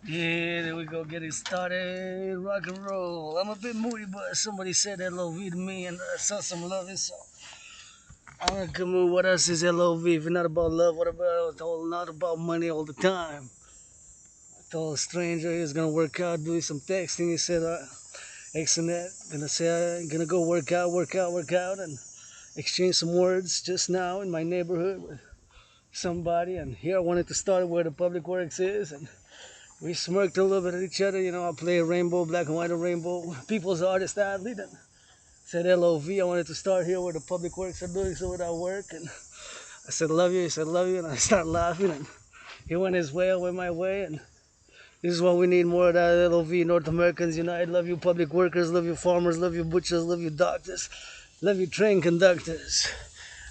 Yeah, there we go, getting started. Rock and roll. I'm a bit moody, but somebody said LOV to me, and I saw some loving, so I'm in a good mood. What else is LOV? If it's not about love, what about it's all not about money all the time? I told a stranger he was gonna work out, doing some texting. He said, excellent. Gonna say, gonna go work out, and exchange some words just now in my neighborhood with somebody. And here I wanted to start where the public works is, and we smirked a little bit at each other. I play a rainbow, black and white, a rainbow. People's artist athlete, and said LOV. I wanted to start here where the public works are doing some of that work. And I said, love you. He said, love you. And I started laughing. And he went his way, I went my way. And this is what we need more of that LOV. North Americans Unite. Love you, public workers. Love you, farmers. Love you, butchers. Love you, doctors. Love you, train conductors.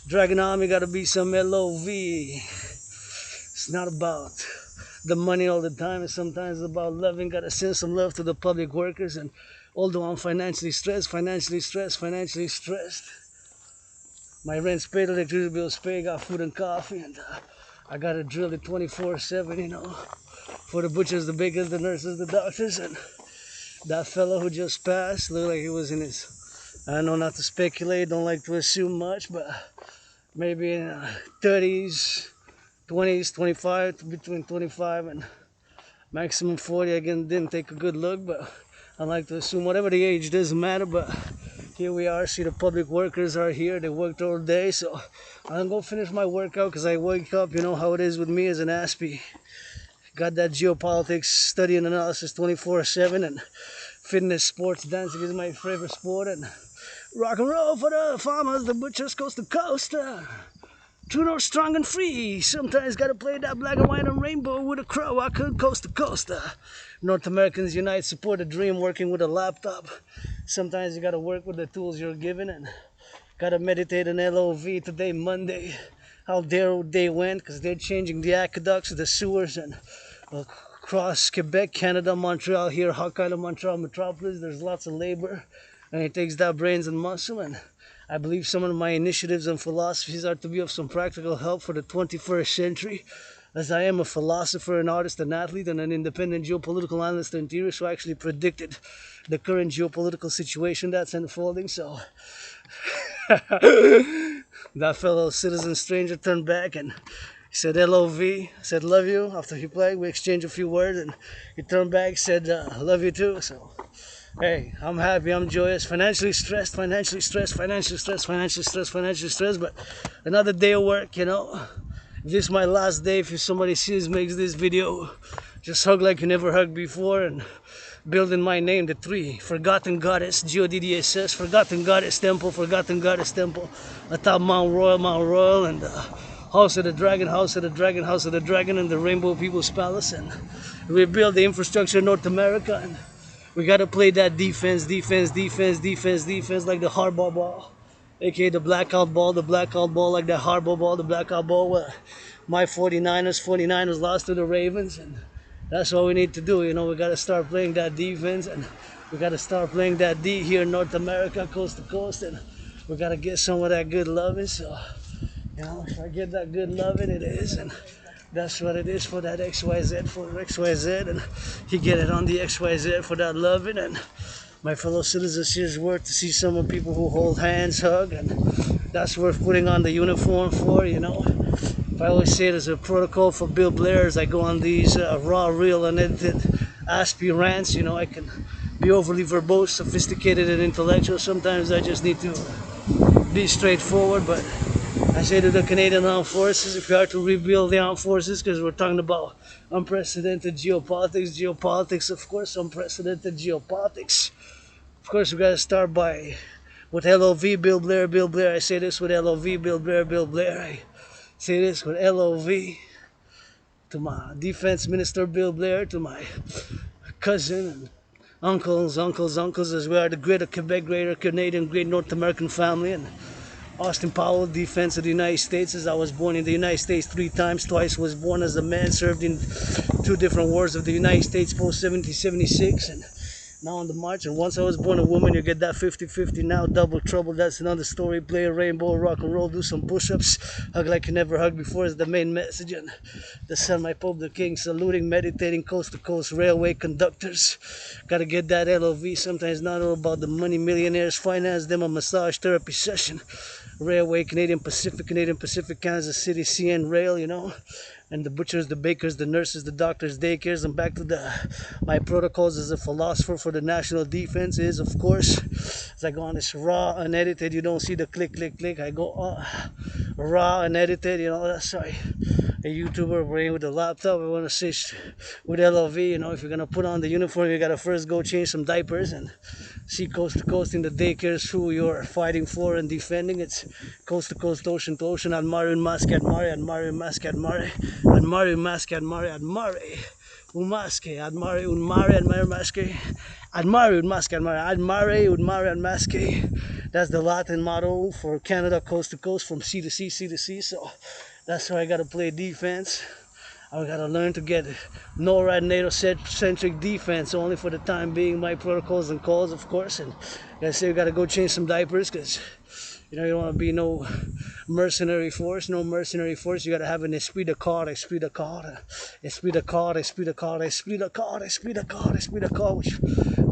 Dragon Army got to be some LOV. It's not about the money all the time, and sometimes it's about loving. Gotta send some love to the public workers. And although I'm financially stressed, my rent's paid, electricity bill's paid, got food and coffee, and I gotta drill it 24/7, for the butchers, the bakers, the nurses, the doctors. And that fellow who just passed looked like he was in his, I know not to speculate, don't like to assume much, but maybe in 30s, 20s, 25, between 25 and maximum 40. Again, didn't take a good look, but I like to assume whatever the age doesn't matter. But here we are. See, the public workers are here. They worked all day, so I'm gonna finish my workout because I wake up. You know how it is with me as an Aspie. Got that geopolitics study and analysis 24/7, and fitness, sports, dancing is my favorite sport, and rock and roll for the farmers, the butchers, coast to coast. True north, strong and free. Sometimes gotta play that black and white and rainbow with a crow. I could coast to coast. North Americans Unite, support a dream, working with a laptop. Sometimes you gotta work with the tools you're given, and gotta meditate on LOV today, Monday. How their day went, because they're changing the aqueducts, the sewers, and across Quebec, Canada, Montreal, here, Hawkeye, Montreal metropolis. There's lots of labor, and it takes that brains and muscle. And I believe some of my initiatives and philosophies are to be of some practical help for the 21st century, as I am a philosopher, an artist, an athlete, and an independent geopolitical analyst and theorist who actually predicted the current geopolitical situation that's unfolding. So that fellow citizen stranger turned back and he said LOV. I said love you. After he played, we exchanged a few words, and he turned back, said love you too. So hey, I'm happy, I'm joyous, financially stressed, but another day of work, If this is my last day, if somebody makes this video, just hug like you never hugged before, and build in my name the 3, Forgotten Goddess, GODDSS, Forgotten Goddess Temple, atop Mount Royal, and House of the Dragon, and the Rainbow People's Palace, and rebuild the infrastructure of North America. And we gotta play that defense like the hardball ball, aka the blackout ball like the hardball ball, the blackout ball where my 49ers lost to the Ravens. And that's what we need to do. We gotta start playing that defense, and we gotta start playing that D here in North America, coast to coast, and we gotta get some of that good loving. So, if I get that good loving, it is, and that's what it is for that XYZ, and he get it on the XYZ for that loving. And my fellow citizens, here's worth to see some of people who hold hands, hug, and that's worth putting on the uniform for, If I always say there's a protocol for Bill Blair as I go on these raw, real, unedited Aspie rants, I can be overly verbose, sophisticated, and intellectual. Sometimes I just need to be straightforward, but I say to the Canadian Armed Forces, if you are to rebuild the armed forces, because we're talking about unprecedented geopolitics, of course, unprecedented geopolitics. Of course, we got to start with LOV, Bill Blair. I say this with LOV, Bill Blair. I say this with LOV to my defense minister, Bill Blair, to my cousin and uncles, as we are the greater Quebec, greater Canadian, great North American family. And Austin Powell, defense of the United States, as I was born in the United States 3 times. Twice was born as a man, served in 2 different wars of the United States post 1776, and now on the march. And once I was born a woman, you get that 50-50. Now double trouble, that's another story. Play a rainbow, rock and roll, do some push-ups, hug like you never hugged before is the main message. And the son, my Pope the King, saluting, meditating, coast to coast, railway conductors. Gotta get that LOV. Sometimes not all about the money, millionaires finance them a massage therapy session. Railway, Canadian Pacific, Kansas City, CN Rail, you know. And the butchers, the bakers, the nurses, the doctors, daycares, and back to my protocols as a philosopher for the national defense is, of course, as I go on this raw, unedited, you don't see the click, click, click. I go raw, unedited, you know, that's right. A YouTuber brain with a laptop, I want to say with LOV, you know, if you're going to put on the uniform, you got to first go change some diapers and see coast to coast in the daycares who you're fighting for and defending. It's coast to coast, ocean to ocean, admire un masque, admire, admire un masque, admire, admire un masque, admire, admire un masque, admire un mare, admire masque, admire un masque, admire, admire un mare un masque. That's the Latin motto for Canada, coast to coast, from sea to sea, sea to sea. So that's why I gotta play defense. I gotta learn to get NORAD NATO-centric defense only for the time being. My protocols and calls, of course. And like I say, we gotta go change some diapers because you know you don't want to be no mercenary force. No mercenary force. You gotta have an esprit de corps, esprit de corps, esprit de corps, esprit de corps, esprit de corps, esprit de corps, esprit de corps, which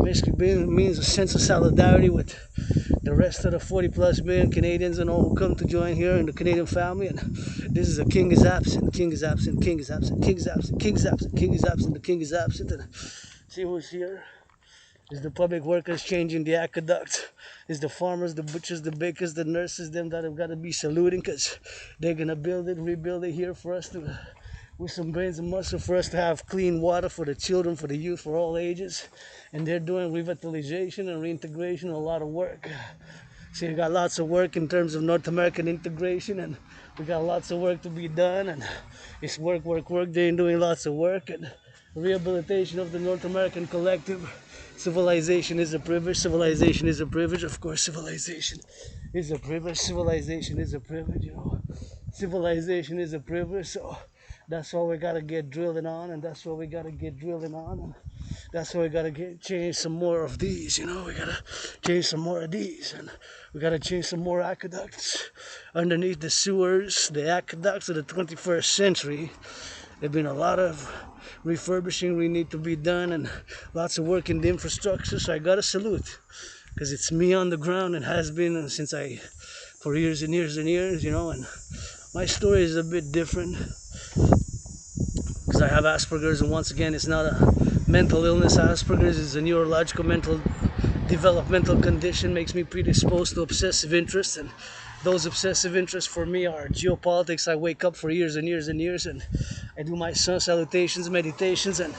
basically means a sense of solidarity with the rest of the 40 plus million Canadians and all who come to join here in the Canadian family. And this is a king is absent, king is absent, king is absent, king is absent, king is absent, king is absent, the king is absent. And see who's here? Is the public workers changing the aqueduct? Is the farmers, the butchers, the bakers, the nurses, them that have got to be saluting because they're gonna build it, rebuild it here for us to, with some brains and muscle, for us to have clean water for the children, for the youth, for all ages. And they're doing revitalization and reintegration, a lot of work. So we got lots of work in terms of North American integration, and we got lots of work to be done, and it's work, work, work. They're doing lots of work, and rehabilitation of the North American collective. Civilization is a privilege, civilization is a privilege, of course civilization is a privilege, civilization is a privilege, you know. Civilization is a privilege, so that's why we gotta get drilling on, and that's why we gotta get drilling on, and that's why we gotta change some more of these, you know. We gotta change some more of these, and we gotta change some more aqueducts underneath the sewers, the aqueducts of the 21st century. There've been a lot of refurbishing we need to be done, and lots of work in the infrastructure. So I gotta salute, because it's me on the ground and has been since for years and years and years, you know. And my story is a bit different because I have Asperger's, and once again, it's not a mental illness. Asperger's is a neurological mental developmental condition, makes me predisposed to obsessive interests, and those obsessive interests for me are geopolitics. I wake up for years and years and years, and I do my sun salutations, meditations, and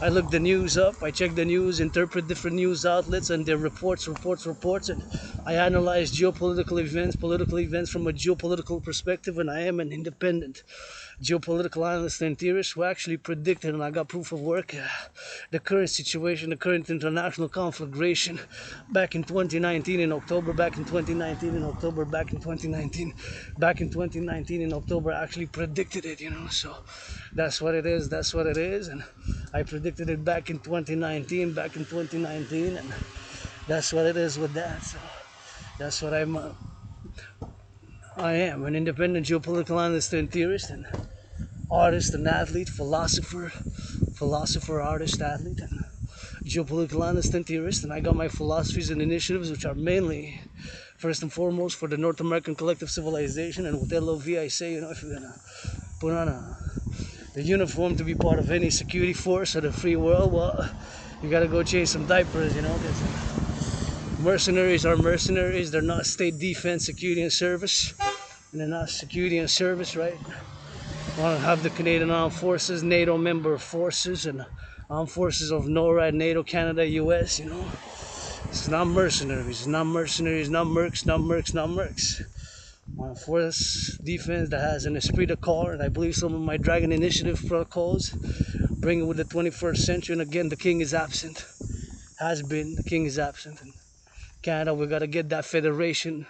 I look the news up. I check the news, interpret different news outlets and their reports, and I analyze geopolitical events, political events from a geopolitical perspective, and I am an independent geopolitical analyst and theorist who actually predicted, and I got proof of work, the current situation, the current international conflagration back in 2019 in October, back in 2019 in October, back in 2019, back in 2019 in October. I actually predicted it, you know. So that's what it is, that's what it is, and I predicted it back in 2019, and that's what it is with that. So that's what I am, an independent geopolitical analyst and theorist, and artist and athlete, philosopher, artist, athlete, and geopolitical analyst and theorist. And I got my philosophies and initiatives, which are mainly, first and foremost, for the North American collective civilization. And with LOV, I say, you know, if you're gonna put on the uniform to be part of any security force of the free world, well, you gotta go change some diapers, you know, because mercenaries are mercenaries. They're not state defense, security, and service. And they're not security and service, right? I want to have the Canadian Armed Forces, NATO member forces, and armed forces of NORAD, NATO, Canada, US, you know. It's not mercenaries, it's not mercenaries, not mercs, not mercs, not mercs. I want a force defense that has an esprit de corps, and I believe some of my Dragon Initiative protocols bring it with the 21st century. And again, the king is absent, has been, the king is absent. In Canada, we got to get that federation,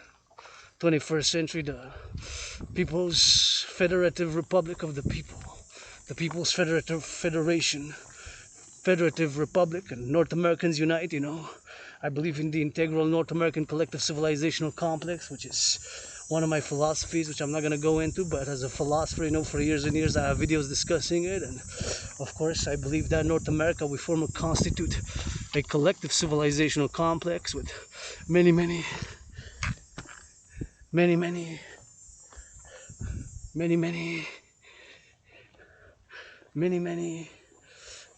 21st century, the People's Federative Republic of the People, the People's Federative Federation, Federative Republic and North Americans unite, you know. I believe in the integral North American collective civilizational complex, which is one of my philosophies, which I'm not going to go into, but as a philosopher, you know, for years and years I have videos discussing it. And of course I believe that North America, we form a constitute a collective civilizational complex with many many many many many many many many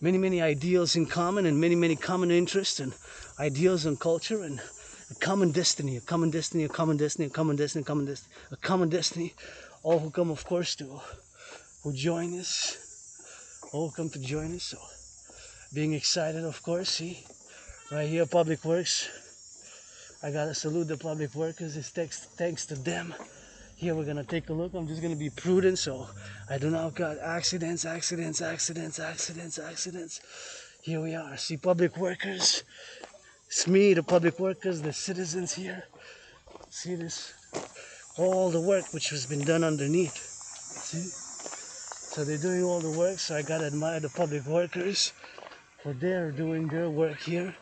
many many ideals in common, and many common interests and ideals and culture, and a common destiny, a common destiny, a common destiny, a common destiny, a common destiny, a common destiny. All who come, of course, to who join us, all who come to join us. So being excited, of course. See right here, public works. I gotta salute the public workers. It's thanks to them. Here we're gonna take a look. I'm just gonna be prudent so I do not got accidents. Here we are. See, public workers. It's me, the public workers, the citizens here. See this? All the work which has been done underneath. See? So they're doing all the work, so I gotta admire the public workers for they're doing their work here.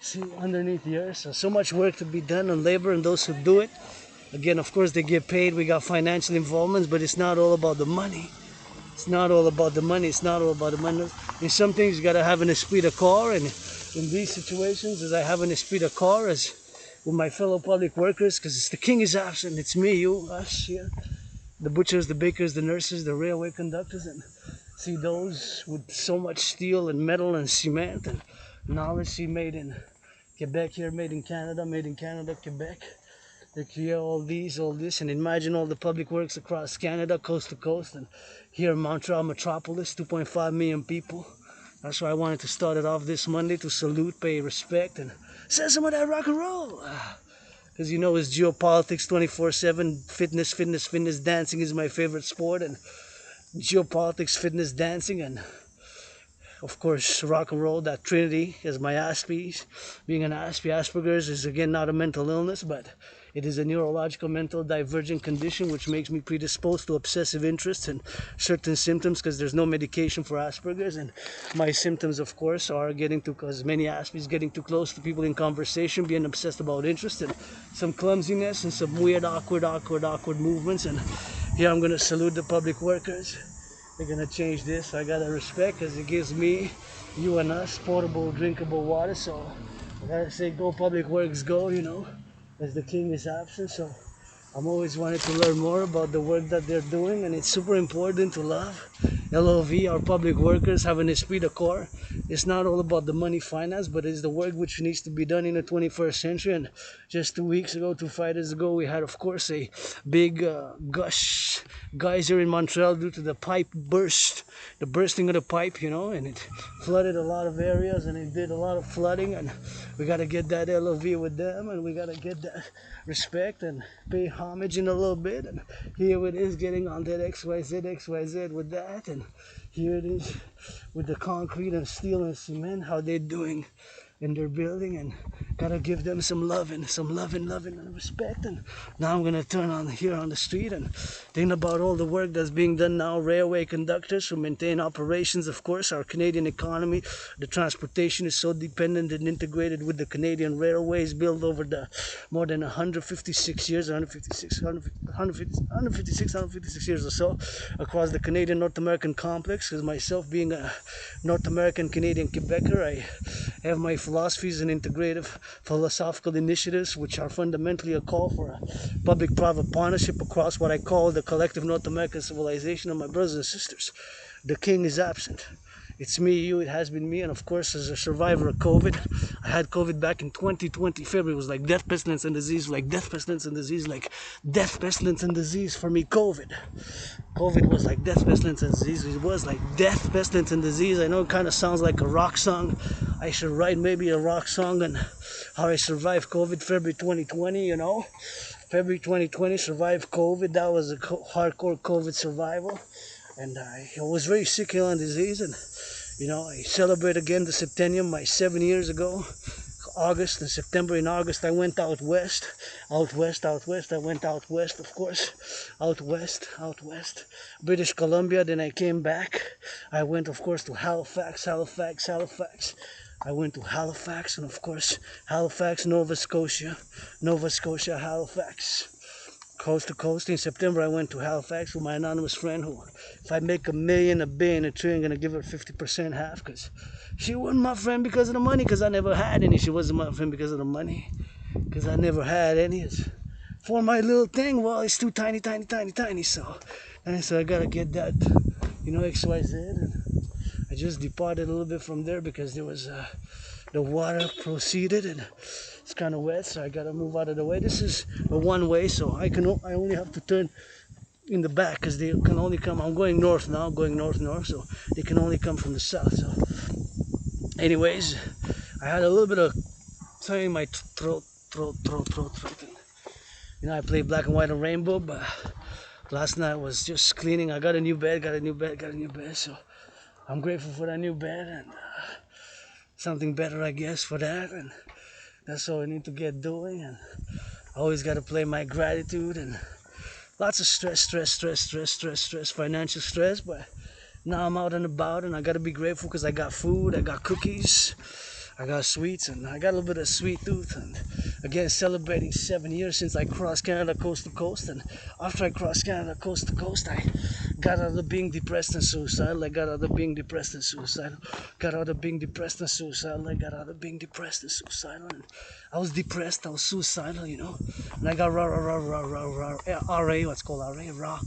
See, underneath the earth. So much work to be done on labor and those who do it. Again, of course, they get paid. We got financial involvements, but it's not all about the money. It's not all about the money. It's not all about the money. In some things, you gotta have an esprit de corps, and in these situations, as I have an esprit de corps, as with my fellow public workers, because it's the king is absent. It's me, you, us here, the butchers, the bakers, the nurses, the railway conductors, and see those with so much steel and metal and cement and knowledge. See, made in Quebec here, made in Canada, Quebec. They create all this, and imagine all the public works across Canada, coast to coast, and here in Montreal metropolis, 2.5 million people. That's why I wanted to start it off this Monday to salute, pay respect, and say some of that rock and roll. Because you know it's geopolitics 24/7, fitness, dancing is my favorite sport, and geopolitics, fitness, dancing, and of course rock and roll, that trinity is my Aspies. Being an Aspie, Asperger's is again not a mental illness, but it is a neurological mental divergent condition which makes me predisposed to obsessive interests and certain symptoms, because there's no medication for Asperger's. And my symptoms, of course, are getting too, because many Aspies, getting too close to people in conversation, being obsessed about interest, and some clumsiness and some weird, awkward movements. And here I'm going to salute the public workers. They're going to change this. I got to respect, because it gives me, you and us, potable, drinkable water. So I got to say, go public works, go, you know, as the king is absent. So I'm always wanting to learn more about the work that they're doing, and it's super important to love. LOV, our public workers, have an esprit de corps. It's not all about the money, finance, but it's the work which needs to be done in the 21st century. And just 2 weeks ago, 2 Fridays ago, we had, of course, a big geyser in Montreal due to the pipe burst, the bursting of the pipe, you know, and it flooded a lot of areas, and it did a lot of flooding, and we got to get that LOV with them, and we got to get that respect and pay homage in a little bit. And here it is, getting on that XYZ with that, and here it is with the concrete and steel and cement, how they're doing in their building, and gotta give them some loving and respect. And now I'm gonna turn on here on the street and think about all the work that's being done now. Railway conductors who maintain operations, of course. Our Canadian economy, the transportation is so dependent and integrated with the Canadian railways built over the more than 156 years or so across the Canadian North American complex. Because myself being a North American Canadian Quebecer, I have my philosophies and integrative philosophical initiatives, which are fundamentally a call for a public-private partnership across what I call the collective North American civilization. And my brothers and sisters, the king is absent. It's me, you, it has been me. And of course, as a survivor of COVID, I had COVID back in 2020, February. It was like death, pestilence, and disease, like death, pestilence, and disease, like death, pestilence, and disease for me, COVID. COVID was like death, pestilence, and disease. It was like death, pestilence, and disease. I know it kind of sounds like a rock song. I should write maybe a rock song on how I survived COVID, February 2020, you know. February 2020, survived COVID. That was a hardcore COVID survival. And I was very sick, ill, and disease. And, you know, I celebrate again the septennium, my 7 years ago. August and September. In August I went out west. I went out west, of course. Out west. British Columbia. Then I came back. I went, of course, to Halifax. I went to Halifax, and of course Halifax, Nova Scotia, Halifax. Coast to coast. In September I went to Halifax with my anonymous friend who, if I make $1 million, $1 billion, $1 trillion, I'm gonna give her 50% half, because she wasn't my friend because of the money, because I never had any. She wasn't my friend because of the money, because I never had any. It's for my little thing, well, it's too tiny, so I gotta get that, XYZ. And I just departed a little bit from there because there was the water proceeded and it's kind of wet, so I gotta move out of the way. This is a one way, so I only have to turn in the back because they can only come. I'm going north now, so they can only come from the south. So anyways, I had a little bit of something in my throat. I play Black and White and Rainbow, but last night was just cleaning. I got a new bed, so I'm grateful for that new bed and something better, I guess, for that. And that's all I need to get doing. And I always got to play my gratitude and lots of stress, financial stress. But now I'm out and about, and I got to be grateful because I got food, I got cookies, I got sweets, and I got a little bit of sweet tooth. And again, celebrating 7 years since I crossed Canada coast to coast. And after I crossed Canada coast to coast, I got out of being depressed and suicidal. I got out of being depressed and suicidal. And I was depressed, I was suicidal, And I got RA, what's called RA,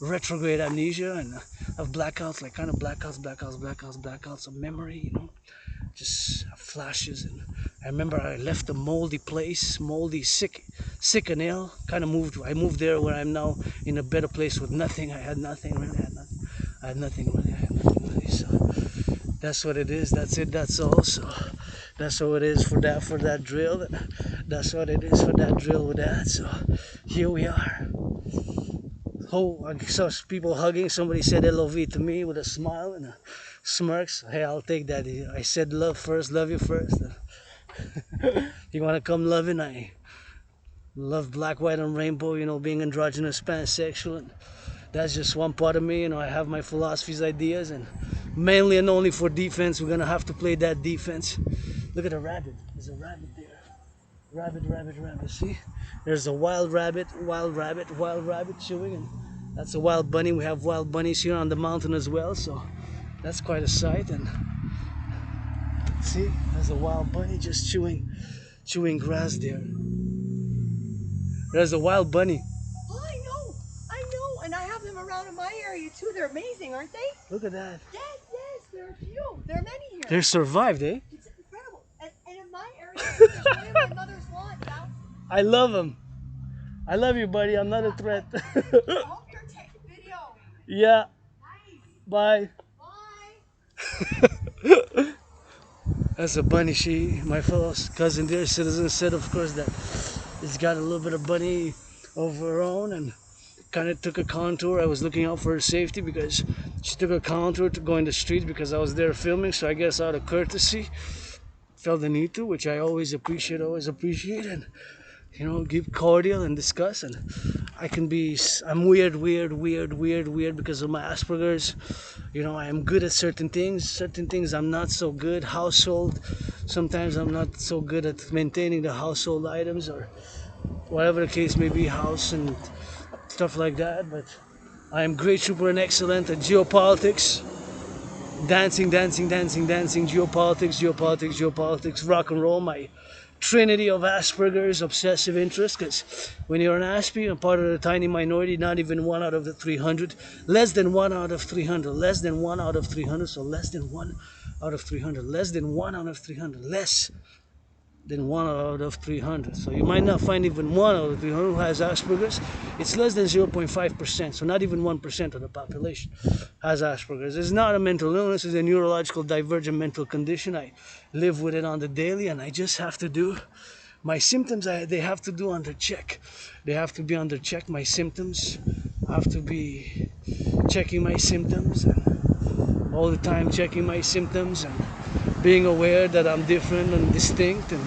retrograde amnesia, and I have blackouts, like kind of blackouts of memory, just flashes. And I remember I left a moldy place, sick and ill. I moved there where I'm now, in a better place with nothing. I had nothing really. So that's what it is. That's it. That's all. So that's what it is for that drill. That's what it is for that drill with that. So here we are. Oh, I saw people hugging. Somebody said LOV to me with a smile and a smirks. Hey, I'll take that. I said love you first. You want to come loving? I love Black, White, and Rainbow, being androgynous, pansexual. And that's just one part of me. I have my philosophies, ideas, and mainly and only for defense. We're going to have to play that defense. Look at a rabbit. There's a rabbit there. Rabbit. See? There's a wild rabbit chewing, and that's a wild bunny. We have wild bunnies here on the mountain as well, so that's quite a sight. And see, there's a wild bunny just chewing grass there. There's a wild bunny. Oh, I know, and I have them around in my area too. They're amazing, aren't they? Look at that. Yes, there are a few. There are many here. They survived, eh? It's incredible. And in my area, there's one in my mother's lawn. Yeah. I love them. I love you, buddy. I'm not a threat. I hope you're taking video. Yeah. Nice. Bye. Bye. That's a bunny. My fellow cousin there, citizen, said, of course, that it's got a little bit of bunny of her own, and kind of took a contour. I was looking out for her safety because she took a contour to go in the street because I was there filming. So I guess out of courtesy, felt the need to, which I always appreciate, and give cordial and discuss. And I'm weird because of my Asperger's. I am good at certain things I'm not so good. Household, sometimes I'm not so good at maintaining the household items or whatever the case may be, house and stuff like that. But I am great, super, and excellent at geopolitics, dancing, geopolitics, rock and roll, my trinity of Asperger's, obsessive interest. Because when you're an Asper, you're part of the tiny minority, not even 1 out of the 300, less than 1 out of 300, so less than 1 out of 300, less than 1 out of 300. So you might not find even 1 out of 300 who has Asperger's. It's less than 0.5%, so not even 1% of the population has Asperger's. It's not a mental illness, it's a neurological divergent mental condition. I live with it on the daily, and I just have to do my symptoms. They have to be under check. My symptoms. I have to be checking my symptoms, and all the time checking my symptoms, and being aware that I'm different and distinct, and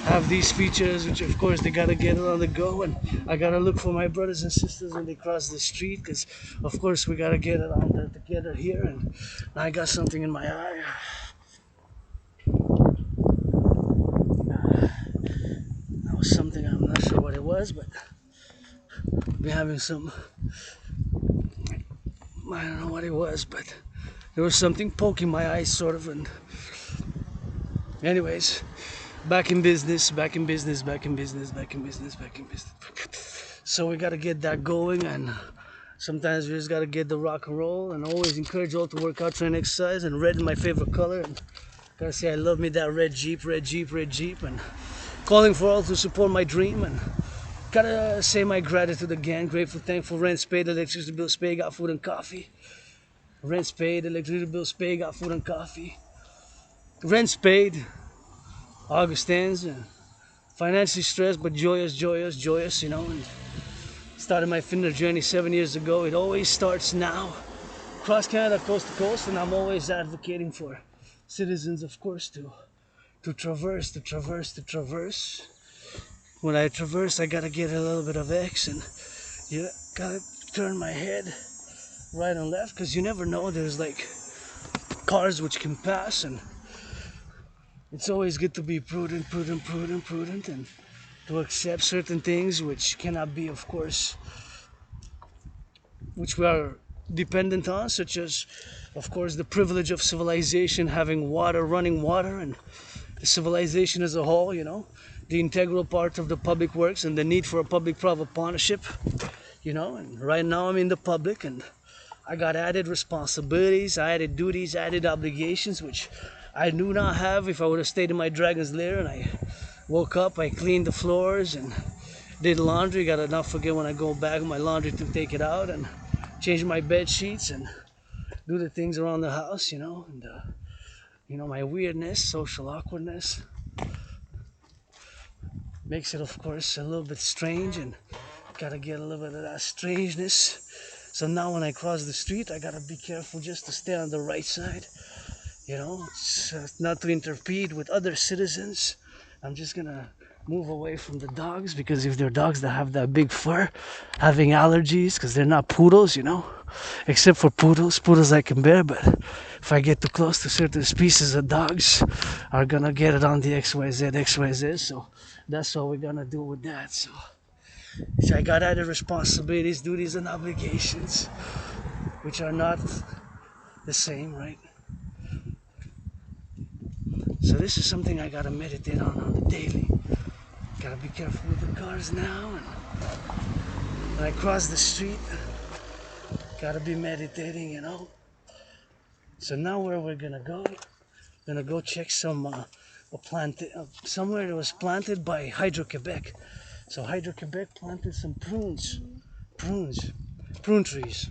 have these features, which of course they gotta get it on the go, and I gotta look for my brothers and sisters when they cross the street, because of course we gotta get it on there together here. And I got something in my eye. That was something, I'm not sure what it was, but I've been having some, I don't know what it was, but there was something poking my eyes sort of. And anyways, back in business. So we gotta get that going, and sometimes we just gotta get the rock and roll, and always encourage all to work out, train, exercise. And red is my favorite color, and gotta say I love me that red Jeep, and calling for all to support my dream. And gotta say my gratitude again, grateful, thankful, rent's paid, electricity bills paid, got food and coffee. Rent's paid, electricity bills paid, got food and coffee. Rent's paid, August ends, and financially stressed but joyous, you know. And started my fitness journey 7 years ago. It always starts now, across Canada, coast to coast, and I'm always advocating for citizens, of course, to traverse. When I traverse, I gotta get a little bit of X, and you gotta turn my head right and left, because you never know, there's like cars which can pass, and it's always good to be prudent, and to accept certain things which cannot be, of course, which we are dependent on, such as, of course, the privilege of civilization, having water, running water, and the civilization as a whole, you know, the integral part of the public works, and the need for a public-private partnership, you know. And right now I'm in the public, and I got added responsibilities, added duties, added obligations, which I do not have if I would have stayed in my dragon's lair. And I woke up, I cleaned the floors and did laundry. Gotta not forget when I go back my laundry to take it out, and change my bed sheets and do the things around the house, you know. And you know, my weirdness, social awkwardness makes it, of course, a little bit strange, and gotta get a little bit of that strangeness. So now when I cross the street, I gotta be careful just to stay on the right side, you know, not to interpede with other citizens. I'm just gonna move away from the dogs, because if they're dogs that have that big fur, having allergies, because they're not poodles, you know, except for poodles I can bear. But if I get too close to certain species of dogs, are gonna get it on the XYZ. So that's what we're gonna do with that. So I got added responsibilities, duties, and obligations, which are not the same, right? So this is something I gotta meditate on the daily. Gotta be careful with the cars now, and when I cross the street, gotta be meditating, you know. So now where we're gonna go? Gonna go check some somewhere that was planted by Hydro-Quebec. So Hydro-Quebec planted some prune trees,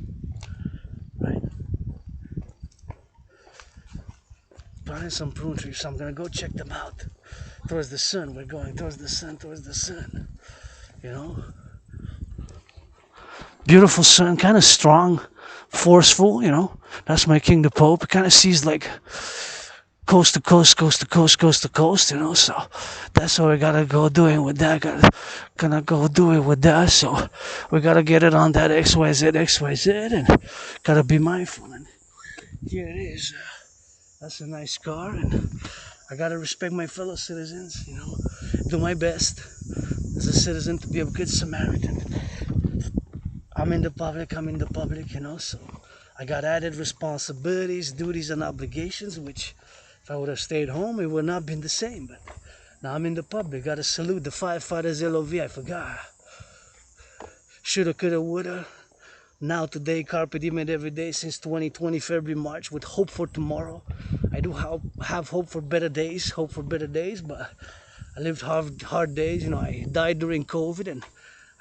right? Planted some prune trees, so I'm gonna go check them out. Towards the sun, we're going towards the sun, you know. Beautiful sun, kind of strong, forceful, you know. That's my King the Pope. It kind of sees like coast to coast, you know. So that's what we gotta go doing with that. Gonna go do it with that. So we gotta get it on that XYZ, and gotta be mindful. And here it is. That's a nice car, and I gotta respect my fellow citizens, you know. Do my best as a citizen to be a good Samaritan. I'm in the public, you know. So I got added responsibilities, duties, and obligations, which if I would have stayed home, it would not have been the same. But now I'm in the public. Gotta salute the firefighters, LOV. I forgot. Shoulda, coulda, woulda. Now, today, carpe diem every day since 2020, February, March, with hope for tomorrow. I do have hope for better days, but I lived hard days. You know, I died during COVID, and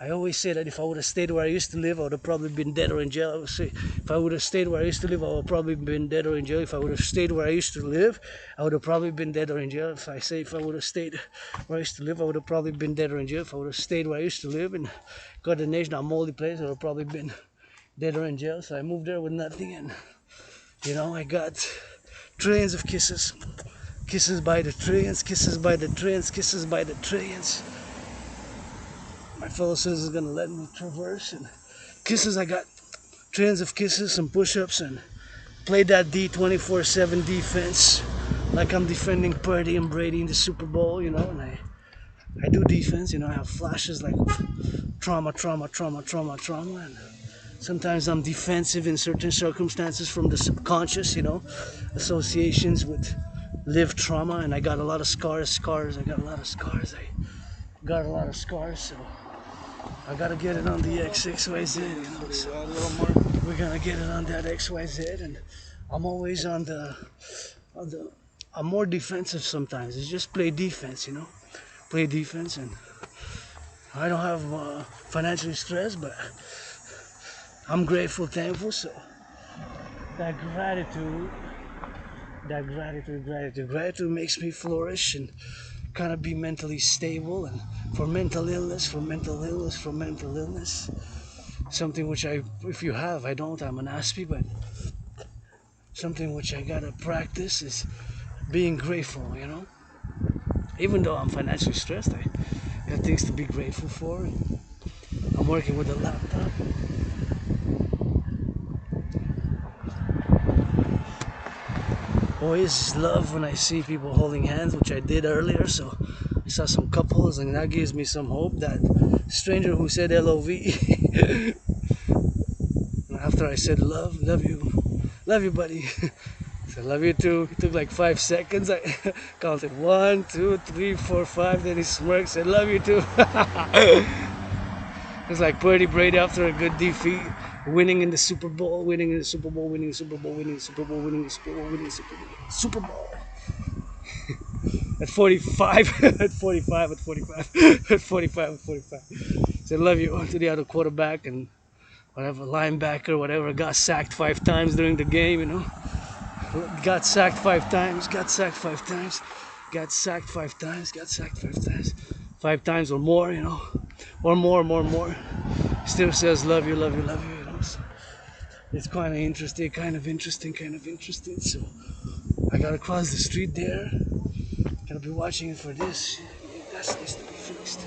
I always say that if I would have stayed where I used to live, I would have probably been dead or in jail. I would say, if I would have stayed where I used to live, I would have probably been dead or in jail. If I would have stayed where I used to live, I would have probably been dead or in jail. If I would have stayed where I used to live, I would have probably been dead or in jail. If I would have stayed where I used to live and got the nation, a moldy place, I would have probably been dead or in jail. So I moved there with nothing, and you know, I got trillions of kisses Kisses by the trillions, kisses by the trillions, kisses by the trillions. My fellow citizens gonna let me traverse, and kisses, I got trillions of kisses, some push-ups, and play that D 24/7 defense like I'm defending Purdy and Brady in the Super Bowl, you know. And I do defense, you know. I have flashes like trauma, and sometimes I'm defensive in certain circumstances from the subconscious, you know, associations with lived trauma. And I got a lot of scars. I got a lot of scars. So I gotta get it on the XYZ, you know. So we're gonna get it on that XYZ, and I'm always on the. I'm more defensive sometimes. It's just play defense, you know. Play defense, and I don't have financially stressed, but I'm grateful, thankful. So that gratitude makes me flourish and kind of be mentally stable. And for mental illness, something which if you have, I don't, I'm an aspie, but something which I gotta practice is being grateful, you know. Even though I'm financially stressed, I got things to be grateful for. And I'm working with a laptop. Always love when I see people holding hands, which I did earlier. So I saw some couples, and that gives me some hope. That stranger who said LOV, after I said love you, buddy. I love you too. It took like 5 seconds. I counted 1, 2, 3, 4, 5. Then he smirked, said, "Love you too." It's like Purdy Brady after a good defeat, winning in the Super Bowl, winning the Super Bowl. At 45, at 45. Said, "Love you" to the other quarterback and whatever linebacker, whatever, got sacked 5 times during the game, you know. Got sacked 5 times. 5 times or more, you know. Or more. Still says love you, you know. So it's kind of interesting. So I gotta cross the street there. Gotta be watching it for this. That needs to be fixed.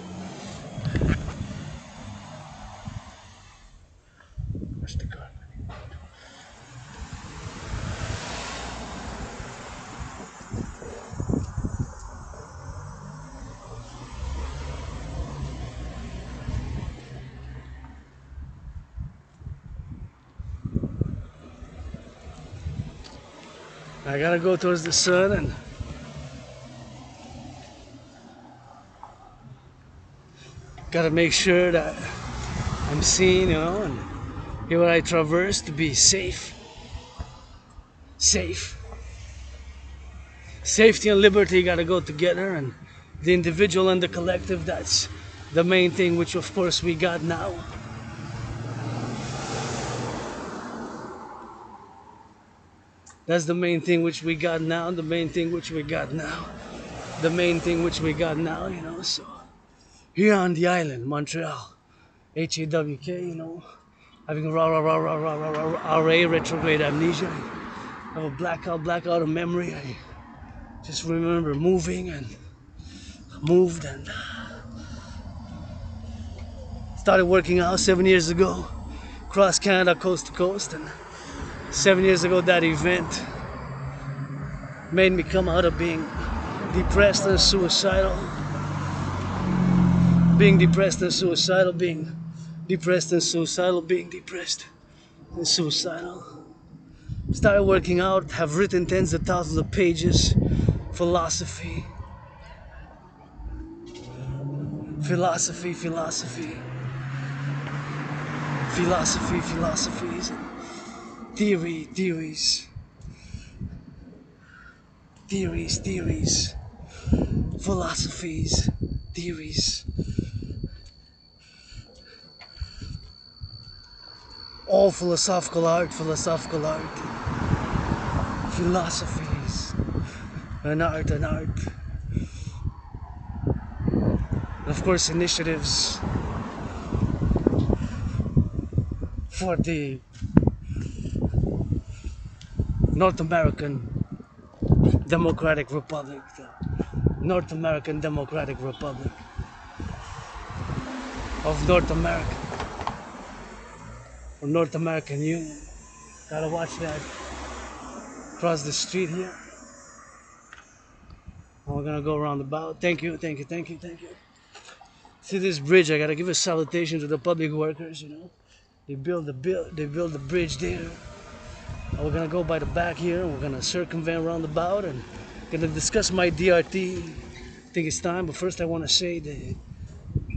Where's the car? I gotta go towards the sun and gotta make sure that I'm seen, you know, and here what I traverse to be safe. Safety and liberty gotta go together, and the individual and the collective, that's the main thing, which of course we got now. That's the main thing which we got now, you know. So here on the island, Montreal, HAWK, you know, having RA, retrograde amnesia. I have a blackout of memory. I just remember moving and moved and started working out 7 years ago, across Canada, coast to coast. And 7 years ago, that event made me come out of being depressed and suicidal. Being depressed and suicidal. Started working out, have written tens of thousands of pages, philosophies, theories, all philosophical art, philosophies, an art, and of course initiatives for the North American Democratic Republic, the North American Democratic Republic of North America, or North American Union. Gotta watch that across the street here. And we're gonna go around the bow. Thank you, thank you, thank you, thank you. See this bridge? I gotta give a salutation to the public workers. You know, they build the bridge there. And we're gonna go by the back here. And we're gonna circumvent around the bow and gonna discuss my DRT. I think it's time, but first I want to say that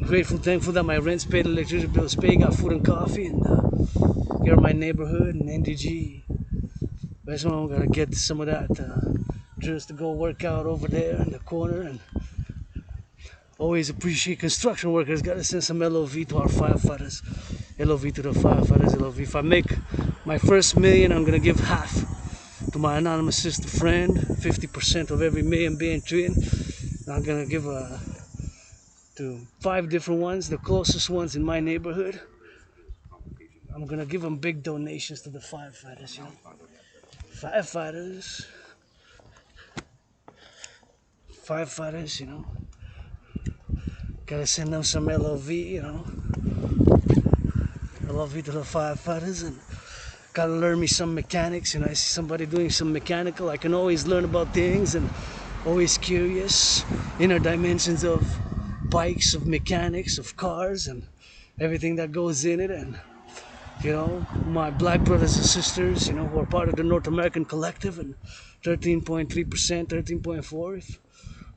grateful, thankful that my rent's paid, electricity bill's paid, got food and coffee, and here in my neighborhood in NDG. That's when I'm gonna get some of that just to go work out over there in the corner. And always appreciate construction workers. Gotta send some LOV to our firefighters. LOV to the firefighters. LOV. If I make my first million, I'm gonna give half to my anonymous sister friend. 50% of every million being treated. I'm gonna give to 5 different ones, the closest ones in my neighborhood. I'm gonna give them big donations to the firefighters. You know, firefighters. You know, gotta send them some LOV. You know, LOV to the firefighters, and gotta learn me some mechanics. You know, I see somebody doing some mechanical, I can always learn about things, and always curious, inner dimensions of bikes, of mechanics, of cars, and everything that goes in it. And you know, my black brothers and sisters, you know, who are part of the North American Collective, and 13.3%, 13.4%. If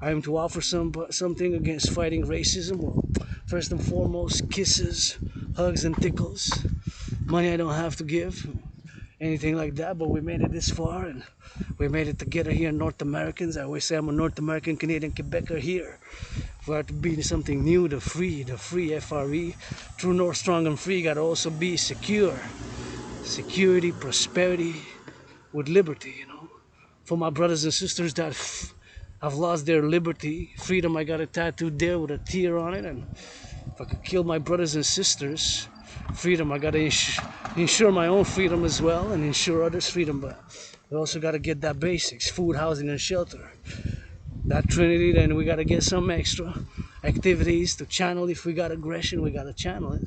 I am to offer something against fighting racism, well, first and foremost, kisses, hugs, and tickles. Money I don't have to give, anything like that, but we made it this far, and we made it together here, North Americans. I always say I'm a North American, Canadian, Quebecer here. For it to be something new, the free, FRE, true north, strong and free, gotta also be secure. Security, prosperity, with liberty, you know. For my brothers and sisters that have lost their liberty, freedom, I got it tattooed there with a tear on it. And if I could kill my brothers and sisters, freedom, I gotta ensure my own freedom as well, and ensure others' freedom. But we also gotta get that basics: food, housing, and shelter. That trinity, then we gotta get some extra activities to channel. If we got aggression, we gotta channel it.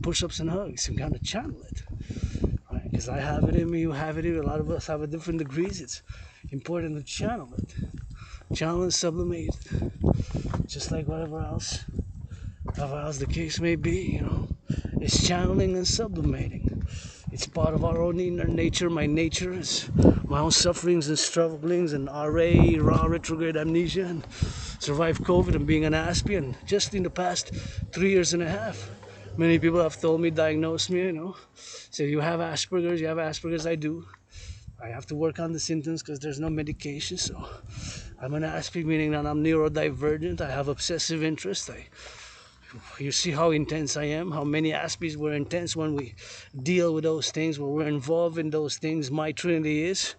Push-ups and hugs, we gotta channel it. Right? Because I have it in me, you have it in me, a lot of us have it different degrees. It's important to channel it. Channel and sublimate it. Just like whatever else the case may be, you know. It's channeling and sublimating. It's part of our own inner nature. My nature is my own sufferings and strugglings, and raw retrograde amnesia, and survived COVID and being an Aspie. And just in the past 3 years and a half, many people have told me, diagnosed me, you know, say you have Asperger's. I do. I have to work on the symptoms because there's no medication. So I'm an Aspie, meaning that I'm neurodivergent. I have obsessive interest. You see how intense I am, how many Aspies were intense when we deal with those things, when we're involved in those things. My trinity is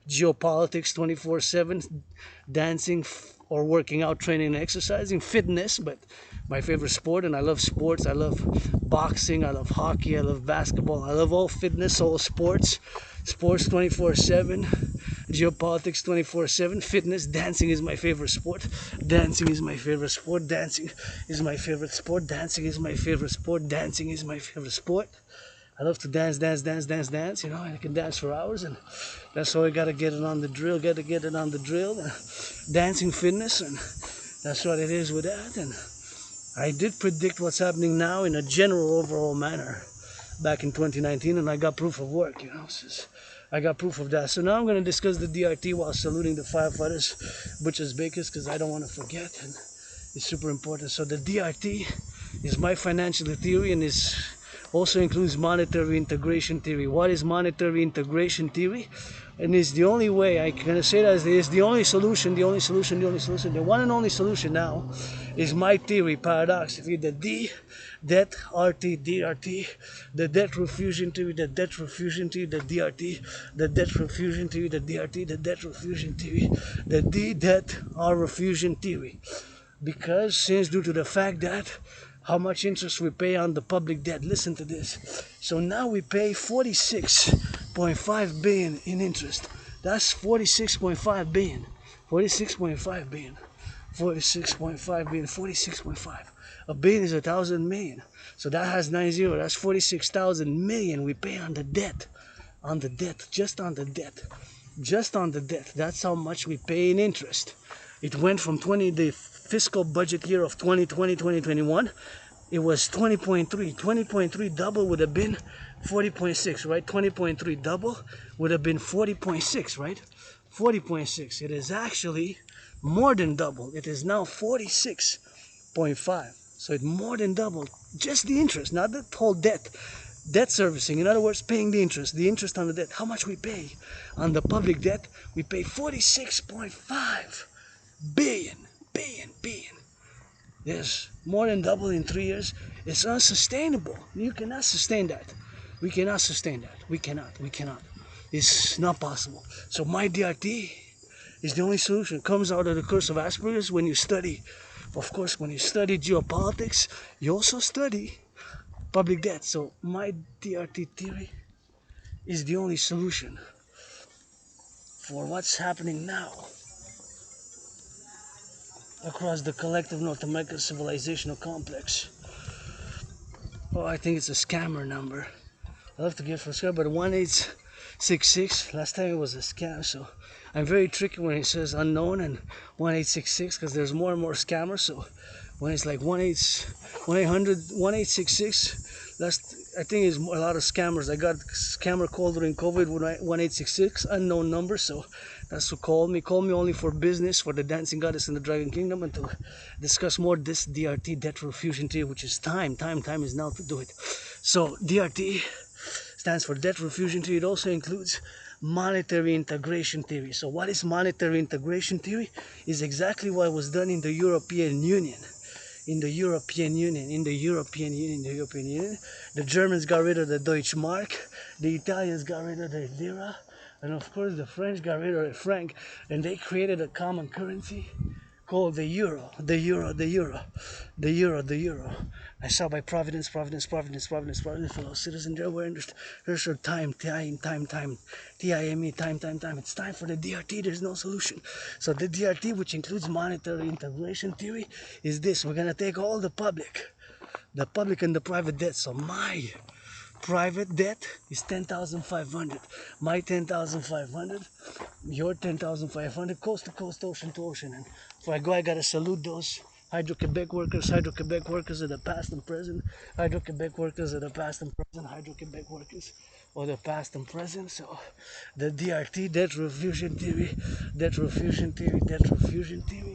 geopolitics 24/7, dancing or working out, training and exercising, fitness, but my favorite sport, and I love sports. I love boxing, I love hockey, I love basketball, I love all fitness, all sports. Sports 24/7, geopolitics 24/7, fitness, dancing is my favorite sport. Dancing is my favorite sport. Dancing is my favorite sport. Dancing is my favorite sport. Dancing is my favorite sport. I love to dance, you know, I can dance for hours, and that's why I gotta get it on the drill, dancing, fitness, and that's what it is with that. And I did predict what's happening now in a general overall manner back in 2019, and I got proof of work, you know. I got proof of that. So now I'm going to discuss the DRT while saluting the firefighters, butchers, bakers, because I don't want to forget, and it's super important. So the DRT is my financial theory, and is also includes monetary integration theory. What is monetary integration theory? And it's the only way I can say that is the only solution, the one and only solution now is my theory, paradoxically, the D, debt, RT, DRT, the debt refusion theory, the debt refusion theory, the DRT, the debt refusion theory, the DRT, the debt refusion theory, the D, debt, R refusion theory. Because since due to the fact that how much interest we pay on the public debt, listen to this. So now we pay 46.5 billion in interest. That's 46.5 billion. 46.5 billion. 46.5 billion. 46.5. A billion is 1,000 million. So that has 90. That's 46,000 million we pay on the debt. On the debt. Just on the debt. Just on the debt. That's how much we pay in interest. It went from the fiscal budget year of 2020, 2021. It was 20.3. 20.3 double would have been 40.6, right? 20.3 double would have been 40.6, right? 40.6. It is actually more than double. It is now 46.5. So it more than doubled. Just the interest, not the whole debt. Debt servicing, in other words, paying the interest on the debt. How much we pay on the public debt? We pay 46.5 billion. Yes, more than double in 3 years. It's unsustainable. You cannot sustain that. We cannot sustain that. We cannot. It's not possible. So my DRT is the only solution. It comes out of the curse of Asperger's when you study. Of course, when you study geopolitics, you also study public debt. So my DRT theory is the only solution for what's happening now across the collective North American civilizational complex. Oh, I think it's a scammer number. I love to get for scam, but 1866. Last time it was a scam, so I'm very tricky when it says unknown and 1866 because there's more and more scammers. So when it's like 1866, that's I think it's a lot of scammers. I got a scammer call during COVID with 1866, unknown number. So that's who called me. Called me only for business, for the Dancing Goddess in the Dragon Kingdom, and to discuss more this DRT, debt refusion theory, which is time. Time is now to do it. So DRT stands for debt refusion theory. It also includes monetary integration theory. So what is monetary integration theory? Is exactly what was done in the European Union. The Germans got rid of the Deutschmark, the Italians got rid of the lira, and of course the French got rid of the franc, and they created a common currency called the euro. I saw by providence, fellow citizens, there were there's your time. Time. It's time for the DRT. There's no solution. So the DRT, which includes monetary integration theory, is this. We're gonna take all the public and the private debt. So my private debt is 10,500. My 10,500, your 10,500, coast to coast, ocean to ocean. And before I go, I gotta salute those Hydro-Quebec workers of the past and present, Hydro-Quebec workers of the past and present, Hydro-Quebec workers of the past and present. So the DRT, debt refusion theory,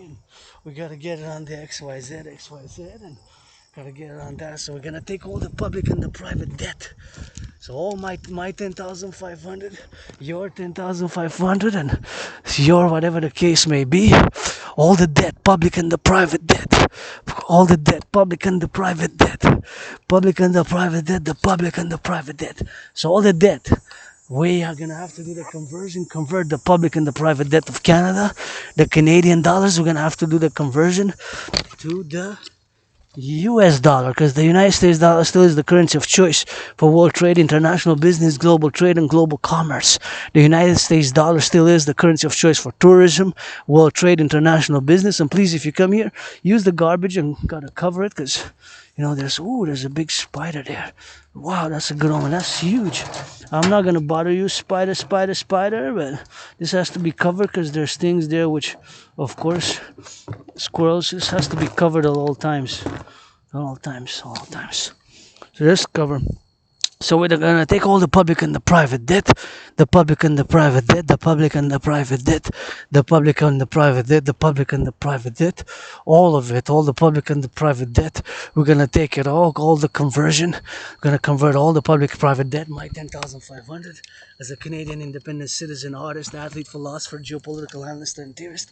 and we gotta get it on the XYZ, and gotta get around that. So we're gonna take all the public and the private debt. So all my 10,500, your 10,500, and your whatever the case may be, all the debt, public and the private debt, all the debt, public and the private debt, public and the private debt, the public and the private debt. So all the debt, we are gonna have to do the conversion, convert the public and the private debt of Canada, the Canadian dollars. We're gonna have to do the conversion to the US dollar, because the United States dollar still is the currency of choice for world trade, international business, global trade, and global commerce. The United States dollar still is the currency of choice for tourism, world trade, international business. And please, if you come here, use the garbage and gotta cover it, because there's a big spider there. Wow, that's a good one. That's huge. I'm not gonna bother you, spider, but this has to be covered because there's things there which, of course, squirrels. This has to be covered at all times. So just cover. So we're gonna take all the public and the private debt, the public and the private debt, the public and the private debt, the public and the private debt, the public and the private debt, all of it, all the public and the private debt. We're gonna take it all the conversion. We're gonna convert all the public private debt. My 10,500 as a Canadian independent citizen, artist, athlete, philosopher, geopolitical analyst and theorist,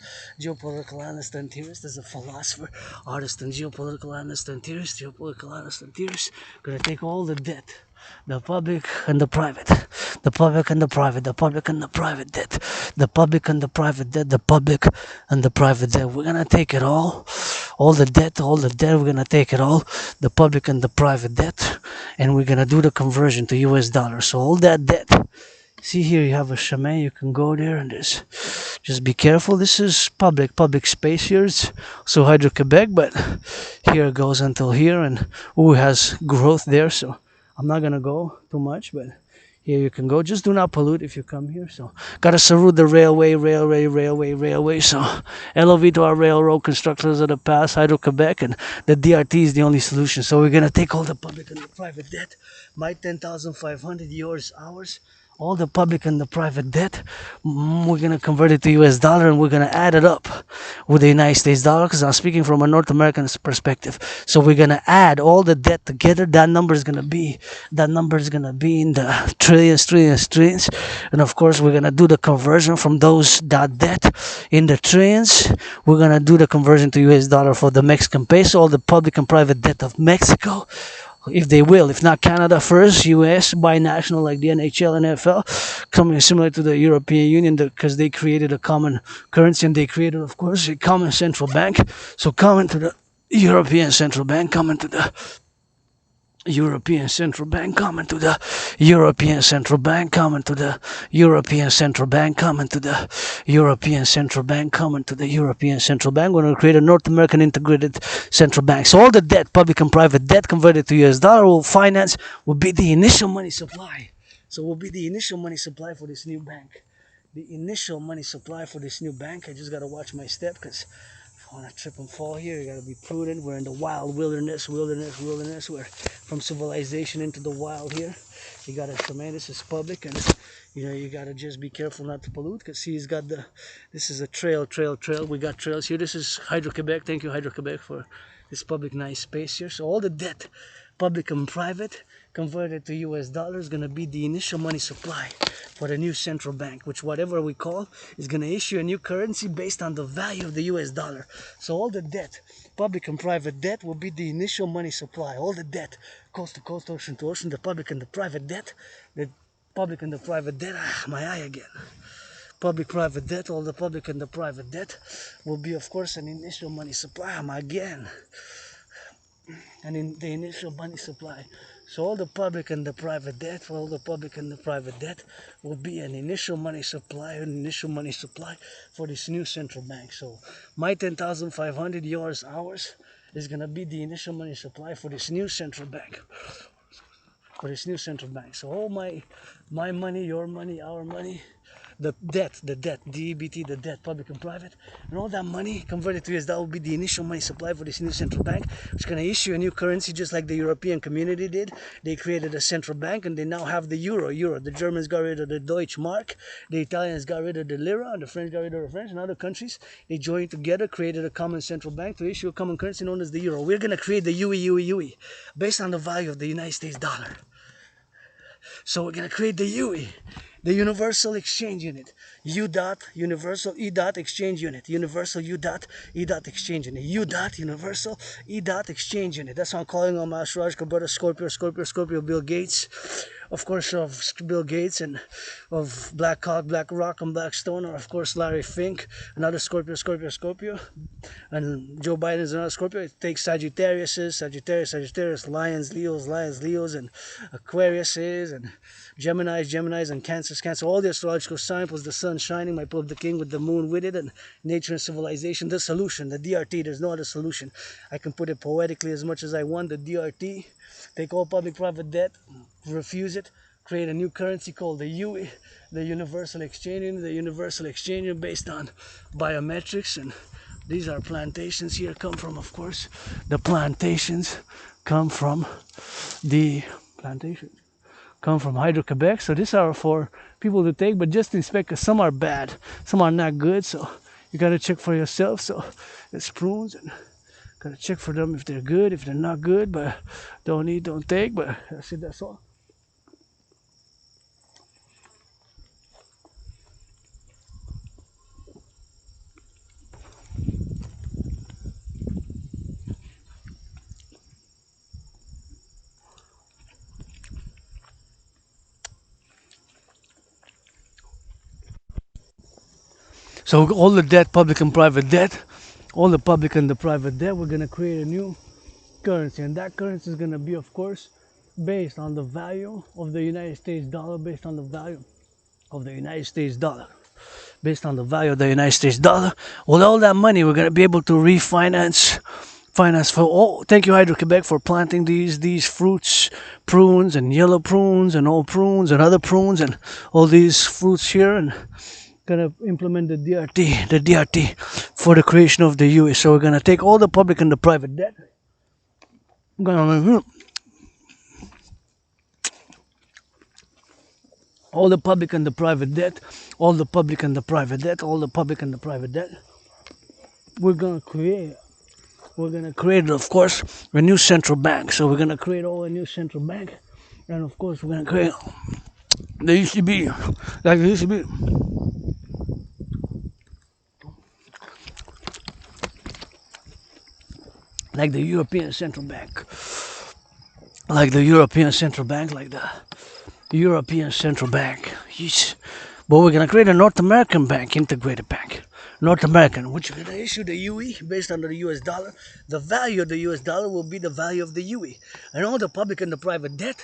as a philosopher, artist, and geopolitical analyst and theorist, Gonna take all the debt. The public and the private, the public and the private, the public and the private debt, the public and the private debt, the public and the private debt. We're gonna take it all the debt, we're gonna take it all, the public and the private debt, and we're gonna do the conversion to US dollars. So all that debt See here, you have a shaman. You can go there and just be careful. This is public space here. It's so Hydro Quebec, but here it goes until here, and has growth there. So I'm not gonna go too much, but here you can go. Just do not pollute if you come here. So gotta salute the railway. So LOV to our railroad constructors of the past, Hydro Quebec, and the DRT is the only solution. So we're gonna take all the public and the private debt. My 10,500, yours, ours. All the public and the private debt, we're going to convert it to US dollar, and we're going to add it up with the United States dollar, because I'm speaking from a North American perspective. So we're going to add all the debt together. That number is going to be in the trillions. And of course, we're going to do the conversion from that debt in the trillions. We're going to do the conversion to US dollar for the Mexican peso, all the public and private debt of Mexico, if they will. If not Canada first, US, binational like the NHL and NFL, coming similar to the European Union, because they created a common currency, and they created, of course, a common central bank. So coming to the European Central Bank, coming to the European Central Bank, coming to the European Central Bank, coming to the European Central Bank, coming to the European Central Bank, coming to the European Central Bank. We're going to create a North American integrated central bank. So all the debt, public and private debt, converted to US dollar, will be the initial money supply. So will be the initial money supply for this new bank. The initial money supply for this new bank. I just got to watch my step, because I want to trip and fall here. You got to be prudent. We're in the wild wilderness. We're from civilization into the wild here. You got to, man, this is public, and you got to just be careful not to pollute, because see, he's got this is a trail. We got trails here. This is Hydro Quebec. Thank you, Hydro Quebec, for this public nice space here. So all the debt, public and private, converted to US dollars, is going to be the initial money supply for the new central bank, which whatever we call is going to issue a new currency based on the value of the US dollar. So all the debt, public and private debt, will be the initial money supply. All the debt, coast to coast, ocean to ocean, the public and the private debt, my eye again. Public-private debt, all the public and the private debt will be, of course, an initial money supply. And in the initial money supply. So all the public and the private debt, will be an initial money supply, for this new central bank. So my 10,500, yours, ours, is going to be the initial money supply for this new central bank. So all my money, your money, our money, the debt, DEBT, the debt, public and private, and all that money converted to US dollar will be the initial money supply for this new central bank, which is going to issue a new currency, just like the European community did. They created a central bank, and they now have the euro. The Germans got rid of the Deutsche Mark, the Italians got rid of the lira, and the French got rid of the French, and other countries, they joined together, created a common central bank to issue a common currency known as the euro. We're going to create the UE, based on the value of the United States dollar. So we're going to create the UE, the Universal Exchange Unit. Universal Exchange Unit. Universal Exchange Unit. Universal Exchange Unit. That's what I'm calling on my astrological brother Scorpio, Bill Gates. Of course, of Bill Gates, and of Black Hawk, Black Rock, and Black Stoner. Of course, Larry Fink, another Scorpio. And Joe Biden's another Scorpio. It takes Sagittarius, Lions, Leos, and Aquariuses, and Geminis, and Cancer. All the astrological signs, plus the sun shining, my pull the king with the moon with it, and nature and civilization. The solution, the DRT, there's no other solution. I can put it poetically as much as I want. The DRT, take all public-private debt, refuse it, create a new currency called the UE, the Universal Exchange Unit, based on biometrics. And these are plantations here, come from, of course, the plantations come from Hydro Quebec. So these are for people to take, but just inspect, because some are bad, some are not good. So you got to check for yourself. So it's prunes, and got to check for them if they're good, if they're not good, but don't eat, don't take. But that's all. So all the debt, public and private debt, all the public and the private debt, we're going to create a new currency. And that currency is going to be, of course, based on the value of the United States dollar, based on the value of the United States dollar. Based on the value of the United States dollar, with all that money, we're going to be able to finance for. Oh, thank you, Hydro Quebec, for planting these fruits, prunes and yellow prunes and old prunes and other prunes and all these fruits here, and gonna implement the DRT for the creation of the UE. So we're gonna take all the public and the private debt. All the public and the private debt, all the public and the private debt, all the public and the private debt. We're gonna create, of course, a new central bank. So we're gonna create a new central bank, and of course we're gonna create the ECB, like the ECB. Like the European Central Bank, like the European Central Bank, like the European Central Bank. Yes. But we're gonna create a North American bank, integrated bank, North American, which is gonna issue the UE based on the US dollar. The value of the US dollar will be the value of the UE, and all the public and the private debt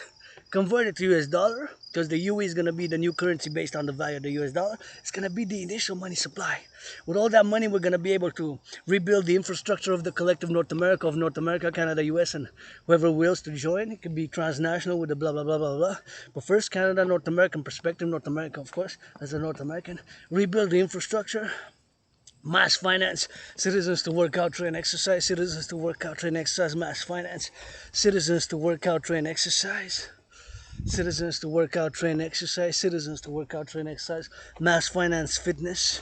converted to US dollar, because the UE is going to be the new currency based on the value of the US dollar. It's going to be the initial money supply. With all that money, we're going to be able to rebuild the infrastructure of the collective North America, Canada, US, and whoever wills to join. It could be transnational with the blah, blah, blah, blah, blah. But first, Canada, North American perspective, North America, of course, as a North American. Rebuild the infrastructure. Mass finance, citizens to work out, train, exercise, citizens to work out, train, exercise, mass finance, citizens to work out, train, exercise. Citizens to work out, train, exercise. Citizens to work out, train, exercise. Mass finance, fitness.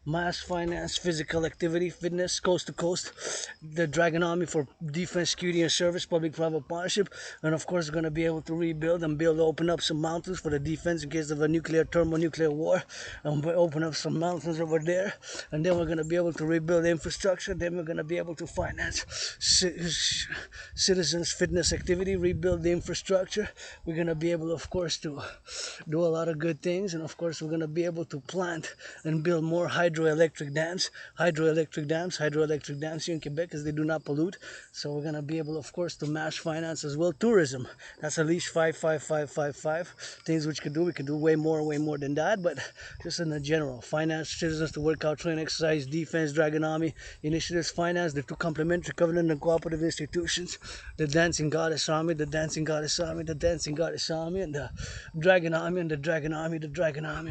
Mass finance, physical activity, fitness, coast to coast. The Dragon Army for defense, security, and service, public-private partnership. And of course, we're going to be able to rebuild and open up some mountains for the defense in case of a thermonuclear war. And we'll open up some mountains over there. And then we're going to be able to rebuild infrastructure. Then we're going to be able to finance citizens' fitness activity, rebuild the infrastructure. We're going to be able, of course, to do a lot of good things. And of course, we're going to be able to plant and build more hydroelectric dams here in Quebec, because they do not pollute. So we're gonna be able, of course, to mass finance as well tourism. That's at least 5 things which we could do way more than that, but just in the general finance citizens to work out, train, exercise, defense, Dragon Army initiatives, finance the two complementary covenant and cooperative institutions, the Dancing Goddess Army, and the Dragon Army,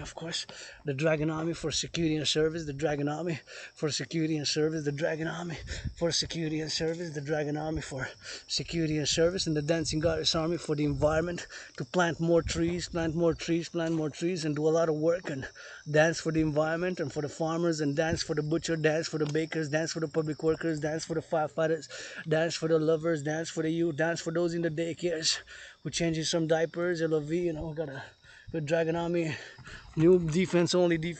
of course, the Dragon Army for security and service, the Dragon Army for security and service, the Dragon Army for security and service, the Dragon Army for security and service, and the Dancing Goddess Army for the environment, to plant more trees, and do a lot of work and dance for the environment and for the farmers, and dance for the butcher, dance for the bakers, dance for the public workers, dance for the firefighters, dance for the lovers, dance for the youth, dance for those in the daycares who changes some diapers, LOV, we got a good Dragon Army. New defense, security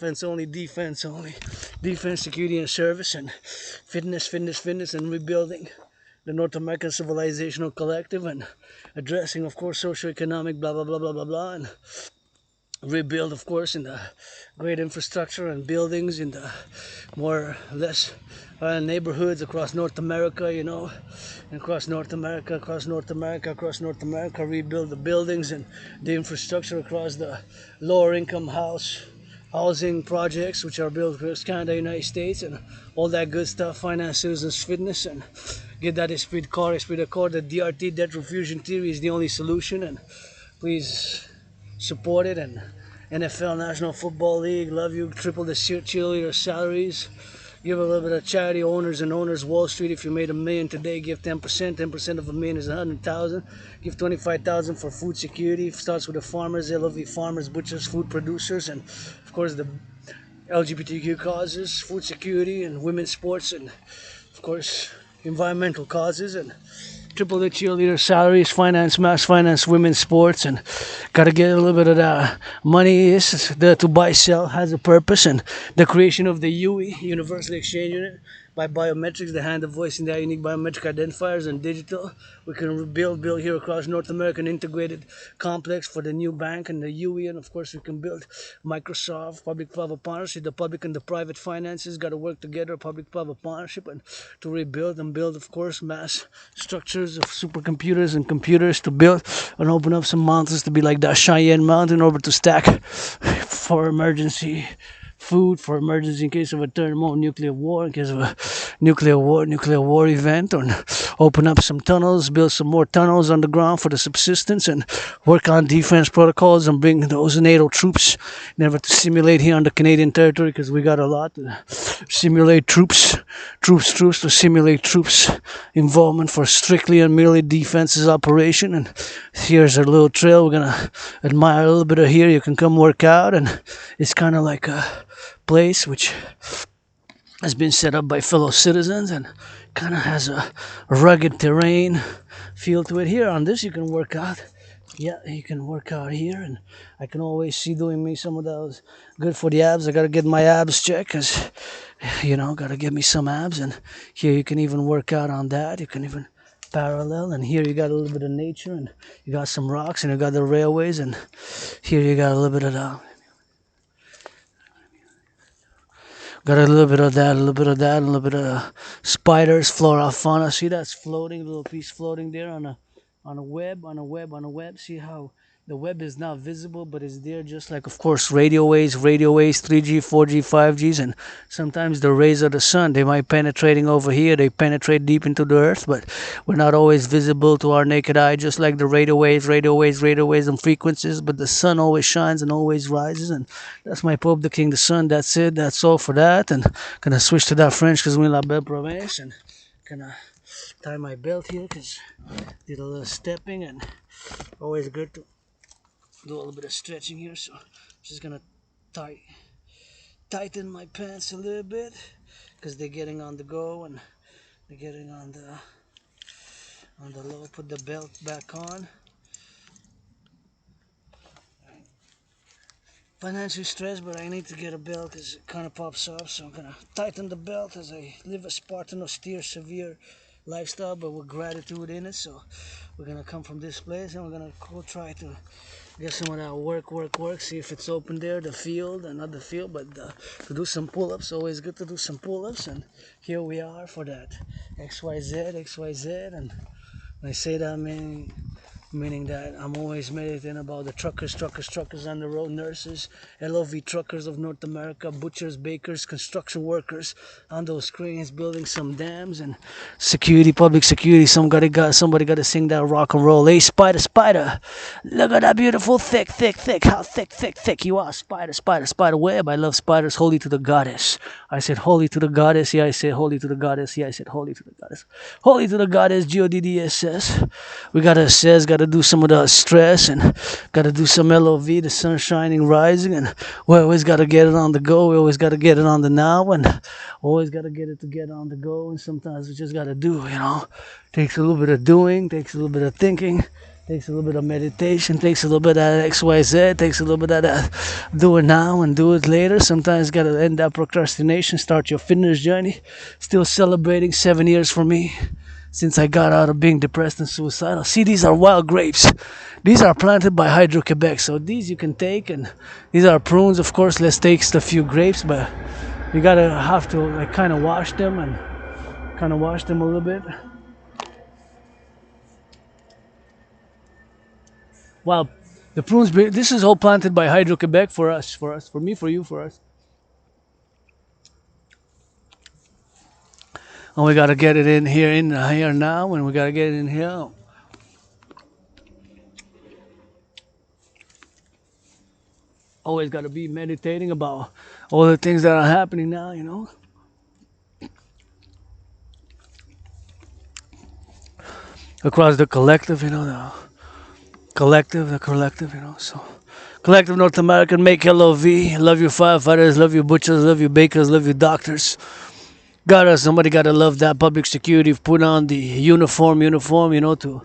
and service, and fitness, and rebuilding the North American Civilizational Collective, and addressing, of course, socioeconomic blah, and rebuild, of course, in the great infrastructure and buildings in the more or less neighborhoods across North America, across North America, rebuild the buildings and the infrastructure across the lower income housing projects which are built across Canada, United States, and all that good stuff. Finance citizens' fitness and get that esprit de corps. The DRT, debt refusion theory, is the only solution, and please support it. And NFL, National Football League, love you. Triple the cheerleader salaries. Give a little bit of charity. Owners Wall Street. If you made $1 million today, give 10%. 10% of $1 million is 100,000. Give 25,000 for food security. Starts with the farmers, LOV farmers, butchers, food producers, and of course the LGBTQ causes, food security, and women's sports, and of course environmental causes. And triple the cheerleader salaries, mass finance women's sports, and gotta get a little bit of that money to buy, sell, has a purpose, and the creation of the UE, Universal Exchange Unit, by biometrics, the hand, the voice, and the unique biometric identifiers, and digital. We can build here across North American integrated complex for the new bank and the UE, and of course we can build Microsoft, public-private partnership. The public and the private finances got to work together, public-private partnership, and to rebuild and build, of course, mass structures computers, of supercomputers and computers to build and open up some mountains to be like that Cheyenne Mountain in order to stack for emergency food, for emergency in case of a thermonuclear war, in case of a nuclear war event, or open up some tunnels, build some more tunnels underground for the subsistence, and work on defense protocols and bring those NATO troops never to simulate here on the Canadian territory, because we got a lot to simulate troops to simulate troops involvement for strictly and merely defenses operation. And here's our little trail. We're gonna admire a little bit of here. You can come work out, and it's kind of like a place which has been set up by fellow citizens and kind of has a rugged terrain feel to it. Here on this you can work out. Yeah, you can work out here, and I can always see doing me some of those good for the abs. I gotta get my abs checked, because gotta get me some abs. And here you can even work out on that. You can even parallel, and here you got a little bit of nature, and you got some rocks, and you got the railways, and here you got a little bit of that. Got a little bit of that, a little bit of that, a little bit of spiders, flora, fauna. See that's floating, little piece floating there on a web. See how the web is not visible, but it's there, just like, of course, radio waves, 3G, 4G, 5Gs, and sometimes the rays of the sun, they might penetrating over here, they penetrate deep into the earth, but we're not always visible to our naked eye, just like the radio waves and frequencies, but the sun always shines and always rises. And that's my Pope the King, the sun. That's it, that's all for that. And gonna switch to that French, because we're in La Belle Province, and gonna tie my belt here, because did a little stepping, and always good to do a little bit of stretching here. So just gonna tighten my pants a little bit, because they're getting on the go and they're getting on the low. Put the belt back on. Financially stressed, but I need to get a belt because it kind of pops up. So I'm gonna tighten the belt as I live a Spartan, austere, severe lifestyle, but with gratitude in it. So we're gonna come from this place, and we're gonna go try to get some of that work, see if it's open there, the field, and not the field, but to do some pull-ups. Always good to do some pull-ups, and here we are for that XYZ. And when I say that, meaning that I'm always meditating about the truckers on the road, nurses, LOV truckers of North America, butchers, bakers, construction workers on those cranes building some dams, and security, public security. Somebody got to sing that rock and roll. Hey, spider, look at that beautiful thick. How thick you are, spider web. I love spiders. Holy to the goddess. I said holy to the goddess. Yeah, I said holy to the goddess. Yeah, I said holy to the goddess. Holy to the goddess. GODDSS. We gotta do some of the stress, and gotta do some LOV, the sun shining, rising, and we always gotta get it on the go. We always gotta get it on the now, and always gotta get it to get on the go. And sometimes we just gotta do, takes a little bit of doing, takes a little bit of thinking, takes a little bit of meditation, takes a little bit of that XYZ, takes a little bit of that do it now and do it later. Sometimes gotta end that procrastination, start your fitness journey. Still celebrating 7 years for me since I got out of being depressed and suicidal. See, these are wild grapes. These are planted by Hydro-Quebec, so these you can take, and these are prunes, of course. Let's take a few grapes, but you have to kind of wash them a little bit. Wow, the prunes, this is all planted by Hydro-Quebec for us, for me, for you, for us. And we gotta get it in here now, and we gotta get it in here. Always gotta be meditating about all the things that are happening now. Across the collective, the collective, so. Collective North American, make LOV, love your firefighters, love your butchers, love your bakers, love your doctors. Somebody gotta love that public security, put on the uniform, to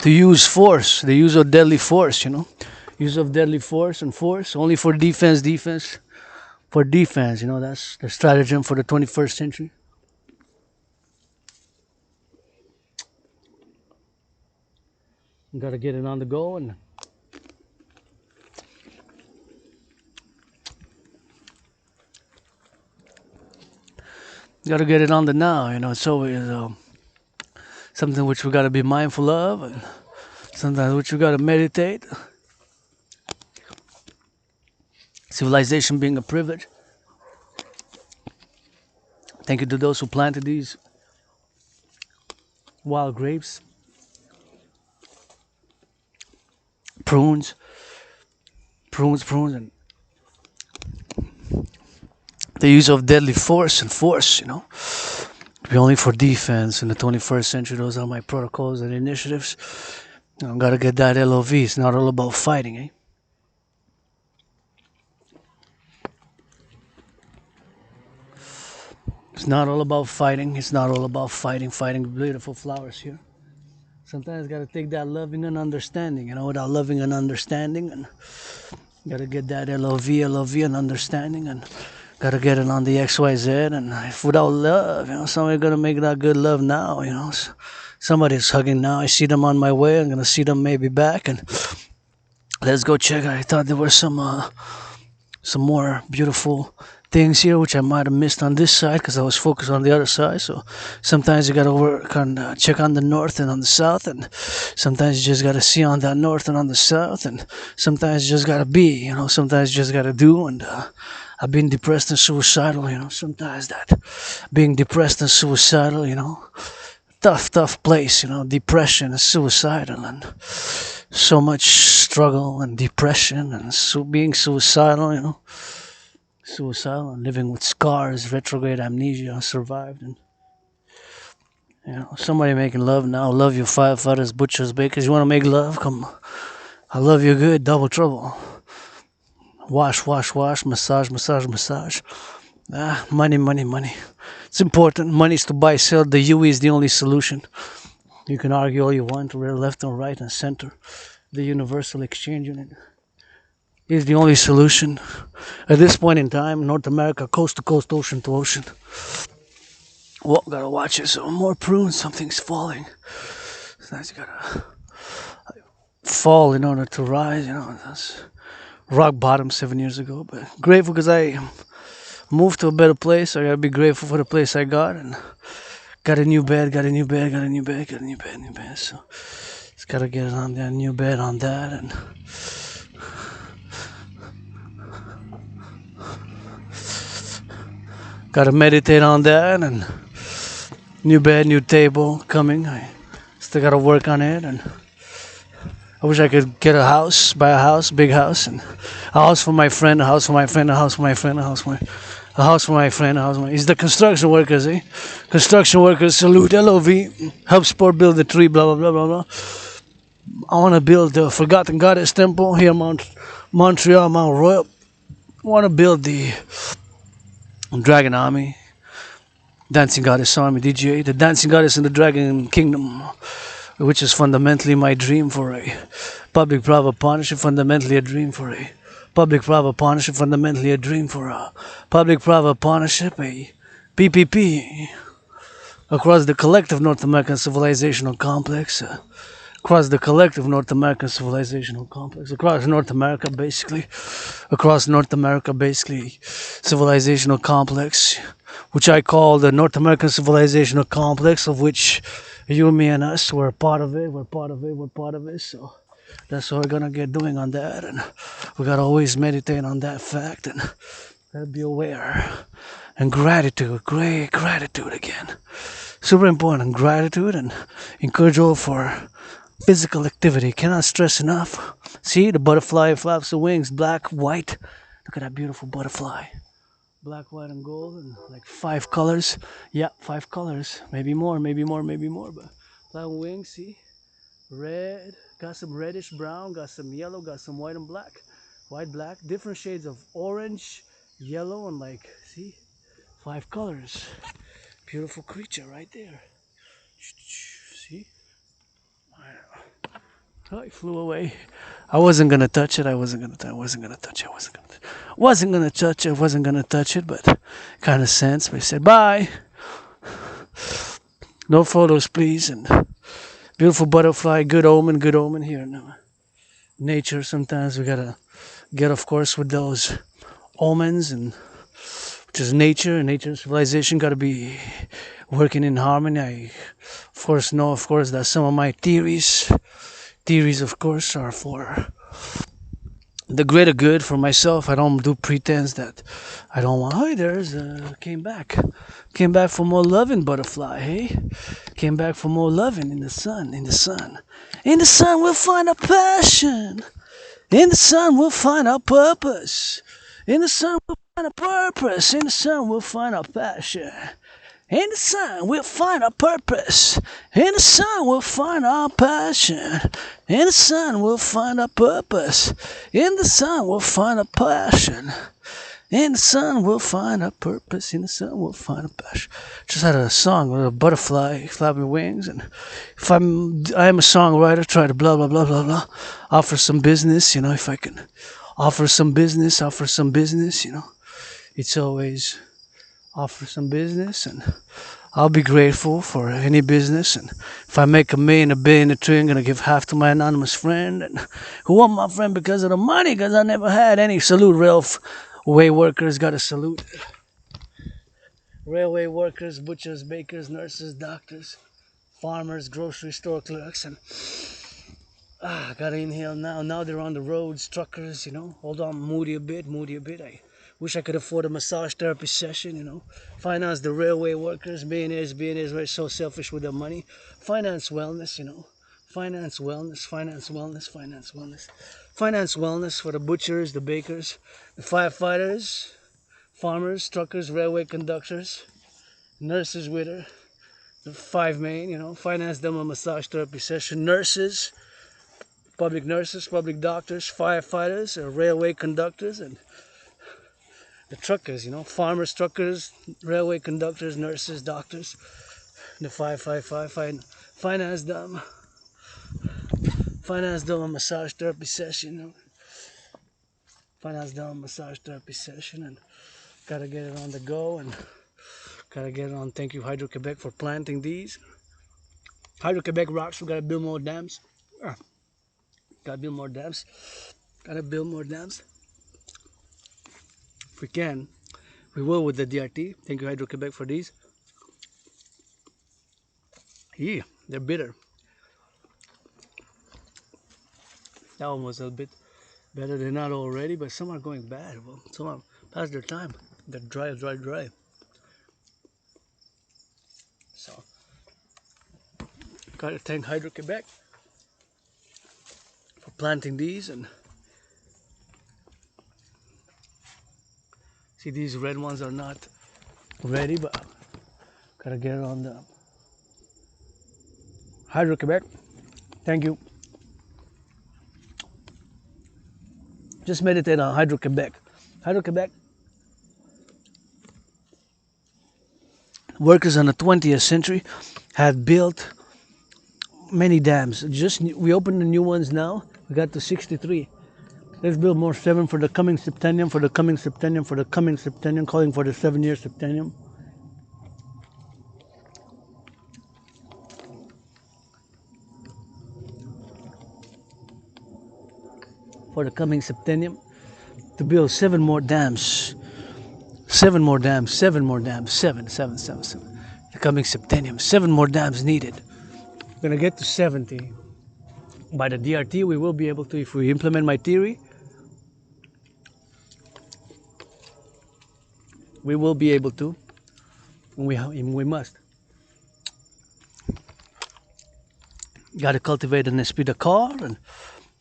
use force, the use of deadly force, use of deadly force and force only for defense, for defense, that's the stratagem for the 21st century. You gotta get it on the go, and Gotta get it on the now. It's always something which we gotta be mindful of, and sometimes which we gotta meditate. Civilization being a privilege. Thank you to those who planted these wild grapes, prunes, and the use of deadly force and force, be only for defense in the 21st century. Those are my protocols and initiatives. Gotta get that LOV. It's not all about fighting, eh? It's not all about fighting. It's not all about fighting. Fighting beautiful flowers here. Sometimes gotta take that loving and understanding, without loving and understanding, and gotta get that LOV and understanding, and gotta get it on the XYZ. And if without love, somebody's gonna make that good love now, somebody's hugging now. I see them on my way. I'm gonna see them maybe back, and let's go check. I thought there were some more beautiful things here which I might have missed on this side because I was focused on the other side. So sometimes you gotta work on check on the north and on the south, and sometimes you just gotta see on that north and on the south, and sometimes you just gotta be, sometimes you just gotta do. And I've been depressed and suicidal, sometimes that being depressed and suicidal, tough place, depression and suicidal, and so much struggle and depression and being suicidal, suicidal and living with scars, retrograde amnesia, survived. And somebody making love now. Love you, firefighters, butchers, bakers. You want to make love? Come, I love you good. Double trouble. Wash, massage. Money. It's important. Money's to buy, sell. The UE is the only solution. You can argue all you want, left and right and center. The universal exchange unit is the only solution. At this point in time, North America, coast to coast, ocean to ocean. Well, gotta watch it. So more prunes, something's falling. Sometimes you gotta fall in order to rise, That's rock bottom 7 years ago. But grateful because I moved to a better place. I gotta be grateful for the place I got, and got a new bed. So just gotta get it on that new bed on that, and gotta meditate on that, and new bed, new table coming. I still gotta work on it, and I wish I could get a house, buy a house, big house, and a house for my friend, a house for my friend, a house for my friend, a house for my friend, a house for my... It's the construction workers, eh? Construction workers, salute, LOV, help sport build the tree, blah, blah, blah, blah, blah. I want to build the Forgotten Goddess Temple here in Montreal, Mount Royal. I want to build the Dragon Army, Dancing Goddess Army, DGA, the Dancing Goddess in the Dragon Kingdom, which is fundamentally my dream for a public-private partnership, fundamentally a dream for a public-private partnership, fundamentally a dream for a public-private partnership, a PPP, across the collective North American civilizational complex, across the collective North American civilizational complex, across North America, basically, civilizational complex, which I call the North American civilizational complex, of which you, me, and us, we're part of it, so that's what we're gonna get doing on that, and we gotta always meditate on that fact, and gotta be aware, and gratitude, great gratitude again, super important, gratitude, and encouragement for physical activity. Cannot stress enough. See, the butterfly flaps the wings, black, white. Look at that beautiful butterfly. Black, white, and gold, and like 5 colors. Yeah, 5 colors. Maybe more. But black wings, see? Red, got some reddish brown, got some yellow, got some white and black. White, black, different shades of orange, yellow, and like, see? 5 colors. Beautiful creature right there. See? Oh, it flew away. I wasn't gonna touch it. But kind of sense. But I said bye. No photos, please. And beautiful butterfly, good omen here. No. Nature. Sometimes we gotta get, of course, with those omens, and which is nature, and nature and civilization got to be working in harmony. I, of course, know, of course, that some of my theories, of course, are for the greater good for myself. I don't do pretense that I don't want. Hey, there's came back for more loving, butterfly. Hey, came back for more loving in the sun, in the sun we'll find our passion. In the sun we'll find our purpose. In the sun we'll find our purpose. In the sun we'll find our passion. In the sun, we'll find our purpose. In the sun, we'll find our passion. In the sun, we'll find our purpose. In the sun, we'll find our passion. In the sun, we'll find our purpose. In the sun, we'll find our passion. Just had a song with a butterfly flapping wings, and if I am a songwriter, try to blah blah blah blah blah, offer some business. You know, if I can offer some business, You know, it's always offer some business, and I'll be grateful for any business. And if I make $1 million, $1 billion, $1 trillion, I'm gonna give half to my anonymous friend, and who want my friend because of the money, because I never had any. Salute railway workers, gotta salute railway workers, butchers, bakers, nurses, doctors, farmers, grocery store clerks, and I gotta inhale now. Now they're on the roads, truckers, you know. Hold on, moody a bit. I wish I could afford a massage therapy session, you know. Finance the railway workers, billionaires, are so selfish with their money. Finance wellness, you know. Finance wellness. Finance wellness for the butchers, the bakers, the firefighters, farmers, truckers, railway conductors, nurses with her, the 5 main, you know. Finance them a massage therapy session. Nurses, public doctors, firefighters, railway conductors, and the truckers, you know, farmers, truckers, railway conductors, nurses, doctors, the 555, finance them a massage therapy session, you know, and gotta get it on the go, and gotta get it on. Thank you, Hydro-Quebec, for planting these. Hydro-Quebec rocks, we gotta build more dams. Gotta build more dams. If we can, we will with the DRT. Thank you, Hydro-Quebec, for these. Yeah, they're bitter. That one was a bit better than not already, but some are going bad. Well, some are past their time. They're dry. So, gotta thank Hydro-Quebec for planting these. And see, these red ones are not ready, but gotta get it on the Hydro-Quebec. Thank you. Just meditate on Hydro-Quebec. Hydro-Quebec workers in the 20th century had built many dams. We opened the new ones now. We got to 63. Let's build more 7 for the coming septennium, calling for the 7-year septennium. For the coming septennium, to build 7 more dams. 7 more dams. 7. The coming septennium, 7 more dams needed. We're gonna get to 70. By the DRT, we will be able to, if we implement my theory, we will be able to. We must. Got to cultivate an esprit de corps, and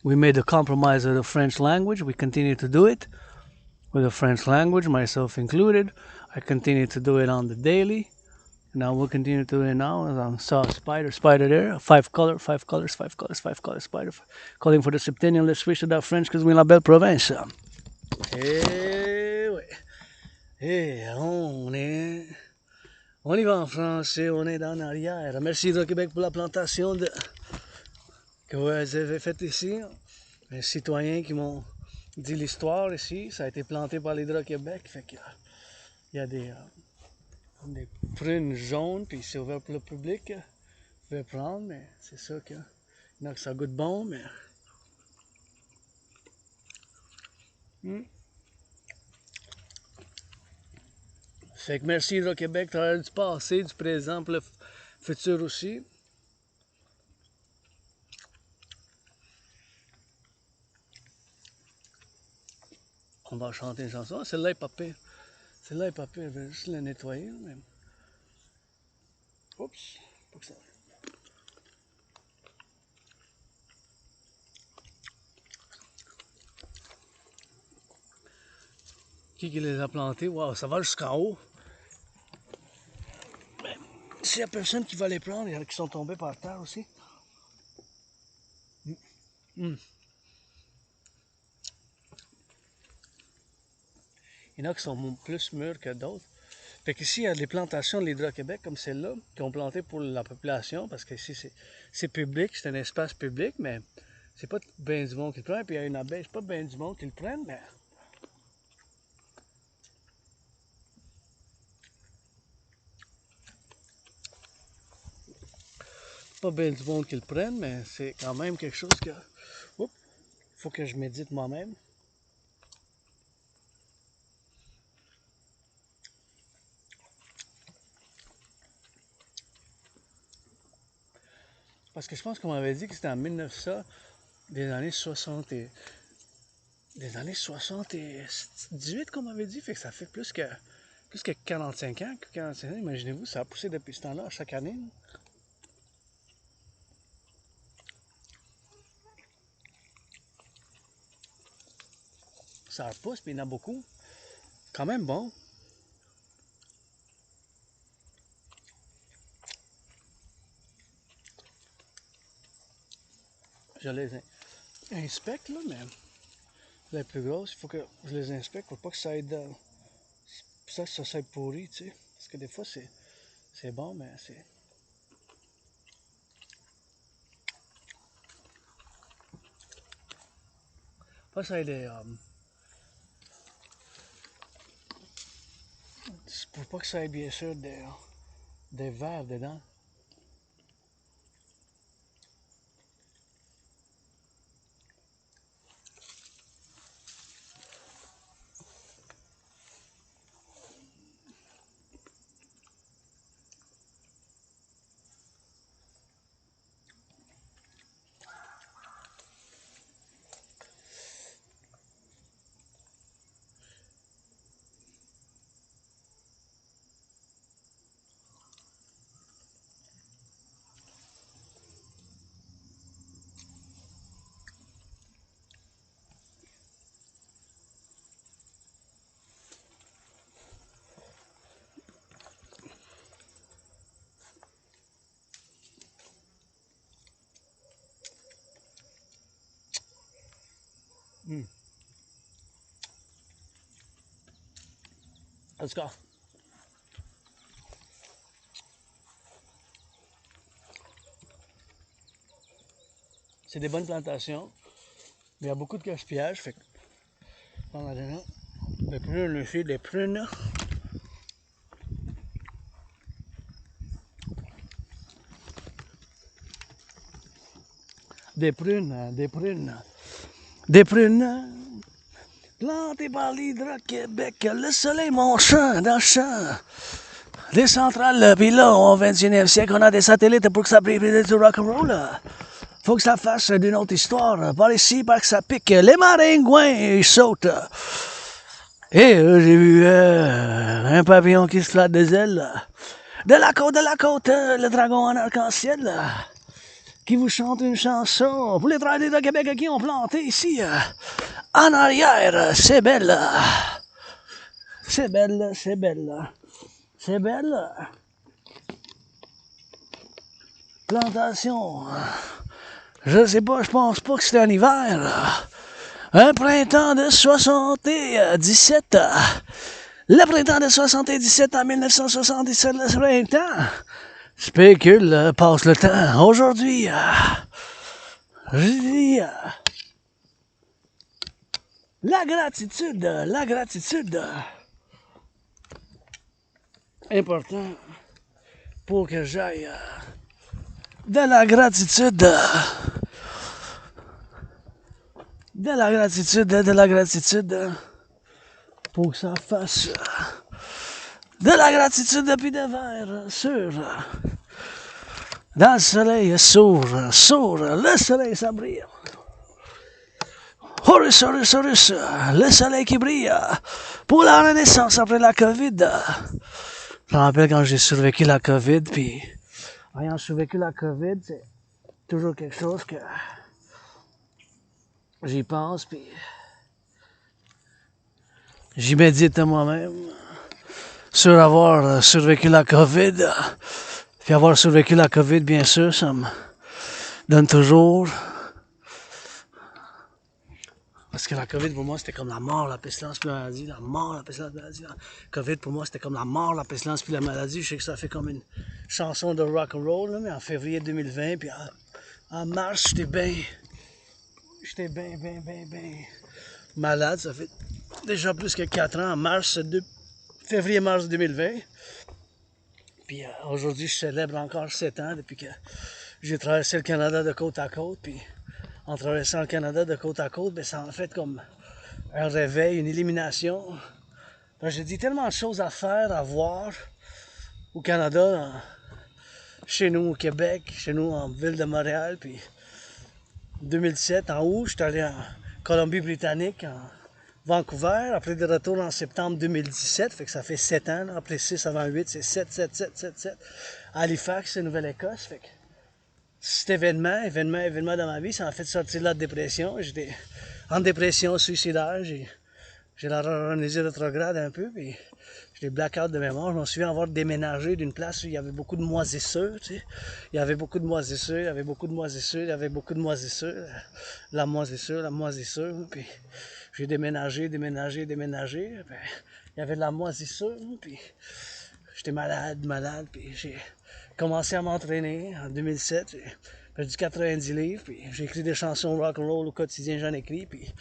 we made a compromise of the French language. We continue to do it with the French language, myself included. I continue to do it on the daily. Now we'll continue to do it now. I saw a spider there, 5 colors, spider, calling for the septennium. Let's switch to that French because we're in la belle province. Eh ouais. Eh, on y va en français, on est en arrière. Merci Hydro-Québec pour la plantation que vous avez faite ici. Les citoyens qui m'ont dit l'histoire ici, ça a été planté par l'Hydro-Québec. Fait qu'il y a des prunes jaunes, puis c'est ouvert pour le public. Vous pouvez prendre, mais c'est sûr que ça goûte bon, mais. Fait que merci Hydro-Québec, travailleurs du passé, du présent, pour le futur aussi. On va chanter une chanson. Celle-là est pas pire. Celle-là est pas pire. Je vais juste la nettoyer. Mais... Oups. Pas que ça. Qui les a plantés? Wow, ça va jusqu'en haut. Mais s'il n'y a personne qui va les prendre, il y en a qui sont tombés par terre aussi. Mm. Il y en a qui sont plus mûrs que d'autres. Fait qu'ici, il y a des plantations de l'Hydro-Québec comme celle-là, qui ont planté pour la population, parce qu'ici, c'est public, c'est un espace public, mais c'est pas bien du monde qui le prend. Puis il y a une abeille, c'est pas bien du monde qui le prenne, mais... Pas bien du monde qui le prenne, mais c'est quand même quelque chose que... Oups, faut que je médite moi-même. Parce que je pense qu'on m'avait dit que c'était en 1900, des années 60 et... Des années 78 qu'on m'avait dit, fait que ça fait plus que 45 ans. 45 ans, imaginez-vous, ça a poussé depuis ce temps-là, chaque année. Ça repousse, puis il y en a beaucoup. Quand même bon. Je les inspecte, là, mais les plus grosses, il faut que je les inspecte pour pas que ça aille ça soit pourri, tu sais. Parce que des fois, c'est bon, mais c'est... Pas que ça aille pour pas que ça ait bien sûr des vers dedans. Mm. En tout cas, c'est des bonnes plantations, mais il y a beaucoup de gaspillage, fait que pendant des prunes aussi, des prunes. Des prunes, des prunes, des prunes. Plantées par l'Hydro-Québec, le soleil, mon champ, dans le champ. Des centrales, puis là, au 21e siècle, on a des satellites pour que ça prive du Rock&Roll. Faut que ça fasse d'une autre histoire. Par ici, par que ça pique. Les maringouins, ils sautent. Et j'ai vu un pavillon qui se flatte des ailes. De la côte, le dragon en arc-en-ciel. Qui vous chante une chanson pour les travailleurs de Québec qui ont planté ici. En arrière, c'est belle. C'est belle, c'est belle. C'est belle. Plantation. Je sais pas, je pense pas que c'était en hiver. Un printemps de 77. Le printemps de 77 en 1977, le printemps. Spécule, passe le temps. Aujourd'hui, je dis, la gratitude. Important pour que j'aille de la gratitude. De la gratitude pour que ça fasse De la gratitude depuis des verres, sûr. Dans le soleil sourd, le soleil ça brille. Horus, Horus, Horus, le soleil qui brille. Pour la renaissance après la COVID. Je me rappelle quand j'ai survécu la COVID, puis ayant survécu la COVID, c'est toujours quelque chose que j'y pense, puis j'y médite à moi-même sur avoir survécu la COVID. Puis avoir survécu la COVID, bien sûr, ça me donne toujours. Parce que la COVID, pour moi, c'était comme la mort, la pestilence, puis la maladie. La mort, la pestilence, puis la maladie. La COVID, pour moi, c'était comme la mort, la pestilence, puis la maladie. Je sais que ça fait comme une chanson de Rock&Roll, là, mais en février 2020, puis en mars, j'étais bien malade. Ça fait déjà plus que 4 ans, en février-mars 2020. Puis aujourd'hui, je célèbre encore 7 ans depuis que j'ai traversé le Canada de côte à côte. Puis en traversant le Canada de côte à côte, ben, ça en fait comme un réveil, une élimination. Ben, j'ai dit tellement de choses à faire, à voir au Canada, chez nous au Québec, chez nous en ville de Montréal. Puis 2007, en août, j'étais allé en Colombie-Britannique, en Vancouver. Après de retour en septembre 2017, fait que ça fait 7 ans. Là. Après 6 avant 8, c'est 7, 7, 7, 7, 7. Halifax, c'est Nouvelle-Écosse. Fait que cet événement dans ma vie, ça m'a fait sortir de la dépression. J'étais en dépression suicidaire. J'ai la renésie rétrograde un peu, puis j'ai des blackouts de mémoire. Je me souviens avoir déménagé d'une place où il y avait beaucoup de moisissures, tu sais. Il y avait beaucoup de moisissures, il y avait beaucoup de moisissures, il y avait beaucoup de moisissures. La moisissure, puis j'ai déménagé. Puis il y avait de la moisissure, puis j'étais malade, puis j'ai commencé à m'entraîner en 2007. J'ai perdu 90 livres, puis j'ai écrit des chansons rock&roll au quotidien, j'en écris, puis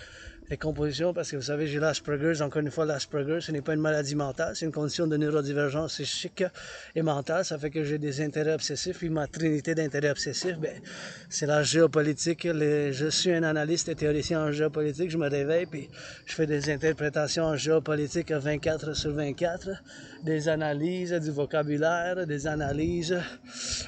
les compositions, parce que vous savez, j'ai l'Asperger's. Encore une fois, l'Asperger's, ce n'est pas une maladie mentale, c'est une condition de neurodivergence psychique et mentale. Ça fait que j'ai des intérêts obsessifs. Puis ma trinité d'intérêts obsessifs, ben, c'est la géopolitique. Je suis un analyste et théoricien en géopolitique. Je me réveille, puis je fais des interprétations en géopolitique 24 sur 24, des analyses du vocabulaire, des analyses,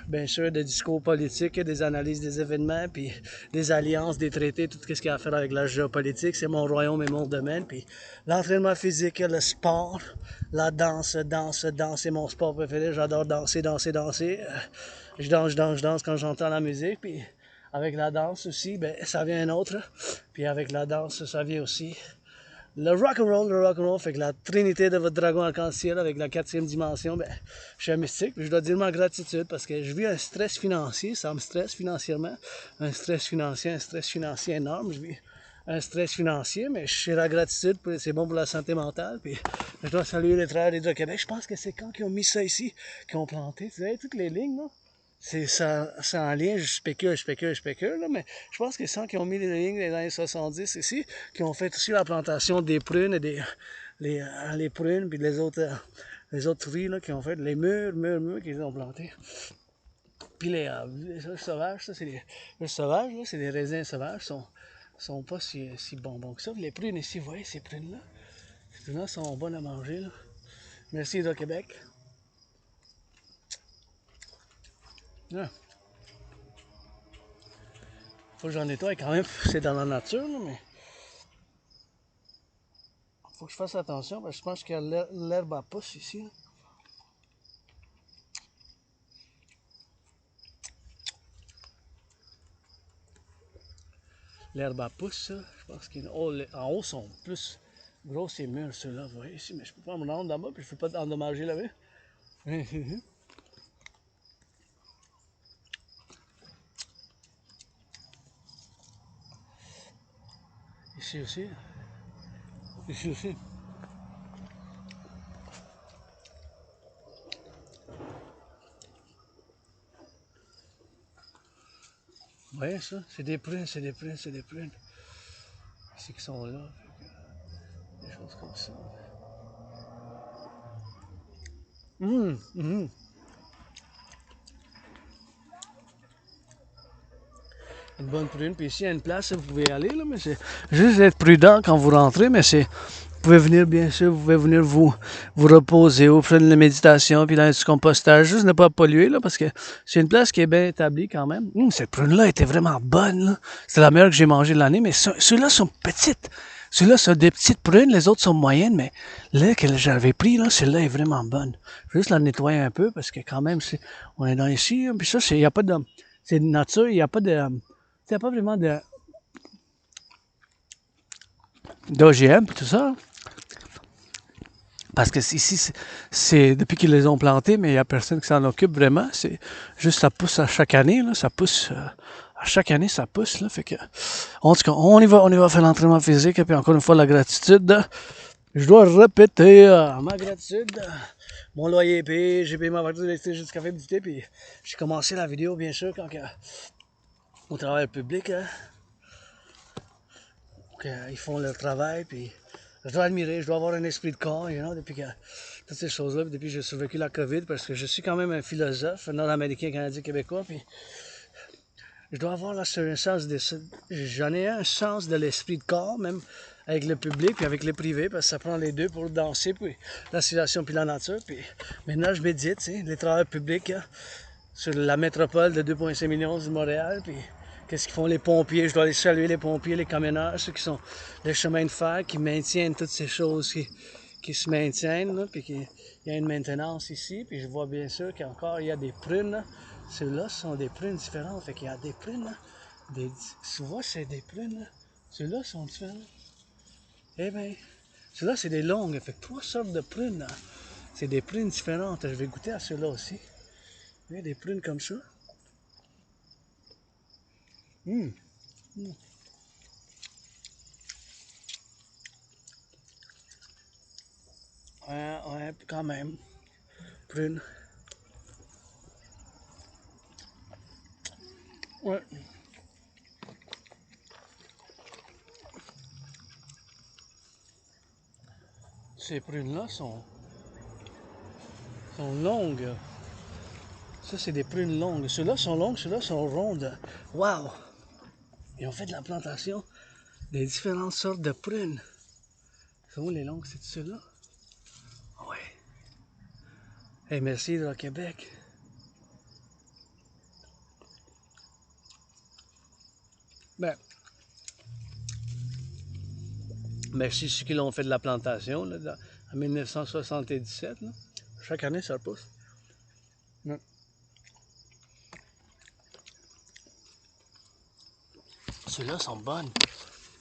bien sûr, des discours politiques, des analyses des événements, puis des alliances, des traités, tout ce qui a à faire avec la géopolitique. C'est mon royaume et mon domaine. Puis l'entraînement physique, le sport, la danse, c'est mon sport préféré. J'adore danser. Je danse quand j'entends la musique. Puis avec la danse aussi, ben, ça vient un autre. Puis avec la danse, ça vient aussi le rock'n'roll, fait que la trinité de votre dragon arc-en-ciel avec la 4e dimension, ben, je suis un mystique, puis je dois dire ma gratitude parce que je vis un stress financier, ça me stresse financièrement, un stress financier énorme, je vis un stress financier, mais j'ai la gratitude, c'est bon pour la santé mentale, puis je dois saluer les travailleurs d'Hydro-Québec, je pense que c'est quand qu'ils ont mis ça ici, qu'ils ont planté, tu sais, toutes les lignes, là. C'est en lien, je spécule, là, mais je pense que c'est qui ont mis les lignes dans les années 70 ici, qui ont fait aussi la plantation des prunes et les prunes, puis les autres fruits là, qui ont fait les murs qu'ils ont plantés. Puis les sauvages, ça, c'est les sauvages, là, c'est des raisins sauvages, sont pas si bonbons que ça. Les prunes ici, vous voyez, ces prunes-là sont bonnes à manger, là. Merci Hydro-Québec. Ah. Faut que j'en nettoie quand même, c'est dans la nature, là, mais faut que je fasse attention parce que je pense que l'herbe à pousse ici. Là. L'herbe à pousse, ça, je pense qu'en haut sont plus gros ces murs, ceux-là, vous voyez ici, mais je peux pas me rendre là-bas puis je peux pas endommager là-bas. Ici aussi. Ici aussi. Vous voyez ça? C'est des prunes. C'est qui sont là. Des choses comme ça. Une bonne prune. Puis ici, il y a une place, vous pouvez y aller, là, mais c'est juste être prudent quand vous rentrez, mais c'est... Vous pouvez venir, bien sûr, vous pouvez venir vous reposer, ou faire de la méditation, puis dans du compostage, juste ne pas polluer, là, parce que c'est une place qui est bien établie quand même. Cette prune-là était vraiment bonne, là. C'est la meilleure que j'ai mangée de l'année, mais ceux-là sont petites. Ceux-là sont des petites prunes, les autres sont moyennes, mais là, que j'avais pris, là, celle-là est vraiment bonne. Je vais juste la nettoyer un peu, parce que quand même, on est dans ici, hein, puis ça, il n'y a pas de... C'est de nature, il n'y a pas de... Il n'y a pas vraiment d'OGM, tout ça. Parce que ici, c'est depuis qu'ils les ont plantés, mais il n'y a personne qui s'en occupe vraiment. C'est juste ça pousse à chaque année, là, ça pousse à chaque année, ça pousse, là. Fait que, en tout cas, on y va faire l'entraînement physique, et puis encore une fois, la gratitude. Je dois répéter ma gratitude. Mon loyer est payé, j'ai payé ma facture d'électricité jusqu'à fébrilité, puis j'ai commencé la vidéo, bien sûr, quand au travail public, hein. Ils font leur travail, puis je dois admirer, je dois avoir un esprit de corps, depuis que toutes ces choses-là, depuis que j'ai survécu la COVID, parce que je suis quand même un philosophe, nord-américain, canadien, québécois, puis je dois avoir là, un sens j'en ai un sens de l'esprit de corps, même avec le public, puis avec le privé, parce que ça prend les deux pour danser, puis la civilisation, puis la nature, puis maintenant je médite, les travailleurs publics, hein, sur la métropole de 2,5 millions de Montréal, puis qu'est-ce qu'ils font les pompiers? Je dois aller saluer les pompiers, les camionneurs, ceux qui sont les chemins de fer, qui maintiennent toutes ces choses qui se maintiennent, là, puis il y a une maintenance ici, puis je vois bien sûr qu'encore il y a des prunes. Ceux-là sont des prunes différentes, fait qu'il y a des prunes, là, souvent c'est des prunes, là. Ceux-là sont différents. Eh bien, ceux-là c'est des longues, fait que 3 sortes de prunes, là. C'est des prunes différentes, je vais goûter à ceux-là aussi. Il y a des prunes comme ça. Ouais, quand même. Prune. Ouais. Ces prunes-là sont longues. Ça, c'est des prunes longues. Ceux-là sont longues, ceux-là sont rondes. Wow! Ils ont fait de la plantation des différentes sortes de prunes. C'est où les longues? C'est ceux-là? Ouais. Hey, merci de Québec. Ben, merci ceux qui l'ont fait de la plantation là, en 1977. Là. Chaque année, ça repousse. Ouais. Ceux-là sont bonnes.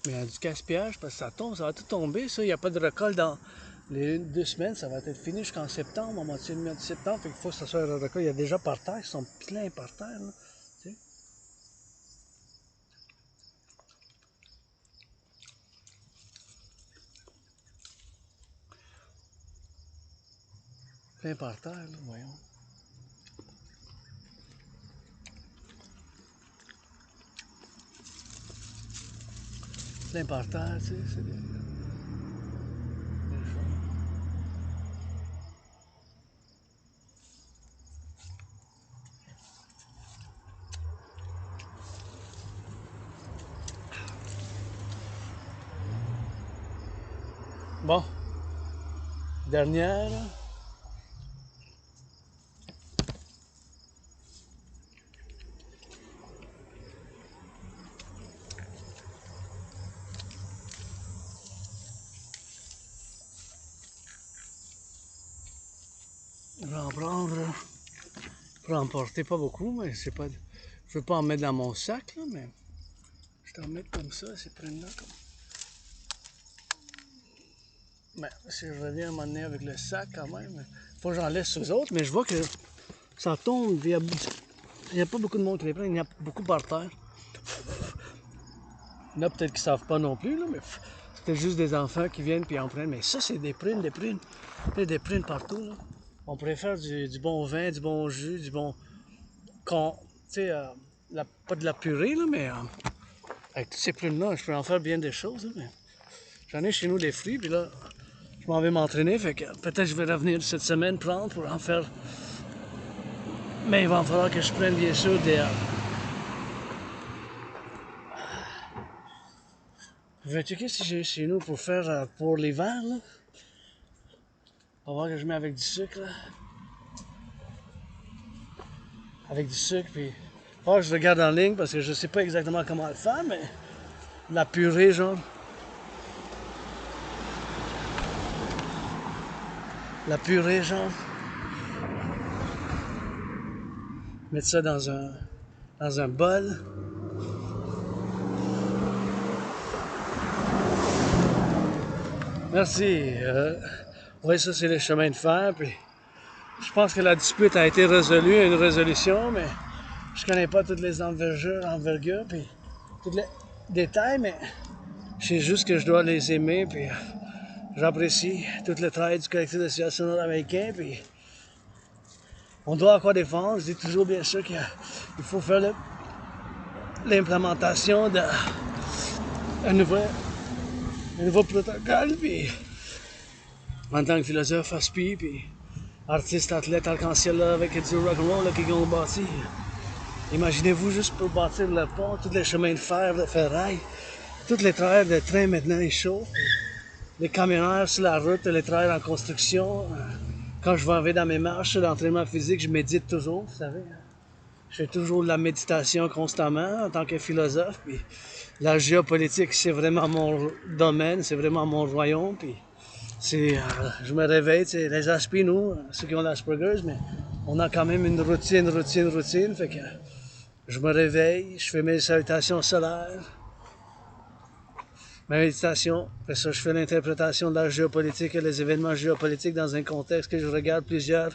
Mais il y a du gaspillage parce que ça tombe, ça va tout tomber. Ça, il n'y a pas de récolte dans les 2 semaines. Ça va être fini jusqu'en septembre, à moitié de septembre. Fait qu'il faut que ça soit un récolte. Il y a déjà par terre, ils sont pleins par terre. Là, tu sais. Plein par terre, là, voyons. Plein par terre, tu sais, c'est des choses. Bon, dernière. Je vais en prendre pour emporter pas beaucoup, mais c'est pas. Je veux pas en mettre dans mon sac, là, mais je t'en mets comme ça, ces prunes-là. Comme... Ben, si je reviens à un moment donné avec le sac quand même, faut que j'en laisse aux autres, mais je vois que ça tombe. Il y a pas beaucoup de monde qui les prend, il y en a beaucoup par terre. Il y en a peut-être qui savent pas non plus, là, mais c'est peut-être juste des enfants qui viennent puis en prennent. Mais ça, c'est des prunes, des prunes. Il y a des prunes partout, là. On pourrait faire du bon vin, du bon jus, du bon... Tu sais, pas de la purée, là, mais avec toutes ces prunes-là, je peux en faire bien des choses. Là, mais j'en ai chez nous des fruits, puis là, je m'en vais m'entraîner, fait que peut-être je vais revenir cette semaine prendre pour en faire. Mais il va falloir que je prenne bien sûr Je vais checker si j'ai chez nous pour faire pour l'hiver, là. On va voir que je mets avec du sucre, là. Avec du sucre, puis... Oh, je regarde en ligne parce que je sais pas exactement comment le faire, mais... La purée, genre. La purée, genre. Mettre ça dans un bol. Merci. Oui, ça, c'est les chemins de fer, puis... Je pense que la dispute a été résolue, une résolution, mais... Je connais pas toutes les envergures, puis... Tous les détails, mais... Je sais juste que je dois les aimer, puis... J'apprécie tout le travail du collectif de Civilisation Americain, puis on doit encore défendre. Je dis toujours bien sûr qu'il faut faire l'implémentation d'un nouveau protocole, puis en tant que philosophe aspi, puis artiste, athlète, arc-en-ciel là, avec du Rock&Roll là, qui ont bâti. Imaginez-vous juste pour bâtir le pont, tous les chemins de fer, de ferraille, tous les travailleurs de train maintenant ils chauffent. Les camionneurs sur la route, les travailleurs en construction. Quand je vais dans mes marches d'entraînement physique, je médite toujours, vous savez. Je fais toujours de la méditation constamment en tant que philosophe. Puis la géopolitique, c'est vraiment mon domaine, c'est vraiment mon royaume. Puis je me réveille, les aspis, nous, ceux qui ont l'Asperger's, mais on a quand même une routine. Fait que je me réveille, je fais mes salutations solaires. Ma méditation, après ça, je fais l'interprétation de la géopolitique et les événements géopolitiques dans un contexte que je regarde plusieurs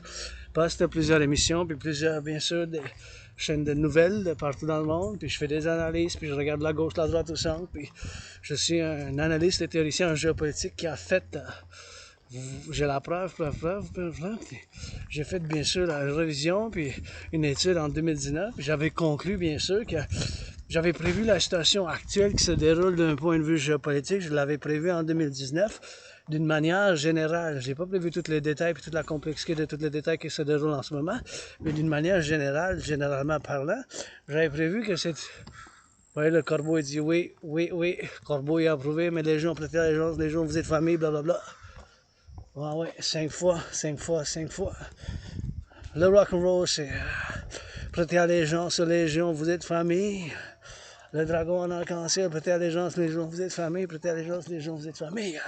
posts, plusieurs émissions, puis plusieurs, bien sûr, des chaînes de nouvelles de partout dans le monde, puis je fais des analyses, puis je regarde la gauche, la droite, au centre, puis je suis un analyste et théoricien en géopolitique qui a fait, j'ai la preuve. Puis j'ai fait, bien sûr, la révision, puis une étude en 2019, puis j'avais conclu, bien sûr, que j'avais prévu la situation actuelle qui se déroule d'un point de vue géopolitique. Je l'avais prévu en 2019 d'une manière générale. Je n'ai pas prévu tous les détails et toute la complexité de tous les détails qui se déroulent en ce moment, mais d'une manière générale, généralement parlant, j'avais prévu que c'est... Oui, le corbeau, il dit oui. Corbeau, il a approuvé, mais les gens, peut-être les gens, vous êtes famille, blablabla. Ouais, 5 fois. Le rock'n'roll, c'est prêter allégeance aux légions, vous êtes famille. Le dragon en arc-en-ciel, prêter allégeance, les gens, vous êtes famille. Prêter allégeance, les gens, vous êtes famille.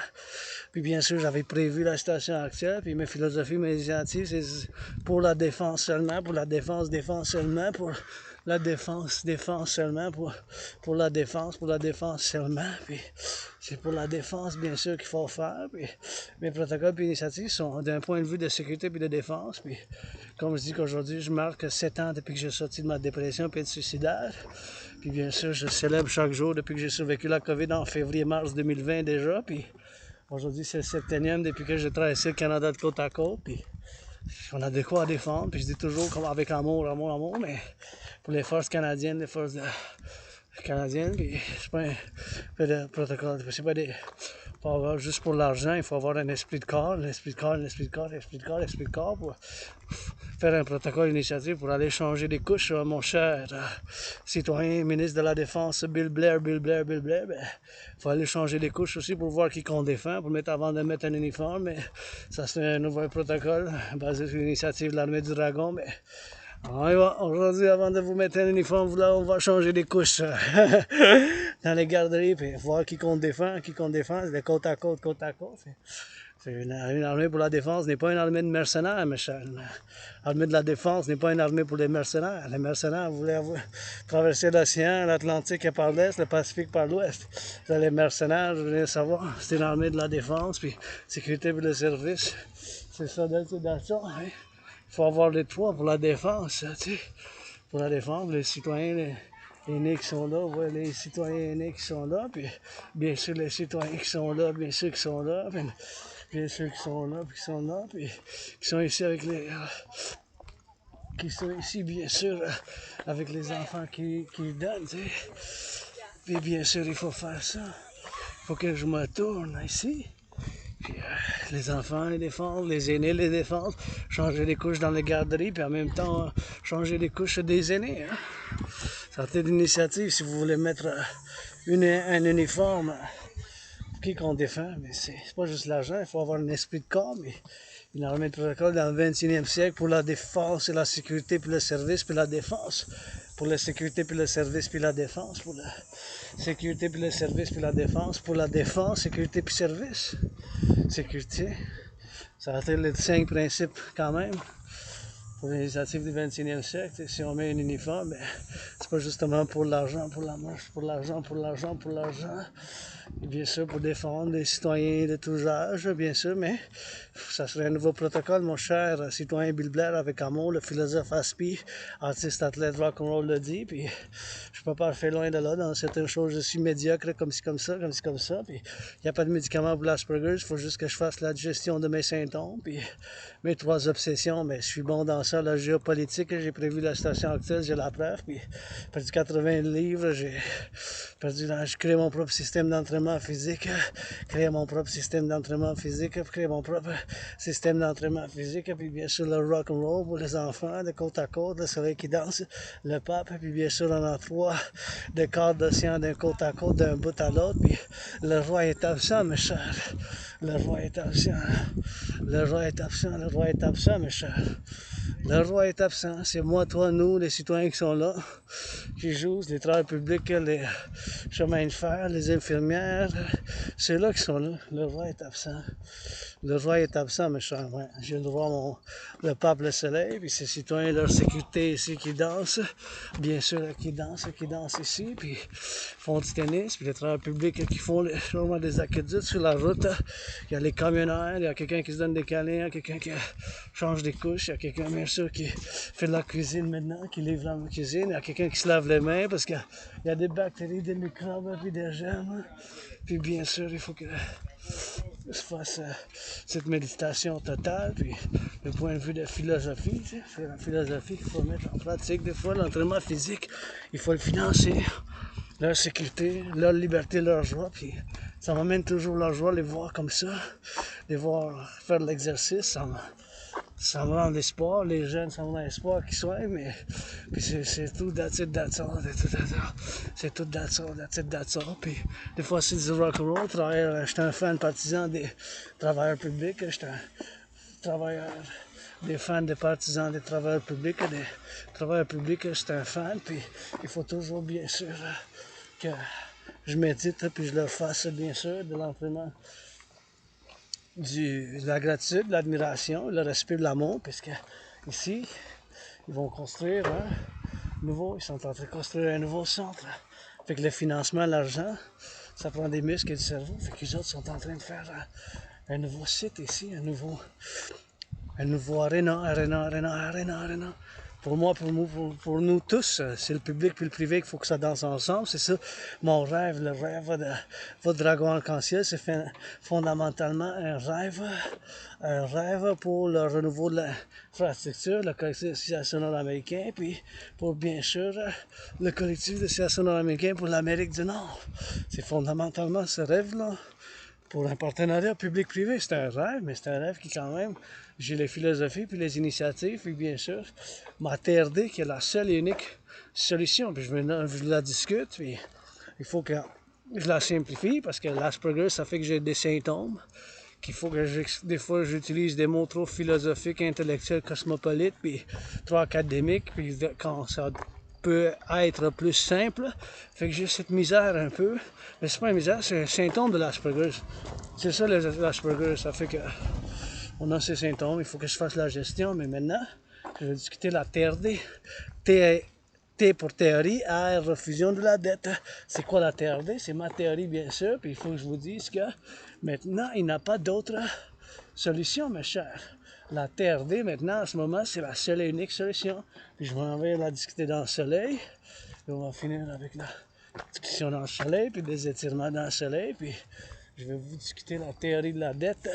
Puis bien sûr, j'avais prévu la situation actuelle, puis mes philosophies, mes initiatives, c'est pour la défense seulement, pour la défense seulement, pour la défense seulement, pour la défense seulement, puis c'est pour la défense, bien sûr, qu'il faut faire, puis mes protocoles et initiatives sont d'un point de vue de sécurité puis de défense, puis comme je dis qu'aujourd'hui, je marque 7 ans depuis que j'ai sorti de ma dépression puis de suicidaire, puis bien sûr, je célèbre chaque jour depuis que j'ai survécu la COVID en février-mars 2020 déjà, puis aujourd'hui, c'est le 7e depuis que j'ai traversé le Canada de côte à côte, puis on a de quoi à défendre, puis je dis toujours comme avec amour, mais pour les forces canadiennes, canadiennes, puis c'est pas un protocole, c'est pas des... Pas avoir juste pour l'argent, il faut avoir un esprit de corps, pour faire un protocole initiative pour aller changer des couches, mon cher citoyen, ministre de la Défense, Bill Blair, faut aller changer des couches aussi pour voir qui qu'on défend, pour mettre avant de mettre un uniforme, mais ça c'est un nouveau protocole basé sur l'initiative de l'armée du dragon, mais aujourd'hui, avant de vous mettre un uniforme, là, on va changer des couches dans les garderies, puis voir qui qu'on défend, c'est côte à côte. C'est une armée pour la défense n'est pas une armée de mercenaires, Michel. L'armée de la défense n'est pas une armée pour les mercenaires. Les mercenaires voulaient traverser l'océan, l'Atlantique par l'est, le Pacifique par l'ouest. Les mercenaires, je voulais savoir, c'est une armée de la défense, puis sécurité pour le service. C'est ça, d'action. Hein? Il faut avoir les trois pour la défense, tu sais. Pour la défense, les citoyens aînés qui sont là, ouais, les citoyens aînés qui sont là, puis bien sûr les citoyens qui sont là, bien sûr qui sont là, puis bien sûr qui sont là, puis qui sont ici avec les... qui sont ici, bien sûr, avec les enfants qui donnent, tu sais. Puis bien sûr, il faut faire ça. Il faut que je me tourne ici. Puis, les enfants les défendent, les aînés les défendent, changer les couches dans les garderies, puis en même temps changer les couches des aînés. Hein. Sortez d'initiative si vous voulez mettre un uniforme qui qu'on défend, mais c'est pas juste l'argent, il faut avoir un esprit de corps, mais une armée de protocole dans le 21e siècle pour la défense et la sécurité, puis le service, puis la défense. Pour la sécurité, puis le service, puis la défense. Pour la sécurité, puis le service, puis la défense. Pour la défense, sécurité, puis service. Sécurité. Ça a été les 5 principes quand même. Pour l'initiative du 21e siècle, si on met un uniforme, ben, c'est pas justement pour l'argent, pour la marche, pour l'argent, pour l'argent, pour l'argent. Et bien sûr, pour défendre les citoyens de tous âges, bien sûr, mais ça serait un nouveau protocole, mon cher citoyen Bilingual avec amour, le philosophe Aspi, artiste, athlète, Rock&Roll le dit, puis je peux pas faire loin de là, dans certaines choses, je suis médiocre, comme ci, comme ça, comme ci, comme ça, puis il n'y a pas de médicament pour l'Asperger, il faut juste que je fasse la gestion de mes symptômes, puis mes 3 obsessions, mais je suis bon dans ça, la géopolitique, j'ai prévu la situation actuelle, j'ai la preuve, puis j'ai perdu 80 livres, j'ai créé mon propre système d'entraînement physique, créer mon propre système d'entraînement physique, créer mon propre système d'entraînement physique, puis bien sûr le rock and roll pour les enfants, de côte à côte, le soleil qui danse, le pape, puis bien sûr on a 3 de cordes d'océan d'un côte à côte, d'un bout à l'autre, puis le roi est absent, mes chers, le roi est absent, le roi est absent, le roi est absent, mes chers. Le roi est absent, c'est moi, toi, nous, les citoyens qui sont là, qui jouent, les travailleurs publics, les chemins de fer, les infirmières, c'est là qui sont là. Le roi est absent. Le roi est absent, mes chers. Ouais. J'ai le roi, le pape, le soleil, puis ces citoyens, leur sécurité ici qui dansent, bien sûr, qui dansent ici, puis font du tennis, puis les travailleurs publics qui font sûrement des aqueducs sur la route. Il y a les camionneurs, il y a quelqu'un qui se donne des câlins, il y a quelqu'un qui change des couches, il y a quelqu'un, bien sûr, qui fait de la cuisine maintenant, qui livre la cuisine, il y a quelqu'un qui se lave les mains parce qu'il y a des bactéries, des microbes, puis des germes. Puis bien sûr, il faut que je fasse cette méditation totale, puis le point de vue de philosophie, c'est la philosophie qu'il faut mettre en pratique. Des fois, l'entraînement physique, il faut le financer, leur sécurité, leur liberté, leur joie, puis ça m'amène toujours leur joie, les voir comme ça, les voir faire de l'exercice, ça me rend l'espoir, les jeunes, ça me rend l'espoir qu'ils soient, mais puis c'est tout, that's it, that's all, c'est tout, that's all, that's it, that's all, puis des fois c'est du rock-and-roll, j'étais un fan partisan des travailleurs publics, j'étais un travailleur, des fans des partisans des travailleurs publics, j'étais un fan, puis il faut toujours bien sûr que je médite, puis je le fasse bien sûr, de l'entraînement de la gratitude, de l'admiration, le respect, de l'amour, puisque ici, ils vont construire ils sont en train de construire un nouveau centre. Fait que le financement, l'argent, ça prend des muscles et du cerveau. Fait que les autres sont en train de faire un nouveau site ici, un nouveau arena. Pour moi, pour nous tous, c'est le public puis le privé qu'il faut que ça danse ensemble. C'est ça mon rêve, le rêve de votre dragon arc-en-ciel. C'est fondamentalement un rêve pour le renouveau de l'infrastructure, le collectif de Civilisation Americain, puis pour bien sûr le collectif de Civilisation Americain pour l'Amérique du Nord. C'est fondamentalement ce rêve-là. Pour un partenariat public-privé, c'est un rêve, mais c'est un rêve qui quand même, j'ai les philosophies puis les initiatives, puis bien sûr, ma TRD qui est la seule et unique solution. Puis je la discute, puis il faut que je la simplifie parce que l'Asperger, ça fait que j'ai des symptômes, qu'il faut que des fois j'utilise des mots trop philosophiques, intellectuels, cosmopolites, puis trop académiques, puis quand ça peut être plus simple. Fait que j'ai cette misère un peu. Mais c'est pas une misère, c'est un symptôme de l'Asperger. C'est ça l'Asperger, ça fait que on a ces symptômes, il faut que je fasse la gestion. Mais maintenant, je vais discuter la TRD. T pour théorie, R, refusion de la dette. C'est quoi la TRD? C'est ma théorie, bien sûr. Puis il faut que je vous dise que maintenant, il n'y a pas d'autre solution, mes chers. La TRD, maintenant, en ce moment, c'est la seule et unique solution. Puis je m'en vais la discuter dans le soleil. Puis on va finir avec la discussion dans le soleil, puis des étirements dans le soleil. Puis je vais vous discuter la théorie de la dette.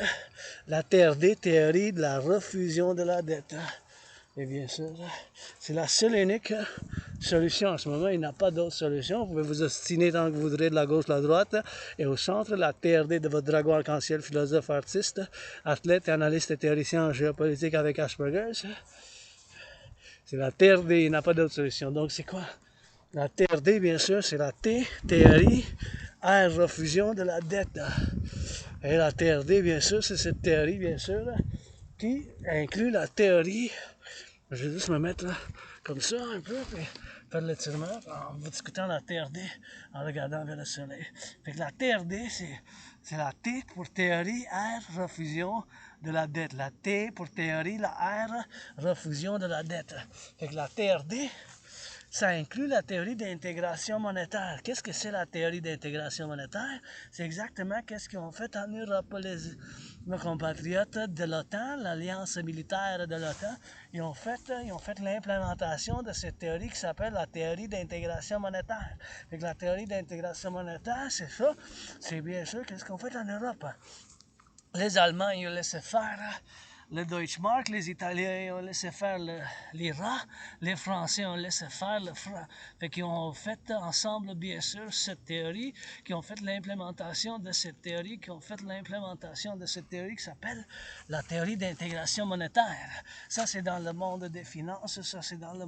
La TRD, théorie de la refusion de la dette. Et bien sûr, c'est la seule et unique solution en ce moment. Il n'y a pas d'autre solution. Vous pouvez vous ostiner tant que vous voudrez de la gauche à la droite. Et au centre, la TRD de votre dragon arc-en-ciel, philosophe, artiste, athlète, analyste et théoricien en géopolitique avec Asperger. C'est la TRD, il n'y a pas d'autre solution. Donc c'est quoi La TRD, bien sûr, c'est la T, théorie, R, refusion de la dette. Et la TRD, bien sûr, c'est cette théorie, bien sûr, qui inclut la théorie. Je vais juste me mettre là, comme ça, un peu, puis faire l'étirement en discutant la TRD, en regardant vers le soleil. Fait que la TRD, c'est la T pour théorie, R, refusion de la dette. La T pour théorie, la R, refusion de la dette. Fait que la TRD, ça inclut la théorie d'intégration monétaire. Qu'est-ce que c'est la théorie d'intégration monétaire? C'est exactement qu'est-ce qu'ils ont fait en Europe, nos compatriotes de l'OTAN, l'alliance militaire de l'OTAN. Ils ont fait l'implémentation de cette théorie qui s'appelle la théorie d'intégration monétaire. Et la théorie d'intégration monétaire, c'est ça. C'est bien sûr qu'est-ce qu'on fait en Europe. Les Allemands, ils ont laissé faire le Deutschmark, les Italiens ont laissé faire l'IRA, les Français ont laissé faire le franc. Fait qu'ils ont fait ensemble, bien sûr, cette théorie, qui ont fait l'implémentation de cette théorie, qui s'appelle la théorie d'intégration monétaire. Ça, c'est dans le monde des finances, Dans le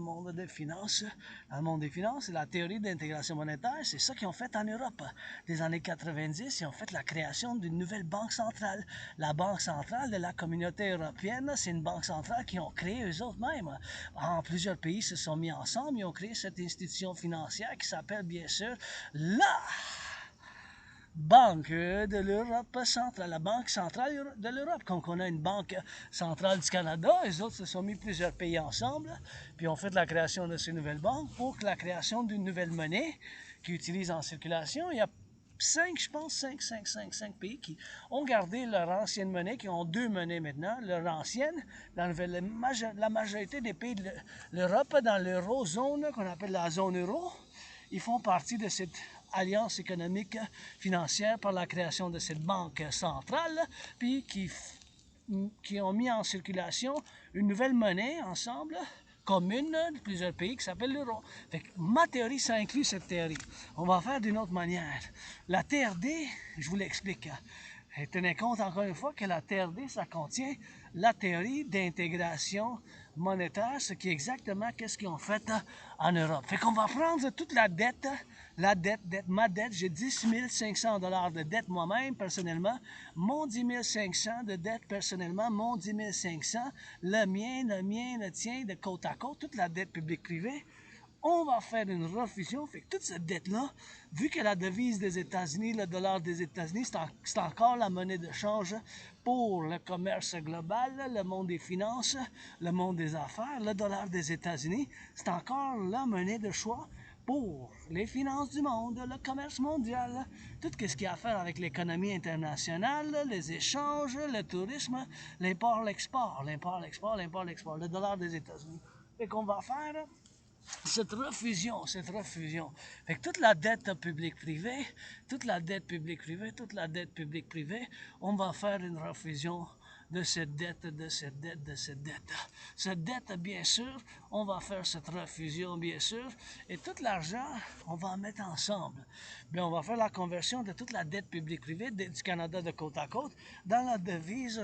monde des finances, la théorie d'intégration monétaire, c'est ça qu'ils ont fait en Europe. Des années 90, ils ont fait la création d'une nouvelle banque centrale. La banque centrale de la communauté européenne, c'est une banque centrale qu'ils ont créée eux-mêmes. En plusieurs pays se sont mis ensemble, ils ont créé cette institution financière qui s'appelle bien sûr la Banque de l'Europe centrale, la Banque centrale de l'Europe. Quand on a une Banque centrale du Canada, les autres se sont mis plusieurs pays ensemble, puis ont fait la création de ces nouvelles banques pour la création d'une nouvelle monnaie qu'ils utilisent en circulation. Il y a cinq pays qui ont gardé leur ancienne monnaie, qui ont deux monnaies maintenant. Leur ancienne, la majorité des pays de l'Europe, dans l'eurozone, qu'on appelle la zone euro, ils font partie de cette alliance économique financière par la création de cette banque centrale, puis qui ont mis en circulation une nouvelle monnaie ensemble, commune de plusieurs pays, qui s'appelle l'euro. Ma théorie, ça inclut cette théorie. On va faire d'une autre manière. La TRD, je vous l'explique. Et tenez compte encore une fois que la TRD, ça contient la théorie d'intégration monétaire, ce qui est exactement qu'est-ce qu'ils ont fait en Europe. Fait qu'on va prendre toute la dette, ma dette, j'ai 10 500 $ de dette moi-même, personnellement, mon 10 500 de dette personnellement, mon 10 500, le tien, de côte à côte, toute la dette publique-privée. On va faire une refusion. Fait que toute cette dette-là, vu que la devise des États-Unis, le dollar des États-Unis, c'est encore la monnaie de change pour le commerce global, le monde des finances, le monde des affaires, le dollar des États-Unis, c'est encore la monnaie de choix pour les finances du monde, le commerce mondial, tout ce qui a à faire avec l'économie internationale, les échanges, le tourisme, l'import-l'export, le dollar des États-Unis. Fait qu'on va faire cette refusion. Fait que toute la dette publique-privée, on va faire une refusion de cette dette. Cette dette, bien sûr, on va faire cette refusion, bien sûr, et tout l'argent, on va en mettre ensemble. Bien, on va faire la conversion de toute la dette publique-privée du Canada de côte à côte dans la devise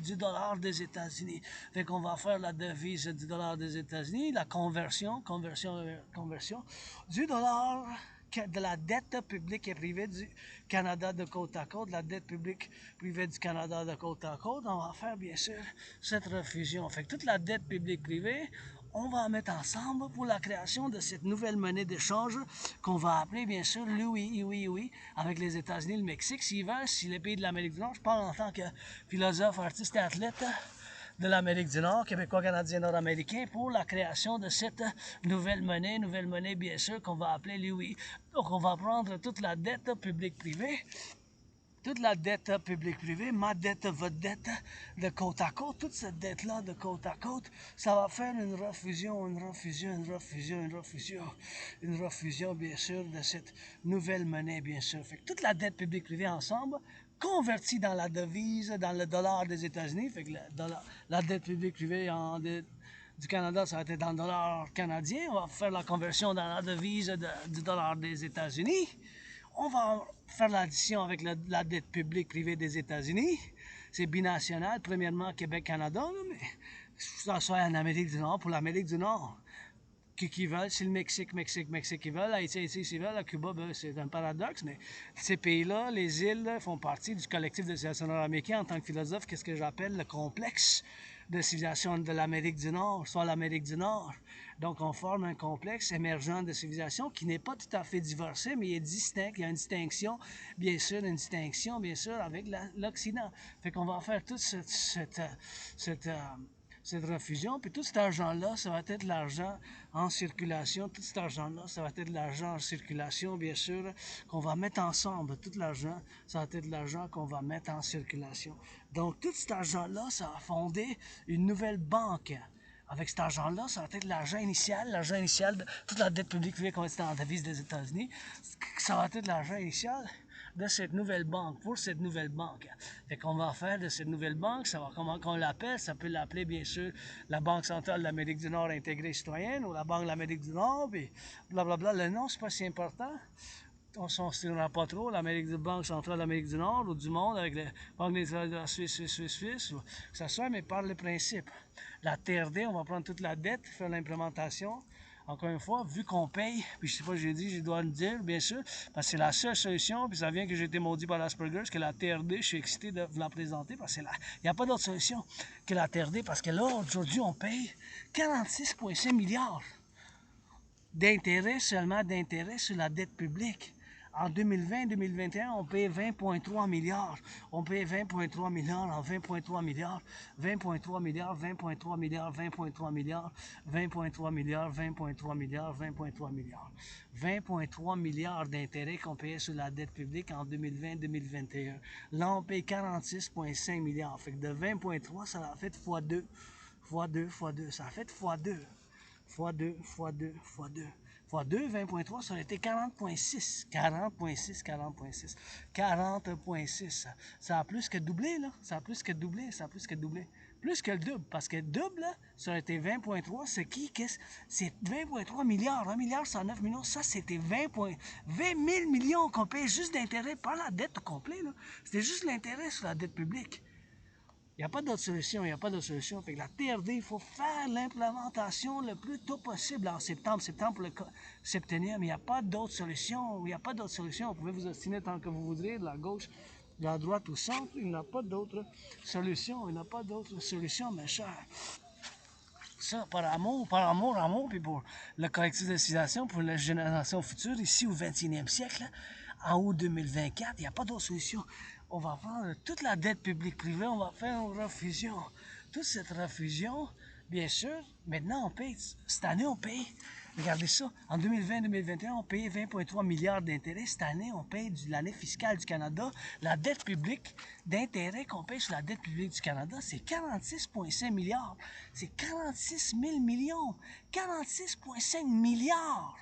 du dollar des États-Unis. Fait qu'on va faire la devise du dollar des États-Unis, la conversion du dollar de la dette publique et privée du Canada de côte à côte, la dette publique privée du Canada de côte à côte, on va faire bien sûr cette refusion. Fait que toute la dette publique privée, on va en mettre ensemble pour la création de cette nouvelle monnaie d'échange qu'on va appeler bien sûr oui, avec les États-Unis, le Mexique, s'ils veulent, si les pays de l'Amérique du Nord. Je parle en tant que philosophe, artiste et athlète de l'Amérique du Nord, québécois, canadien, nord-américain, pour la création de cette nouvelle monnaie bien sûr qu'on va appeler l'UI. Donc on va prendre toute la dette publique-privée, ma dette, votre dette, de côte à côte, toute cette dette-là de côte à côte, ça va faire une refusion, bien sûr, de cette nouvelle monnaie, bien sûr. Fait que toute la dette publique-privée ensemble, convertie dans la devise, dans le dollar des États-Unis, fait que la dette publique-privée du Canada, ça va être dans le dollar canadien. On va faire la conversion dans la devise du dollar des États-Unis. On va faire l'addition avec la dette publique privée des États-Unis. C'est binational, premièrement Québec-Canada, mais ça soit en Amérique du Nord, pour l'Amérique du Nord. qui veulent. Si le Mexique ils veulent. Haïti, ils veulent. À Cuba, ben, c'est un paradoxe, mais ces pays-là, les îles, là, font partie du collectif de civilisation nord-américaine. En tant que philosophe, qu'est-ce que j'appelle le complexe de civilisation de l'Amérique du Nord, soit l'Amérique du Nord. Donc, on forme un complexe émergent de civilisation qui n'est pas tout à fait divorcé, mais il est distinct. Il y a une distinction, bien sûr, avec l'Occident. Fait qu'on va faire toute cette refusion. Puis tout cet argent-là, ça va être l'argent en circulation. Tout cet argent-là, ça va être de l'argent en circulation, bien sûr, qu'on va mettre ensemble. Tout l'argent, ça va être de l'argent qu'on va mettre en circulation. Donc, tout cet argent-là, ça va fonder une nouvelle banque. Avec cet argent-là, ça va être l'argent initial de toute la dette publique privée qu'on est en devise des États-Unis. Ça va être l'argent initial de cette nouvelle banque, pour cette nouvelle banque. Fait qu'on va faire de cette nouvelle banque, ça va comment qu'on l'appelle, ça peut l'appeler bien sûr la Banque centrale de l'Amérique du Nord Integrée Citoyen ou la Banque de l'Amérique du Nord, puis blablabla. Le nom, c'est pas si important. On s'en souviendra pas trop, Banque centrale de l'Amérique du Nord ou du monde avec la Banque nationale de la Suisse, ou que ça soit, mais par le principe. La TRD, on va prendre toute la dette, faire l'implémentation. Encore une fois, vu qu'on paye, puis je sais pas, je dois le dire, bien sûr, parce que c'est la seule solution, puis ça vient que j'ai été maudit par l'Asperger, que la TRD, je suis excité de vous la présenter, parce que il n'y a pas d'autre solution que la TRD, parce que là, aujourd'hui, on paye 46,5 milliards d'intérêts seulement d'intérêts sur la dette publique. En 2020-2021, on paye 20,3 milliards. On paye 20,3 milliards en 20,3 milliards, 20,3 milliards, 20,3 milliards, 20,3 milliards, 20,3 milliards, 20,3 milliards, 20,3 milliards. 20,3 milliards d'intérêts qu'on payait sur la dette publique en 2020-2021. Là, on paye 46,5 milliards. Fait que de 20,3, ça a fait x2. x2, ça a fait x2 fois 2, fois 2, fois 2. Fois 2, 20,3, ça aurait été 40,6. 40,6, 40,6. 40,6. Ça a plus que doublé, là. Ça a plus que doublé. Plus que le double. Parce que le double, là, ça aurait été 20,3. C'est qui? C'est 20,3 milliards. 1 milliard 109 millions. Ça, c'était 20 000 millions qu'on paye juste d'intérêt, pas la dette au complet, là. C'était juste l'intérêt sur la dette publique. Il n'y a pas d'autre solution, Fait que la TRD, il faut faire l'implémentation le plus tôt possible en septembre pour le septennième. Il n'y a pas d'autre solution. Vous pouvez vous obstiner tant que vous voudrez, de la gauche, de la droite ou centre. Il n'y a pas d'autre solution. Mes chers. Ça, par amour, puis pour le collectif de civilisation, pour la génération future, ici au 21e siècle, en août 2024, il n'y a pas d'autre solution. On va prendre toute la dette publique-privée, on va faire une refusion. Toute cette refusion, bien sûr, maintenant on paye, cette année on paye, regardez ça, en 2020-2021, on payait 20,3 milliards d'intérêts. Cette année, on paye l'année fiscale du Canada, la dette publique d'intérêts qu'on paye sur la dette publique du Canada, c'est 46,5 milliards. C'est 46 000 millions. 46,5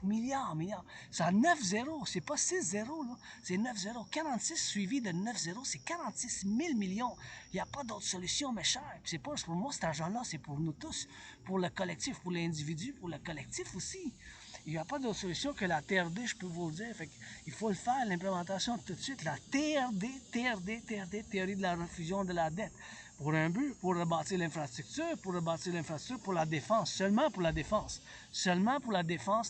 milliards. C'est à 9 zéros. C'est pas 6 zéros, là. C'est 9 zéros. 46 suivi de 9 zéros, c'est 46 000 millions. Il n'y a pas d'autre solution, mes chers. Puis c'est pas pour moi, cet argent-là, c'est pour nous tous. Pour le collectif, pour l'individu, pour le collectif aussi. Il n'y a pas d'autre solution que la TRD, je peux vous le dire. Fait il faut le faire, l'implémentation tout de suite. La TRD, théorie de la refusion de la dette. Pour un but, pour rebâtir l'infrastructure, pour la défense, seulement pour la défense.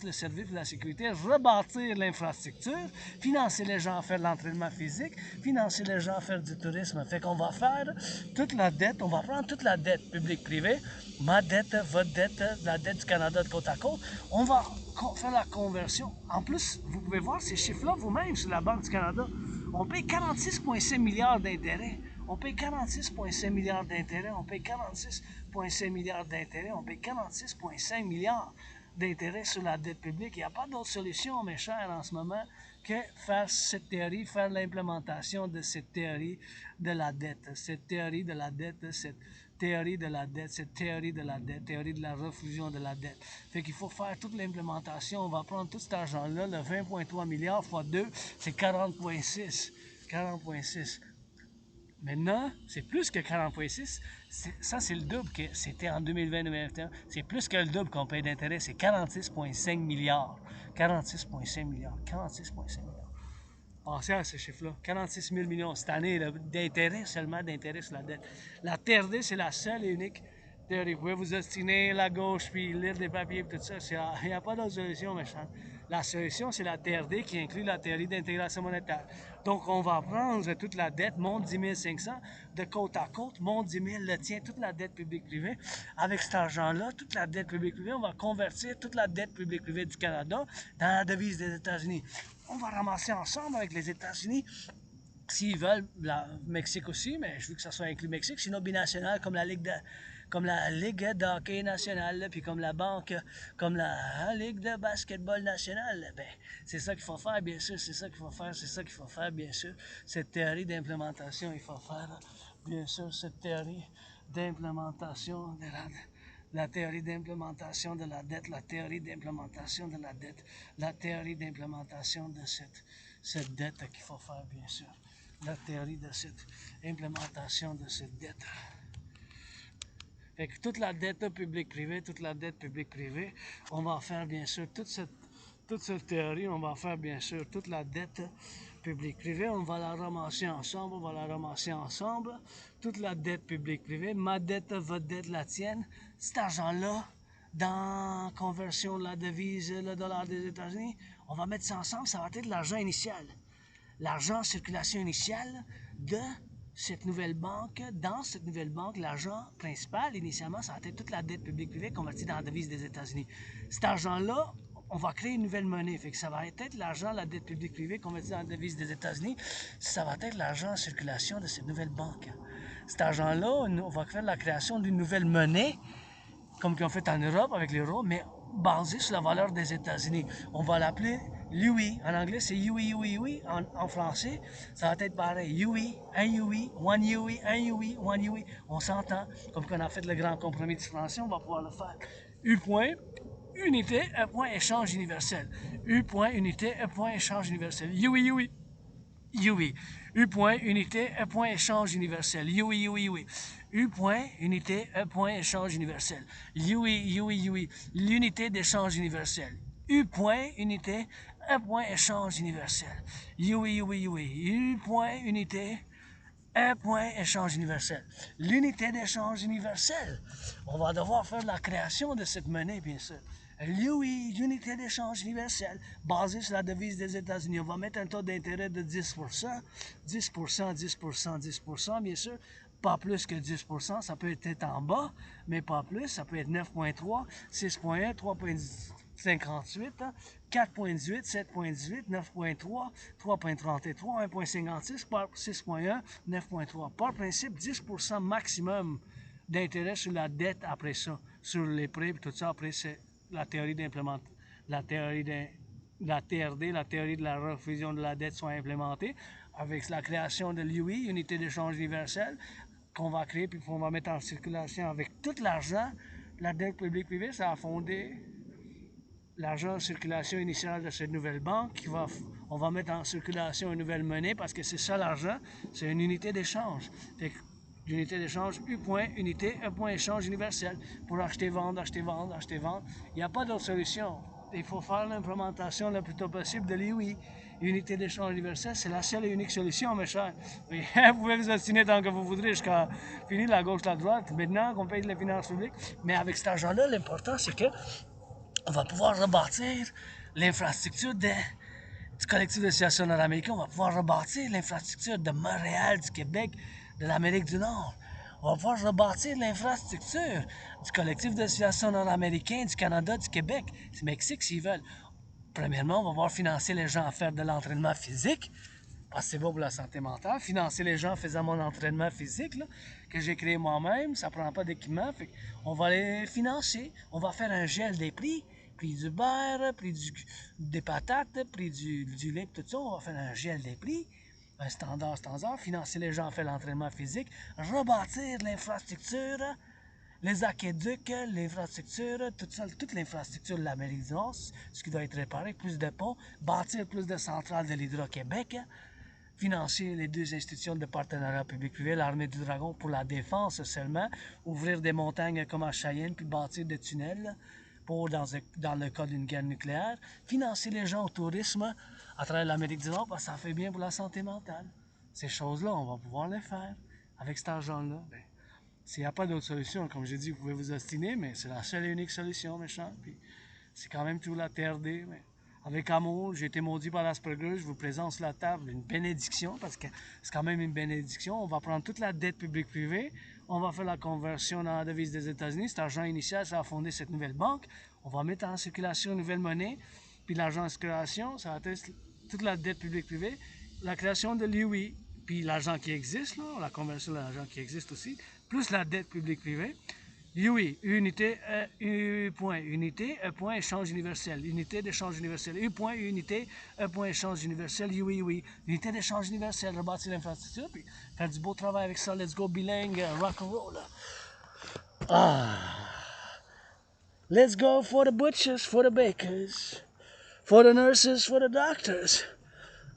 Le service de la sécurité, rebâtir l'infrastructure, financer les gens à faire de l'entraînement physique, financer les gens à faire du tourisme. Fait qu'on va faire toute la dette, on va prendre toute la dette publique-privée, ma dette, votre dette, la dette du Canada de côte à côte. On va faire la conversion. En plus, vous pouvez voir ces chiffres-là vous-même sur la Banque du Canada. On paye 46,5 milliards d'intérêts. On paye 46,5 milliards d'intérêts. On paye 46,5 milliards d'intérêts. On paye 46,5 milliards d'intérêts sur la dette publique. Il n'y a pas d'autre solution, mes chers, en ce moment, que faire cette théorie, faire l'implémentation de cette théorie de la dette. Cette théorie de la dette, cette théorie de la dette, théorie de la refusion de la dette. Fait qu'il faut faire toute l'implémentation. On va prendre tout cet argent-là, le 20,3 milliards fois 2, c'est 40,6. 40,6. Maintenant, c'est plus que 40,6. Ça, c'est le double que c'était en 2020-2021. C'est plus que le double qu'on paye d'intérêt. C'est 46,5 milliards. 46,5 milliards. 46,5 milliards. Pensez à ce chiffre-là. 46 000 millions cette année d'intérêt, seulement d'intérêt sur la dette. La TRD, c'est la seule et unique théorie. Vous pouvez vous ostiner la gauche, puis lire des papiers, tout ça. Il n'y a pas d'autre solution, méchant. La solution, c'est la TRD qui inclut la théorie d'intégration monétaire. Donc, on va prendre toute la dette, monte 10 500, de côte à côte, monte 10 000, le tient, toute la dette publique-privée. Avec cet argent-là, toute la dette publique-privée, on va convertir toute la dette publique-privée du Canada dans la devise des États-Unis. On va ramasser ensemble avec les États-Unis. S'ils veulent, le Mexique aussi, mais je veux que ça soit inclus Mexique, sinon binational comme la Ligue de hockey nationale, puis comme la banque, comme la Ligue de basketball nationale. Ben, c'est ça qu'il faut faire, bien sûr, c'est ça qu'il faut faire, c'est ça qu'il faut faire, bien sûr. Cette théorie d'implémentation, il faut faire, bien sûr, cette théorie d'implémentation de la théorie d'implémentation de la dette, la théorie d'implémentation de la dette, la théorie d'implémentation de cette dette qu'il faut faire, bien sûr. La théorie de cette implémentation de cette dette. Fait que toute la dette publique-privée, toute la dette publique-privée, on va faire bien sûr toute cette théorie, on va faire bien sûr toute la dette publique-privée, on va la ramasser ensemble, on va la ramasser ensemble, toute la dette publique-privée, ma dette, votre dette, la tienne, cet argent-là, dans conversion de la devise, le dollar des États-Unis, on va mettre ça ensemble, ça va être l'argent initial. L'argent en circulation initiale de cette nouvelle banque. Dans cette nouvelle banque, l'argent principal, initialement, ça va être toute la dette publique-privée convertie dans la devise des États-Unis. Cet argent-là, on va créer une nouvelle monnaie. Fait que ça va être l'argent, la dette publique-privée convertie dans la devise des États-Unis. Ça va être l'argent en circulation de cette nouvelle banque. Cet argent-là, on va faire la création d'une nouvelle monnaie, comme qu'ils ont fait en Europe avec l'euro, mais basée sur la valeur des États-Unis. On va l'appeler Louis. En anglais, c'est Louis. En français, ça va être pareil. Louis, un Louis, one Louis, un Louis, one Louis. On s'entend. Comme qu'on a fait le grand compromis de français, on va pouvoir le faire. U point, unité, un point, échange universel. U point, unité, un point, échange universel. Louis. UI. U point, unité, un point, échange universel. UI. U point, unité, un point, échange universel. UI. L'unité d'échange universel. U point, unité, un point, échange universel. UI. U point, unité, un point, échange universel. L'unité d'échange universel. On va devoir faire la création de cette monnaie, bien sûr. Louis, unité d'échange universelle, basée sur la devise des États-Unis. On va mettre un taux d'intérêt de 10%, 10%, bien sûr. Pas plus que 10%, ça peut être en bas, mais pas plus. Ça peut être 9,3, 6,1, 3,58, 4,18, 7,18, 9,3, 3,33, 1,56, par 6,1, 9,3. Par principe, 10% maximum d'intérêt sur la dette après ça, sur les prêts, tout ça, après c'est la théorie d'implémentation, la théorie de la TRD, la théorie de la refusion de la dette soit implémentée avec la création de l'UI, unité d'échange universelle, qu'on va créer puis qu'on va mettre en circulation avec tout l'argent. La dette publique-privée, ça a fondé l'argent en circulation initiale de cette nouvelle banque. On va mettre en circulation une nouvelle monnaie parce que c'est ça l'argent, c'est une unité d'échange. L'unité d'échange, U point, unité, un point échange universel. Pour acheter, vendre. Il n'y a pas d'autre solution. Il faut faire l'implémentation le plus tôt possible de l'UI. Unité d'échange universel, c'est la seule et unique solution, mes chers. Oui, vous pouvez vous ostiner tant que vous voudrez jusqu'à finir la gauche, la droite, maintenant qu'on paye les finances publiques. Mais avec cet argent-là, l'important, c'est que on va pouvoir rebâtir l'infrastructure du Collectif de Civilisation nord-américain. On va pouvoir rebâtir l'infrastructure de Montréal, du Québec, de l'Amérique du Nord. On va pouvoir rebâtir l'infrastructure du Collectif de Civilisation nord-américain, du Canada, du Québec, du Mexique s'ils veulent. Premièrement, on va pouvoir financer les gens à faire de l'entraînement physique, parce que c'est bon pour la santé mentale. Financer les gens en faisant mon entraînement physique, là, que j'ai créé moi-même, ça ne prend pas d'équipement. On va les financer. On va faire un gel des prix du beurre, des patates, prix du lait, tout ça. On va faire un gel des prix, un standard, financer les gens à faire l'entraînement physique, rebâtir l'infrastructure, les aqueducs, l'infrastructure, toute l'infrastructure de l'Amérique du Nord, ce qui doit être réparé, plus de ponts, bâtir plus de centrales de l'Hydro-Québec, financer les deux institutions de partenariat public-privé, l'armée du Dragon pour la défense seulement, ouvrir des montagnes comme à Cheyenne, puis bâtir des tunnels pour, dans le cas d'une guerre nucléaire, financer les gens au tourisme à travers l'Amérique du Nord, parce que ça fait bien pour la santé mentale. Ces choses-là, on va pouvoir les faire avec cet argent-là. s'il n'y a pas d'autre solution, comme j'ai dit, vous pouvez vous ostiner, mais c'est la seule et unique solution, méchant. Puis c'est quand même toujours la TRD, mais avec amour, j'ai été maudit par l'Asperger, je vous présente sur la table une bénédiction, parce que c'est quand même une bénédiction. On va prendre toute la dette publique-privée, on va faire la conversion dans la devise des États-Unis. Cet argent initial, ça va fonder cette nouvelle banque. On va mettre en circulation une nouvelle monnaie, puis l'argent en circulation, ça va être toute la dette publique-privée, la création de l'UI, puis l'argent qui existe, là, la conversion de l'argent qui existe aussi, plus la dette publique-privée. UI, unité, U point unité, E point échange universel, unité d'échange universel, U point unité, E point échange universel, UI, unité d'échange universel, rebâtir l'infrastructure, puis faire du beau travail avec ça, let's go bilingue, rock&roll. Ah, let's go for the butchers, for the bakers, for the nurses, for the doctors.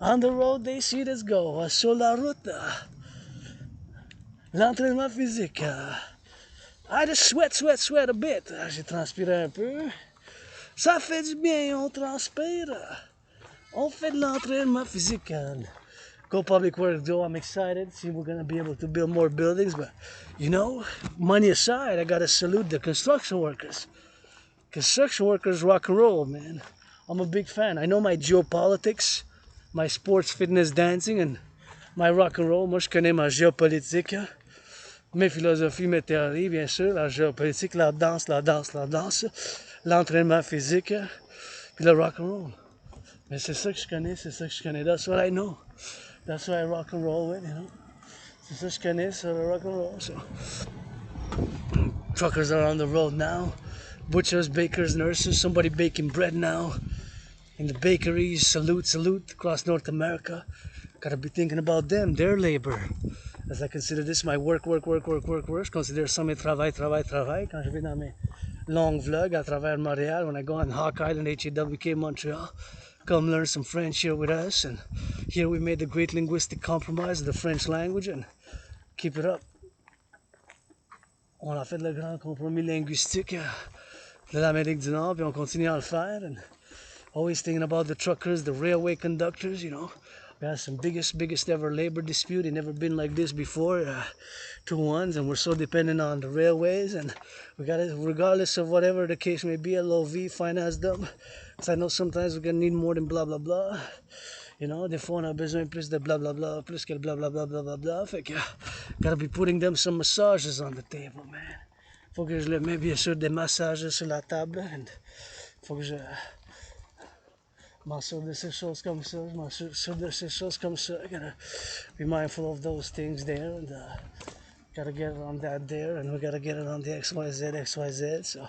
On the road they see us go, sur la route, l'entraînement physique. I just sweat a bit. J'ai transpiré un peu. Ça fait du bien, on transpire. On fait de l'entraînement physique. Go public work, Joe. I'm excited. See, we're gonna be able to build more buildings. But, you know, money aside, I gotta salute the construction workers. Construction workers rock and roll, man. I'm a big fan. I know my geopolitics, my sports, fitness, dancing, and my rock and roll. Moi, je connais ma géopolitique. Mes philosophies, mes théories, bien sûr, la géopolitique, la danse, l'entraînement physique, puis le rock and roll. Mais c'est ça que je connais, c'est ça que je connais. That's what I know. That's what I rock and roll with, you know. C'est ça que je connais, c'est le rock and roll. So. Truckers are on the road now. Butchers, bakers, nurses, somebody baking bread now. In the bakeries, salute, across North America. Gotta be thinking about them, their labor. As I consider this my work. Je considère ça mes travail. Quand je vais dans mes longs vlogs à travers Montréal, when I go on Hawk Island, HEWK, Montreal, come learn some French here with us. And here we made the great linguistic compromise of the French language and keep it up. On a fait le grand compromis linguistique de l'Amérique du Nord, puis on continue à le faire. And always thinking about the truckers, the railway conductors, you know. We had some biggest ever labor dispute. It never been like this before. 2-1s, and we're so dependent on the railways, and we got it, regardless of whatever the case may be, LOV, finance them. Because I know sometimes we're gonna need more than blah blah blah. You know, des fois on a besoin plus de blah blah blah, plus que blah blah blah blah blah blah. Fait que gotta be putting them some massages on the table, man. Faut que je le mets bien sûr des massages sur la table, and faut que je m'assure de ces choses comme ça, je m'assure de ces choses comme ça. Gotta be mindful of those things there, and gotta get it on that there, and we gotta get it on the XYZ. So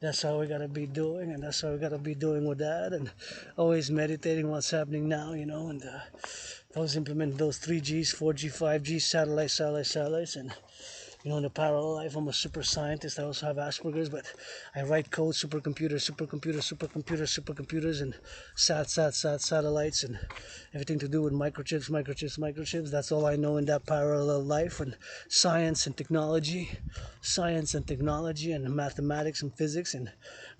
that's how we gotta be doing, and that's how we gotta be doing with that, and always meditating what's happening now, you know, and always implement those 3Gs, 4G, 5G, satellites, and you know, in the parallel life, I'm a super scientist. I also have Asperger's, but I write code, supercomputers, and satellites, and everything to do with microchips. That's all I know in that parallel life. And science and technology, and mathematics and physics. And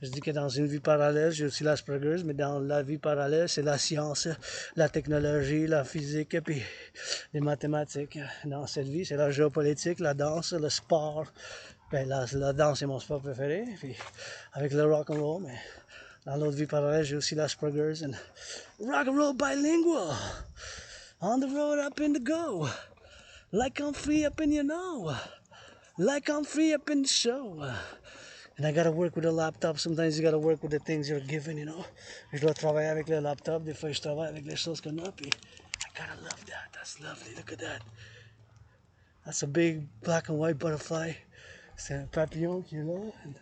je dis que dans une vie parallèle, j'ai aussi l'Asperger's, mais dans la vie parallèle, c'est la science, la technologie, la physique, puis les mathématiques. Dans cette vie, c'est la géopolitique, la danse, le sport. Ben, la danse est mon sport préféré, puis avec le rock and roll, mais dans l'autre vie parallèle, j'ai aussi l'Asperger's and rock and roll bilingual. On the road, up in the go. Like I'm free up in you know. Like I'm free up in the show. And I gotta work with a laptop. Sometimes you gotta work with the things you're given, you know. Je dois travailler avec le laptop. Des fois, je travaille avec les choses qu'on a. Puis I gotta love that. That's lovely. Look at that. That's a big black and white butterfly. C'est un papillon qui est là. And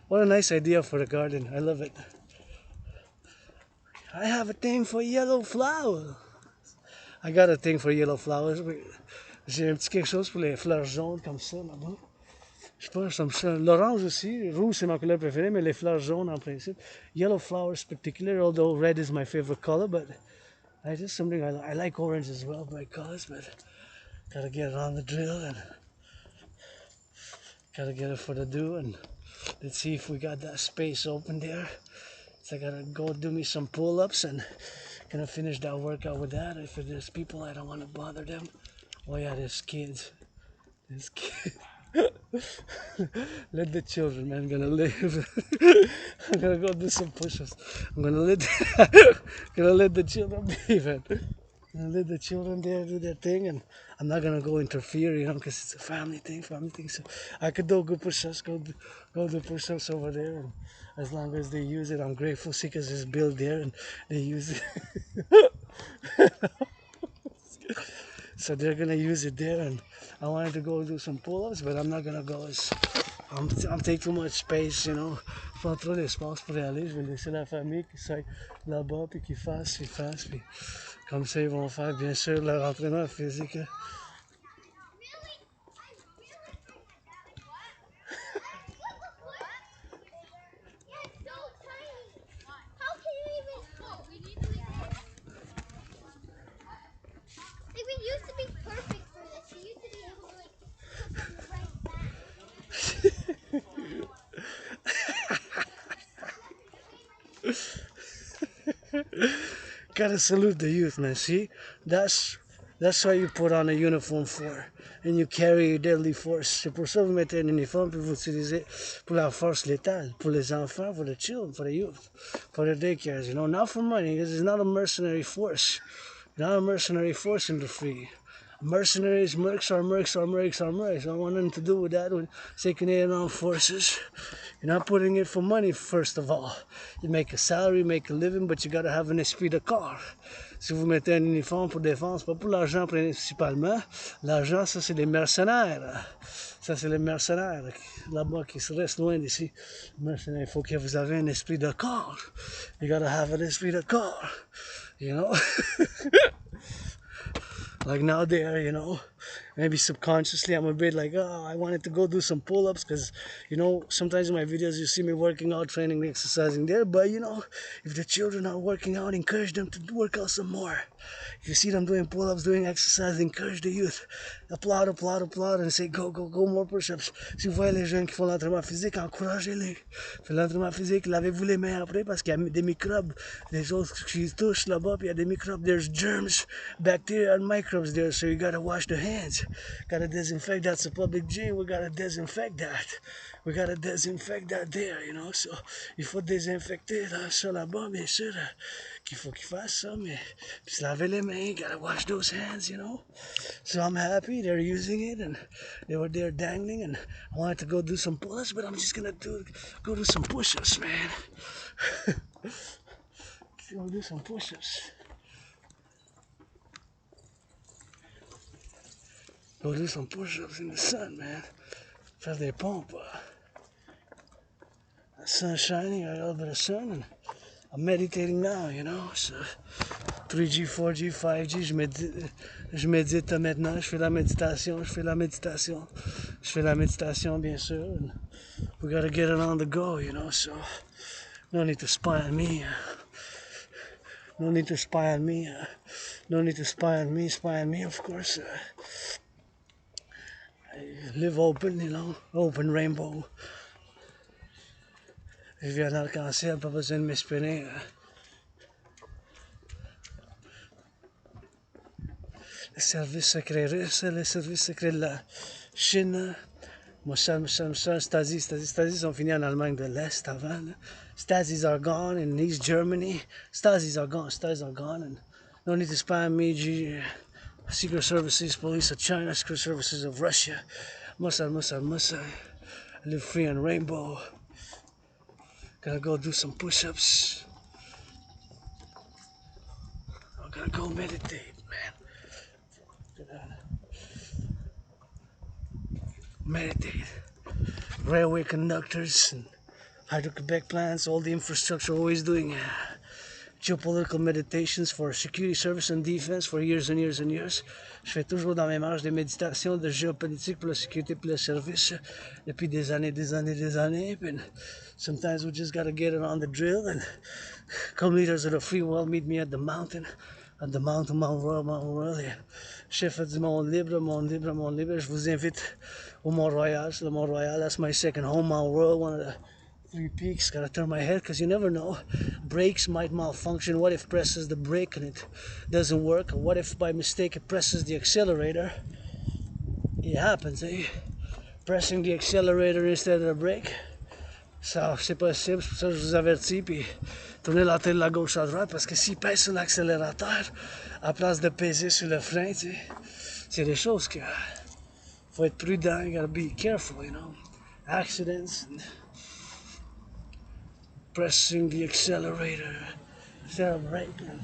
what a nice idea for the garden. I love it. I have a thing for yellow flowers. I got a thing for yellow flowers. J'ai un petit quelque chose pour les fleurs jaunes comme ça là-bas. Je sais pas, l'orange aussi, rouge c'est ma couleur préférée, mais les fleurs jaunes en principe. Yellow flowers particular, although red is my favorite color, but I just something I like orange as well, bright colors, but gotta get it on the drill and gotta get it for the do, and let's see if we got that space open there. So I gotta go do me some pull-ups and gonna finish that workout with that. If there's people, I don't want to bother them. Oh yeah, there's kids. Let the children, man, gonna live. I'm gonna go do some push-ups. I'm gonna let gonna let the children be, man. I'm gonna let the children there do their thing, and I'm not gonna go interfere, you know, because it's a family thing. So I could do good push-ups, go do push-ups over there, and as long as they use it, I'm grateful. See, because it's built there, and they use it. So they're gonna use it there, and I wanted to go do some pull-ups, but I'm not gonna go. I'm taking too much space, you know. Pas trop d'espace pour y aller. Je vais laisser la famille qui soit là-bas, puis qui fasse, puis comme ça ils vont faire bien sûr leur entraînement physique. Gotta salute the youth, man. See, that's what you put on a uniform for, and you carry your deadly force. C'est pour ça que vous mettez un uniforme puis vous utilisez pour la force létale, pour les enfants, for the children, for the youth, for the daycares. You know, not for money, because it's not a mercenary force. Not a mercenary force in the free. Mercenaries, mercs are mercs are mercs are mercs. I don't want nothing to do with that. With Canadian Armed Forces, you're not putting it for money, first of all. You make a salary, make a living, but you gotta have an esprit de corps. Si vous mettez un uniforme pour défense, pas pour l'argent principalement. L'argent, ça c'est les mercenaires. Ça c'est les mercenaires là-bas qui se restent loin d'ici. Mercenaires, il faut que vous ayez un esprit de corps. You gotta have an esprit de corps. You know? Like now there, you know, maybe subconsciously I'm a bit like, oh, I wanted to go do some pull-ups because, you know, sometimes in my videos you see me working out, training, exercising there. But, you know, if the children are working out, encourage them to work out some more. If you see them doing pull-ups, doing exercise, encourage the youth. Applaud, applaud, applaud, and say, go, go, go, more push-ups. Si vous voyez les jeunes qui font l'entraînement physique, encouragez-les. Faites l'entraînement physique, lavez-vous les mains après parce qu'il y a des microbes, des autres qui touchent là-bas, puis il y a des microbes. There's germs, bacteria, and microbes there, so you gotta wash the hands. Gotta disinfect. That's a public gym. We gotta disinfect that. We gotta disinfect that there, you know. So il faut désinfecter ça là-bas, bien sûr. Qu'il faut qu'ils fassent ça, mais puis se laver les mains. Gotta wash those hands, you know. So I'm happy they're using it, and they were there dangling, and I wanted to go do some pull-ups, but I'm just gonna go do some push-ups, man. Go do some push-ups. Go do some push-ups in the sun, man. Faire des pompes. The sun's shining, I got a little bit of sun, and I'm meditating now, you know. So 3G, 4G, 5G, je médite maintenant, je fais la méditation, bien sûr. And we gotta get it on the go, you know, so no need to spy on me. No need to spy on me. No need to spy on me, of course. I live open, you know, open rainbow. Je vis en arc-en-ciel, pas besoin de m'espionner. Le service secret russe, le service secret de la Chine. Stasi sont finis en Allemagne de l'Est avant. Là. Stasis are gone in East Germany. Stasis are gone. And no need to spy on me, Secret Services, Police of China, Secret Services of Russia. Musa. I live free on Rainbow. Gotta go do some push-ups. I gotta go meditate, man. Meditate. Railway conductors and Hydro-Quebec plants, all the infrastructure always doing geopolitical meditations for security service and defense for years and years and years. Je fais toujours dans mes marches des méditations de géopolitique pour la sécurité et le service depuis des années. And sometimes we just gotta get it on the drill, and come leaders of the free world, meet me at the mountain, Mont-Royal. Chef du Monde Libre. Je vous invite au Mont-Royal. C'est le Mont-Royal. That's my second home, Mont-Royal, one of the 3 peaks. Gotta turn my head because you never know. Brakes might malfunction. What if presses the brake and it doesn't work? What if by mistake it presses the accelerator? It happens, eh? pressing the accelerator instead of the brake. Ça, c'est possible, c'est pour ça que je vous avertis, puis tournez la tête de la gauche à droite, parce que s'il pèse sur l'accélérateur, à place de peser sur le frein, tu sais, c'est des choses que faut être prudent, you gotta be careful, you know. Accidents and pressing the accelerator instead of braking.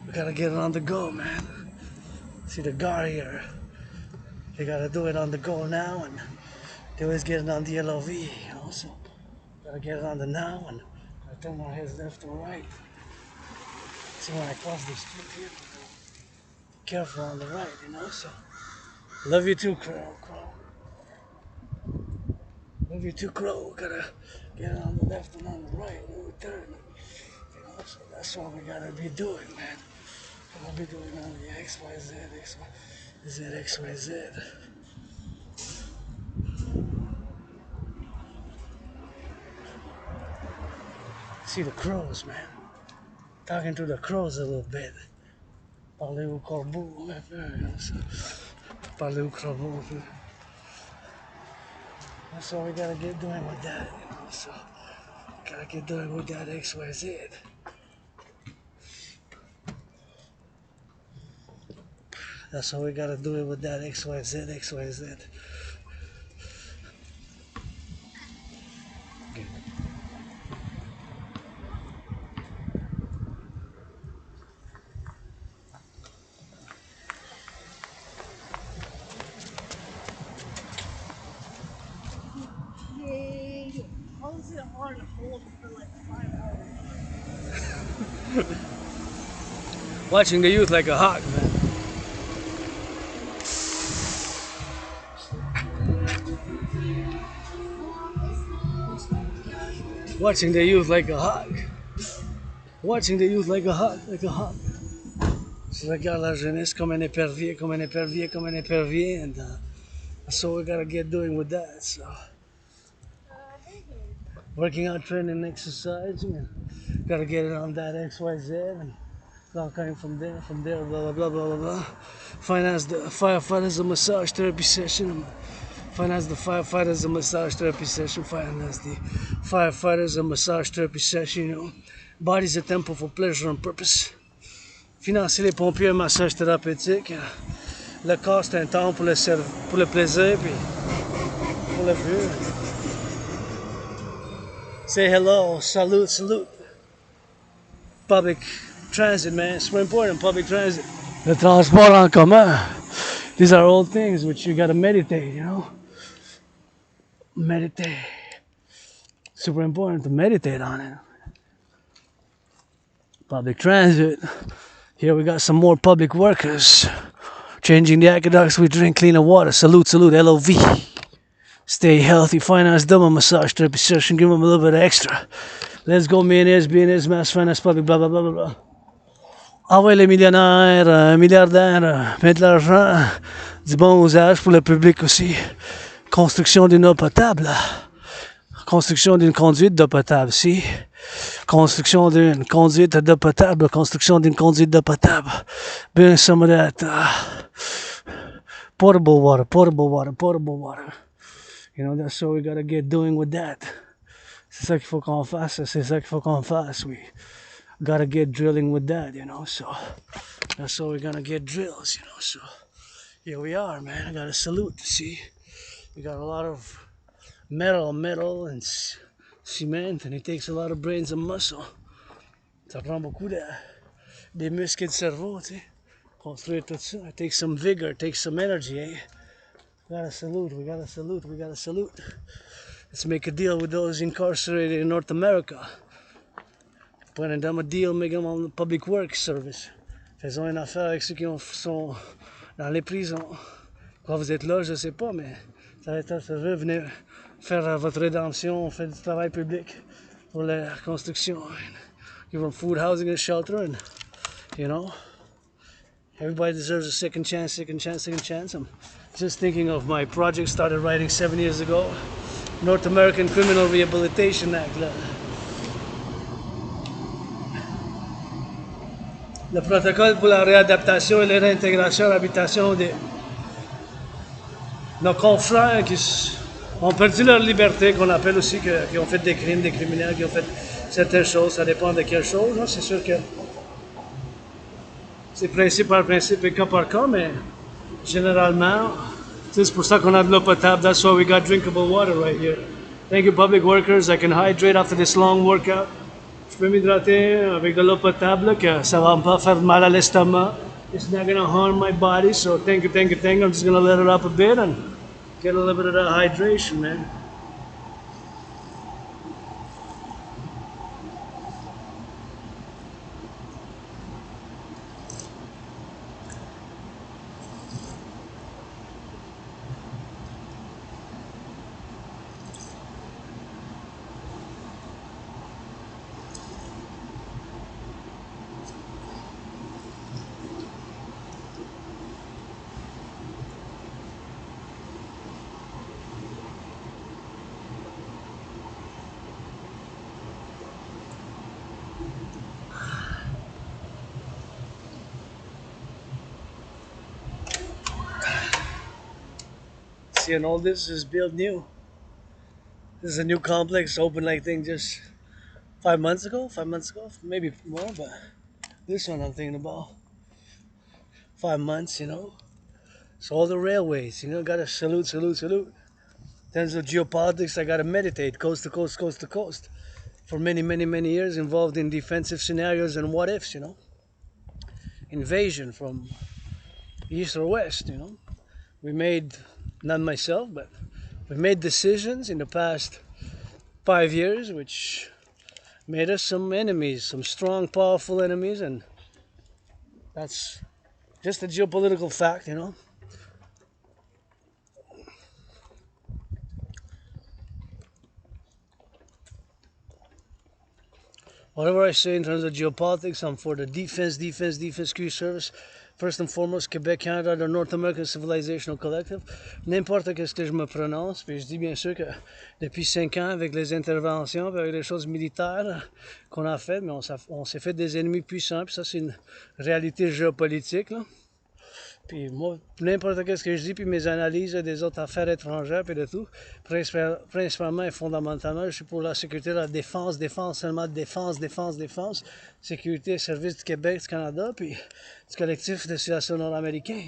We gotta get it on the go, man. See the guard here. They gotta do it on the go now, and they always get it on the LOV, you know, so gotta get it on the now, and I turn my head left or right. See when I cross the street here, be careful on the right, you know, so. Love you too, Crow. Love you too, Crow. Gotta get it on the left and on the right, when we turn. You know, so that's what we gotta be doing, man. Gotta be doing on the X, Y, Z, X, Y, Z, X, Y, Z. See the crows, man. Talking to the crows a little bit. Parler au corbeau, un peu, you know, so. Parler au corbeau, un peu. That's what we gotta get doing with that, you know, so. Gotta get doing with that X, Y, Z. That's what we gotta do it with that X, Y, Z, X, Y, Z. Okay. Yeah. How is it hard to hold for like 5 hours? Watching the youth like a hawk, man. Watching the youth like a hawk. Watching the youth like a hawk, like a hawk. Je regarde la jeunesse comme un épervier, comme un épervier, comme un épervier, and that's what we gotta get doing with that. So, working out, training, exercise, man. Gotta get it on that X, Y, Z, and it's all coming from there, blah, blah, blah, blah, blah, blah. Finance the firefighters a massage therapy session. Finance the firefighters a massage therapy session. Finance the firefighters a massage therapy session, you know. Body's a temple for pleasure and purpose. Financer les pompiers un massage thérapeutique. Le corps c'est un temps pour le plaisir, puis pour le vue. Say hello, salute. Public transit, man, it's super important, public transit. Le transport en commun. These are all things which you gotta meditate, you know. Meditate. Super important to meditate on it. Public transit. Here we got some more public workers. Changing the aqueducts, we drink cleaner water. Salute, LOV. Stay healthy, finance, double massage therapy session, give them a little bit of extra. Let's go, millionaires, mass finance, public, blah, blah, blah, blah, blah. Ah ouais, les millionnaires, milliardaires, mettre l'argent du bon usage pour le public aussi. Construction d'une eau potable. Construction d'une conduite d'eau potable, si. Construction d'une conduite d'eau potable. Construction d'une conduite d'eau potable. Bring some of that potable water. You know, that's what we gotta get doing with that. C'est ça qu'il faut qu'on fasse, We gotta get drilling with that, you know, so that's what we're gonna get drills, you know, so here we are, man. I gotta salute, see. We got a lot of metal and cement, and it takes a lot of brains and muscle. Ça prend beaucoup des muscles et de cerveau, tu sais. Construire tout ça. It takes some vigor, it takes some energy, eh? We gotta salute. Let's make a deal with those incarcerated in North America. Prenons un deal, make them on the public works service. Faisons une affaire avec ceux qui sont dans les prisons. Quand vous êtes là, je sais pas, mais ça va être sérieux. Venez faire votre rédemption, on fait du travail public pour la construction. Give them food, housing, and shelter, and you know, everybody deserves a second chance. I'm just thinking of my project started writing 7 years ago. North American Criminal Rehabilitation Act. Le protocole pour la réadaptation et la réintégration à l'habitation de nos confrères qui ont perdu leur liberté, qu'on appelle aussi qui ont fait des crimes, des criminels, qui ont fait certaines choses, ça dépend de quelle chose. Hein. C'est sûr que c'est principe par principe et cas par cas, mais généralement, c'est pour ça qu'on a de l'eau potable. That's why we got drinkable water right here. Thank you, public workers. I can hydrate after this long workout. Je peux m'hydrater avec de l'eau potable, là, que ça va pas faire mal à l'estomac. It's not gonna harm my body, so thank you, thank you, thank you. I'm just gonna let it up a bit and get a little bit of that hydration, man. See, and all this is built new. This is a new complex, open like thing just 5 months ago, maybe more, but this one I'm thinking about 5 months, you know. So all the railways, you know, gotta salute, salute, salute. In terms of geopolitics, I gotta meditate coast to coast, coast to coast. For many, many, many years, involved in defensive scenarios and what ifs, you know. Invasion from east or west, you know. We made, not myself, but we made decisions in the past 5 years which made us some enemies, some strong, powerful enemies, and that's just a geopolitical fact, you know. Whatever I say in terms of geopolitics, I'm for the defense, defense, defense, security service. First and foremost, Québec, Canada, the North American Civilisation Collectif. N'importe qu'est-ce que je me prononce, puis je dis bien sûr que depuis 5 ans, avec les interventions, avec les choses militaires qu'on a faites, mais on s'est fait des ennemis puissants, puis ça c'est une réalité géopolitique, là. Puis moi, n'importe qu'est-ce que je dis, puis mes analyses des autres affaires étrangères, puis de tout, principalement et fondamentalement, je suis pour la sécurité, la défense, défense, seulement défense, défense, défense, sécurité, service du Québec, du Canada, puis du collectif de Civilisation nord-américain.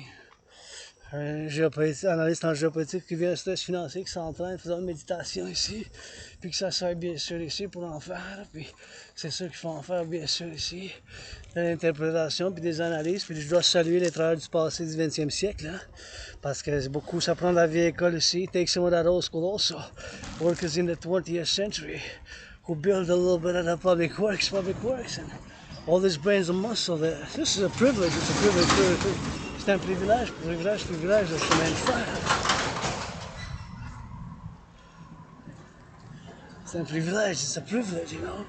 Un analyste en géopolitique qui vient un stress financier, qui s'entraîne, faisant une méditation ici, puis que ça soit bien sûr ici pour en faire, puis c'est sûr qu'il faut en faire bien sûr ici, de l'interprétation, puis des analyses, puis je dois saluer les travailleurs du passé du 20e siècle, hein, parce que beaucoup, ça prend de la vieille école ici, take some of that old school also, workers in the 20th century, who build a little bit of the public works, and all this brains and muscle, this is a privilege, it's a privilege. C'est un privilège, privilège de chemin de fer. C'est un privilège, it's a privilege, you know.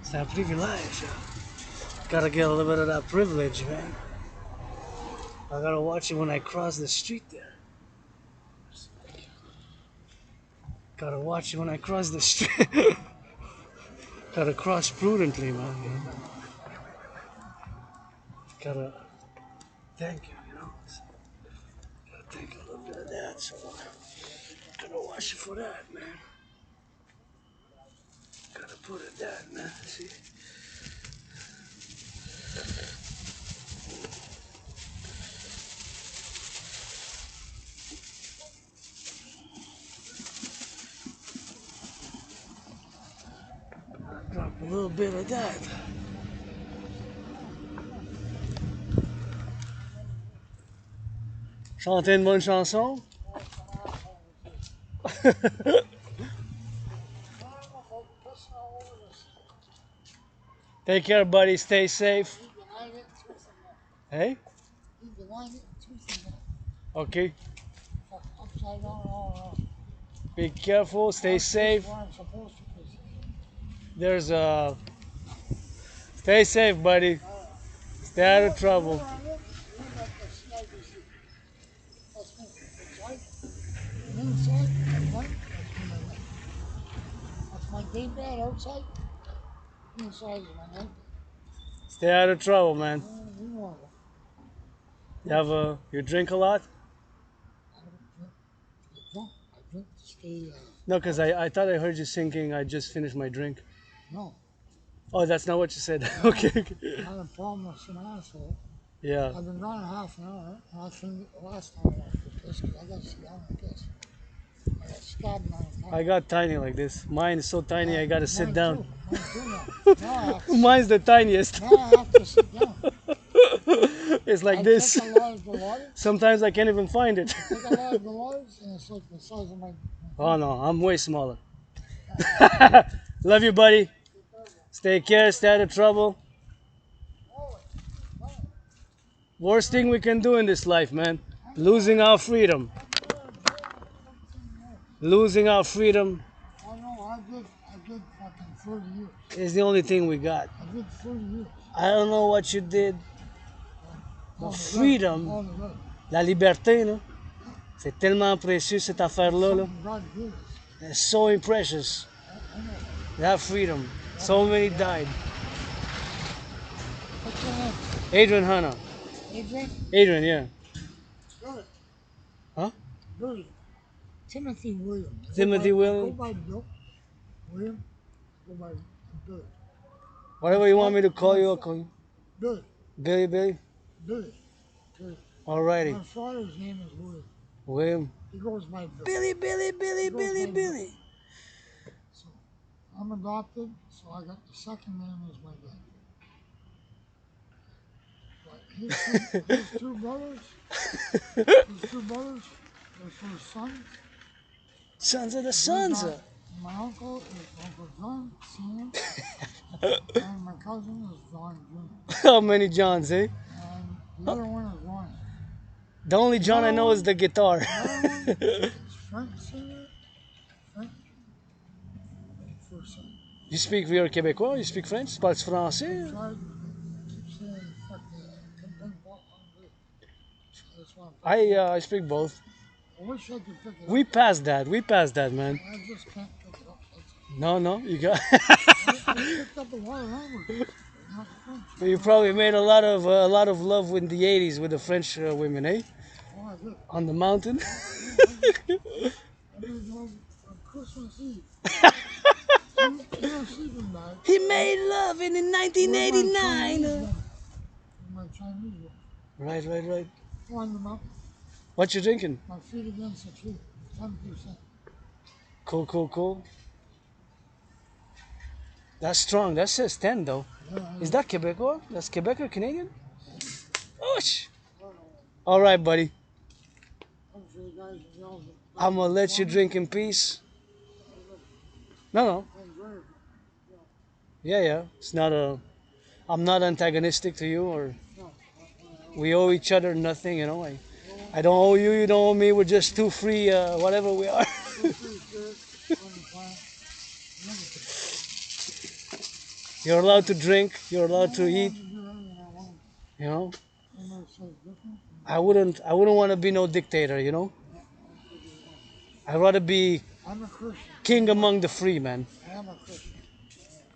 C'est un privilège. Gotta get a little bit of that privilege, man. I gotta watch it when I cross the street there. Gotta watch it when I cross the street. Gotta cross prudently, man. Gotta thank you, you know. Gotta take a little bit of that, so gotta watch it for that, man. Gotta put it that, man. See? Drop a little bit of that. Chanter une bonne chanson? Take care, buddy. Stay safe. Hey? Okay. Be careful. Stay safe. There's a. Stay safe, buddy. Stay out of trouble. That's my gamepad outside. Inside, man. Stay out of trouble, man. You drink a lot? stay. No, because I thought I heard you singing, I just finished my drink. No, Oh, that's not what you said. no. Okay. I had a problem with some asshole. Yeah. I've been gone half an hour, and I think the last time I went to piss, because I got to sit down like this. I got stabbed on the I got tiny like this. Mine is so tiny, I gotta sit down. Mine too now. Now I have to Mine's the tiniest. Now I have to sit down. It's like I this. take a lot of Goliath. Sometimes I can't even find it. I take a lot of Goliaths, and it's like the size of my. Oh no, I'm way smaller. Love you, buddy. Stay care, stay out of trouble. Worst thing we can do in this life, man. Losing our freedom. Losing our freedom I know, I did fucking 30 years. is the only thing we got. I did 30 years. I don't know what you did. On the Freedom, road, on the road. la liberté, no? C'est tellement précieux cette affaire-là. Là. Something God gave us. It's so precious. I know. That freedom. So many died. What's your name? Adrian Hanna. Adrian? Adrian, yeah. Billy. Huh? Billy. Timothy William. Timothy William. Go by Bill. William. Go by Billy. Whatever you want me to call you, I'll call you. Billy. Billy, Billy? Billy. Billy. Alrighty. My father's name is William. William. He goes by Bill. Billy, Billy, Billy, He goes Billy, by Billy. So, I'm adopted, so I got the second name as my dad. But his two brothers, they're for his sons. Sons of the We sons. got My uncle is Uncle John Sr. and my cousin is John Jr. How many Johns, eh? And the other one is Ronnie. The only John I know is the guitar. The other one is Frank Sr. Frank for son. You speak real Québécois? You speak French? Tu parles français? Tried to keep saying fuck the content That's why I speak both. I wish I could pick it We up. passed that. We passed that, man. I just can't pick it up. That's No, no, you got. I picked up a lot of languages, but not French. You probably made a lot of love in the '80s with the French women, eh? Oh, I did. On the mountain. I made love on Christmas Eve. You know, sleeping bag. He made love in 1989. With my Chinese woman. Right, right, right. On the mountain. What you drinking? My feet against the tree. 10%. Cool, cool, cool. That's strong. That says 10 though. Yeah, Is that Quebecois? That's Quebec or Canadian? Oosh. All right, buddy. hopefully the guys and girls I'm gonna let you drink in peace. No, no. Yeah, yeah. It's not a. I'm not antagonistic to you, or we owe each other nothing. You know, I don't owe you. You don't owe me. We're just two free, whatever we are. You're allowed to drink. You're allowed to eat. You know. I wouldn't want to be no dictator. You know. I'd rather be I'm a Christian. king among the free, man. I am a Christian.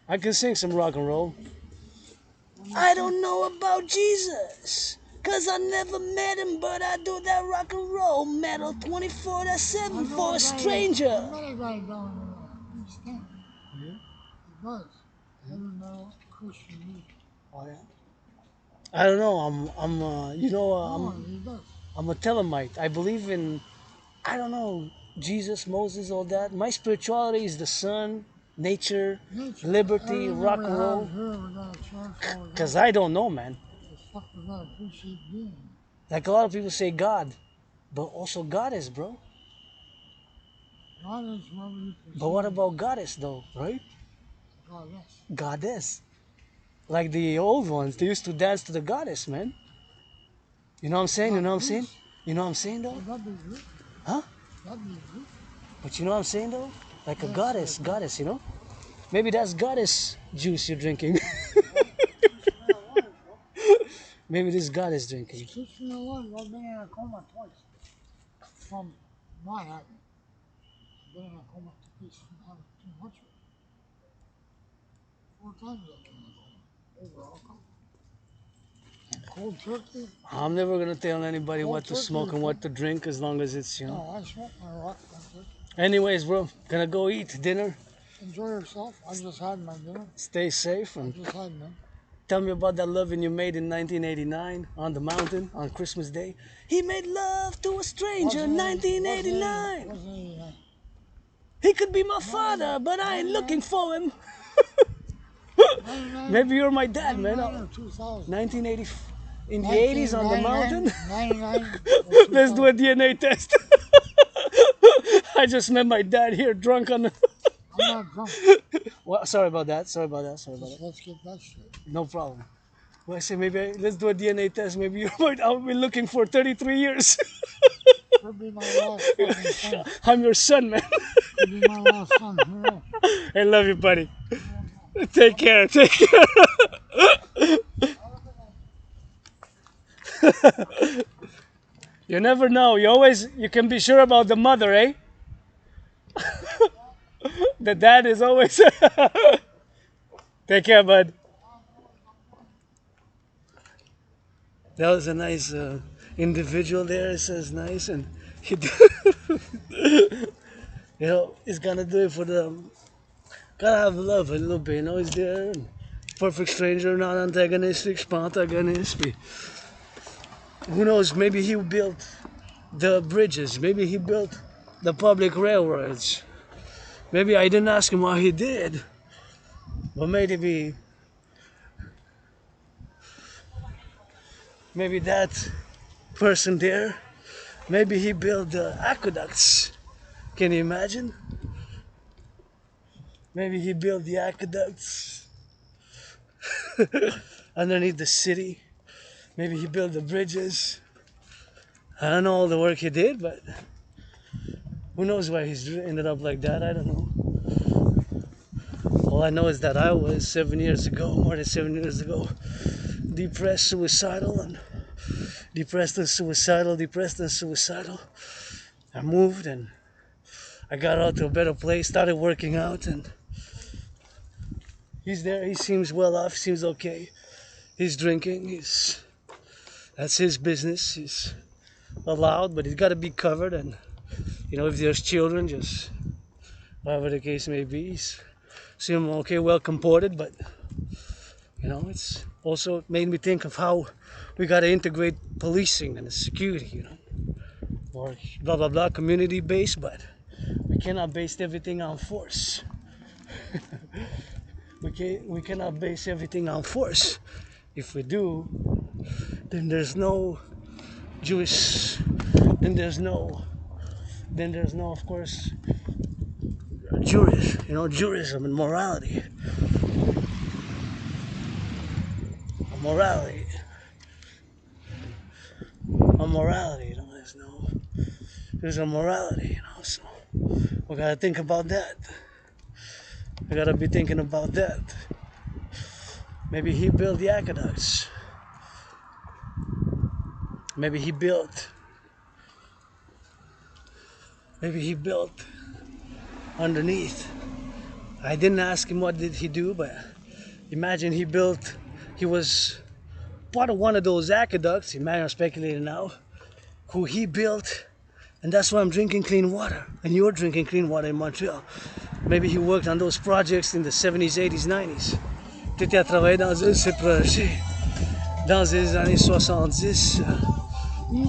I can sing some rock and roll. I don't know about Jesus, 'cause I never met him, but I do that rock and roll metal 24/7 for a stranger. I met a guy down in East End. Yeah? He does. Heavy metal Christian music. Oh yeah. I don't know. You know, Oh, he does. I'm a Telemite. I believe in, I don't know, Jesus, Moses, all that. My spirituality is the sun, nature, Nature. liberty, Everything rock we and have roll. Here, we got a church over 'Cause there. I don't know, man. The fuck we gotta appreciate being. Like a lot of people say God, but also goddess, bro. God is what we perceive. But what about goddess though, right? Goddess. Goddess. Like the old ones, they used to dance to the goddess, man. You know what I'm saying? You know what I'm saying? You know what I'm saying though? Would that be good? Huh? That'd be good. But you know what I'm saying though? Like a Yes, goddess, you know? Maybe that's goddess juice you're drinking. Maybe this goddess drinking. Keeps me alive. I've been in a coma twice. From not having. I've been in a coma twice from having too much of it. 4 times I've been in a coma. Over alcohol. And cold turkey. I'm never gonna tell anybody what to turkey, smoke and what to drink as long as it's, you know. No, I smoke my rock turkey. Anyways, bro, gonna go eat dinner. Enjoy yourself. I just had my dinner. Stay safe I and just had none. tell me about that loving you made in 1989 on the mountain on Christmas Day. He made love to a stranger in 1989. Wasn't 89. He could be my father, but I ain't looking for him. 99, Maybe you're my dad, man. 99 or 2000. 1980, in the 80s on the mountain. 99 Let's do a DNA test. I just met my dad here drunk on the... I'm not drunk. Well, sorry about that. Sorry about that. Sorry about that. Let's get that straight. No problem. Well, I say maybe let's do a DNA test. Maybe you might. I've been looking for 33 years. Could be my last fucking son. I'm your son, man. Could be my last son. Who knows? I love you, buddy. Take care. Take care. You never know. You can be sure about the mother, eh? The dad is always. Take care, bud. That was a nice individual there. It says nice, and he, he's gonna do it for them. Gotta have love a little bit, he's there. And perfect stranger, not antagonistic, spontagonist. Who knows? Maybe he built the bridges. Maybe he built the public railroads. Maybe I didn't ask him what he did, but maybe that person there, maybe he built the aqueducts. Can you imagine? Maybe he built the aqueducts underneath the city. Maybe he built the bridges. I don't know all the work he did, but who knows why he's ended up like that? I don't know. All I know is that I was 7 years ago, more than 7 years ago, depressed, suicidal. I moved and I got out to a better place, started working out, and he's there. He seems well off, seems okay. He's drinking, that's his business. He's allowed, but he's got to be covered, and if there's children, just whatever the case may be, seem okay, well comported, but it's also made me think of how we got to integrate policing and security, or blah blah blah, community based, but we cannot base everything on force. we cannot base everything on force. If we do, then there's no Jewish, then there's no, of course, Judaism and morality. A morality, there's a morality, so we gotta think about that. We gotta be thinking about that. Maybe he built the aqueducts. Maybe he built underneath. I didn't ask him what did he do, but imagine he was part of one of those aqueducts. Imagine, I'm speculating now, who he built, and that's why I'm drinking clean water, and you're drinking clean water in Montreal. Maybe he worked on those projects in the 70s, 80s, 90s. Peut-être a travaillé dans ces projets dans les années 70,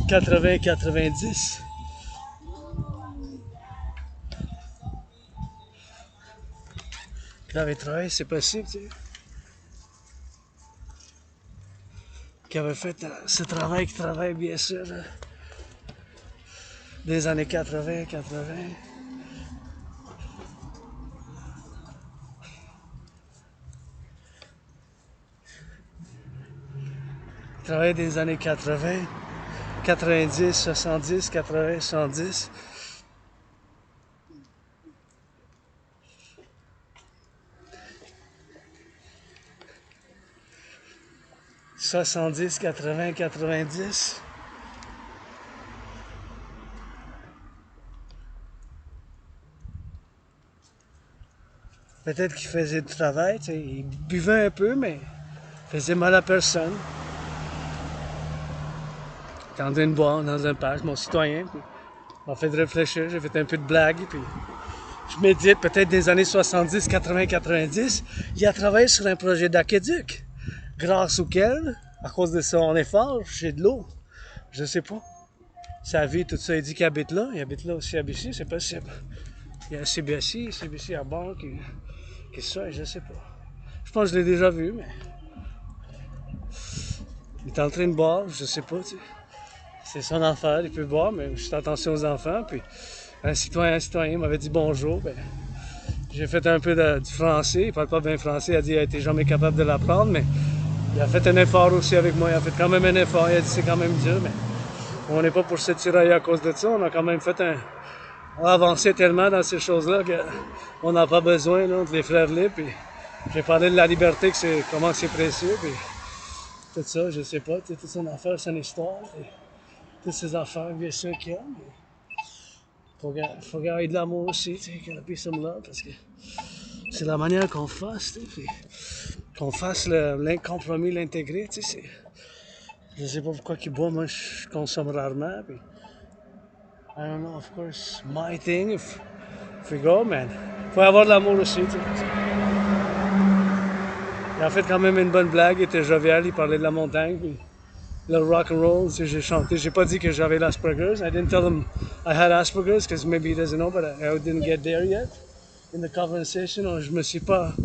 80, 90. Qui avait travaillé, c'est possible, qui avait fait ce travail, qui travaille bien sûr des années 80. Travaillé des années 80, 90, 70, 80, 70. « 70, 80, 90. Peut-être qu'il faisait du travail, il buvait un peu, mais il faisait mal à personne. Il était en train de boire dans un parc, mon citoyen. Puis m'a fait réfléchir, j'ai fait un peu de blague, puis je médite peut-être des années 70, 80, 90. Il a travaillé sur un projet d'aqueduc, grâce auquel, à cause de son effort, j'ai de l'eau. Je sais pas. Sa vie, tout ça, il dit qu'il habite là. Il habite là aussi à BC, c'est possible. Il y a un CBC à banque, qui ça, je sais pas. Je pense que je l'ai déjà vu, mais il est en train de boire, je sais pas, tu sais. C'est son affaire, il peut boire, mais je fais attention aux enfants. Puis un citoyen m'avait dit bonjour. Ben, j'ai fait un peu du français. Il parle pas bien français. Il a dit qu'il n'était jamais capable de l'apprendre, mais il a fait un effort aussi avec moi. Il a fait quand même un effort. Il a dit c'est quand même dur, mais on n'est pas pour se tirailler à cause de ça. On a quand même fait on a avancé tellement dans ces choses-là qu'on n'a pas besoin là, de les frères libres. Puis j'ai parlé de la liberté, comment c'est précieux. Puis tout ça, je sais pas. Toute son affaire, son histoire. Puis toutes ces affaires, bien sûr qu'il y a. Mais faut qu'il y ait de l'amour aussi, tu sais, qu'il y ait la some love, parce que c'est la manière qu'on fasse, tu sais, qu'on fasse l'incompromis, l'intégrer, tu sais. Je sais pas pourquoi qu'il boit, moi je consomme rarement, puis I don't know, of course, my thing, if we go, man. Faut avoir de l'amour aussi, tu sais. Il a fait quand même une bonne blague, il était jovial, il parlait de la montagne, puis le rock-and-roll, tu sais, j'ai chanté. J'ai pas dit que j'avais l'Asperger's. I didn't tell him I had Asperger's, because maybe he doesn't know, but I didn't get there yet. In the conversation, je me suis pas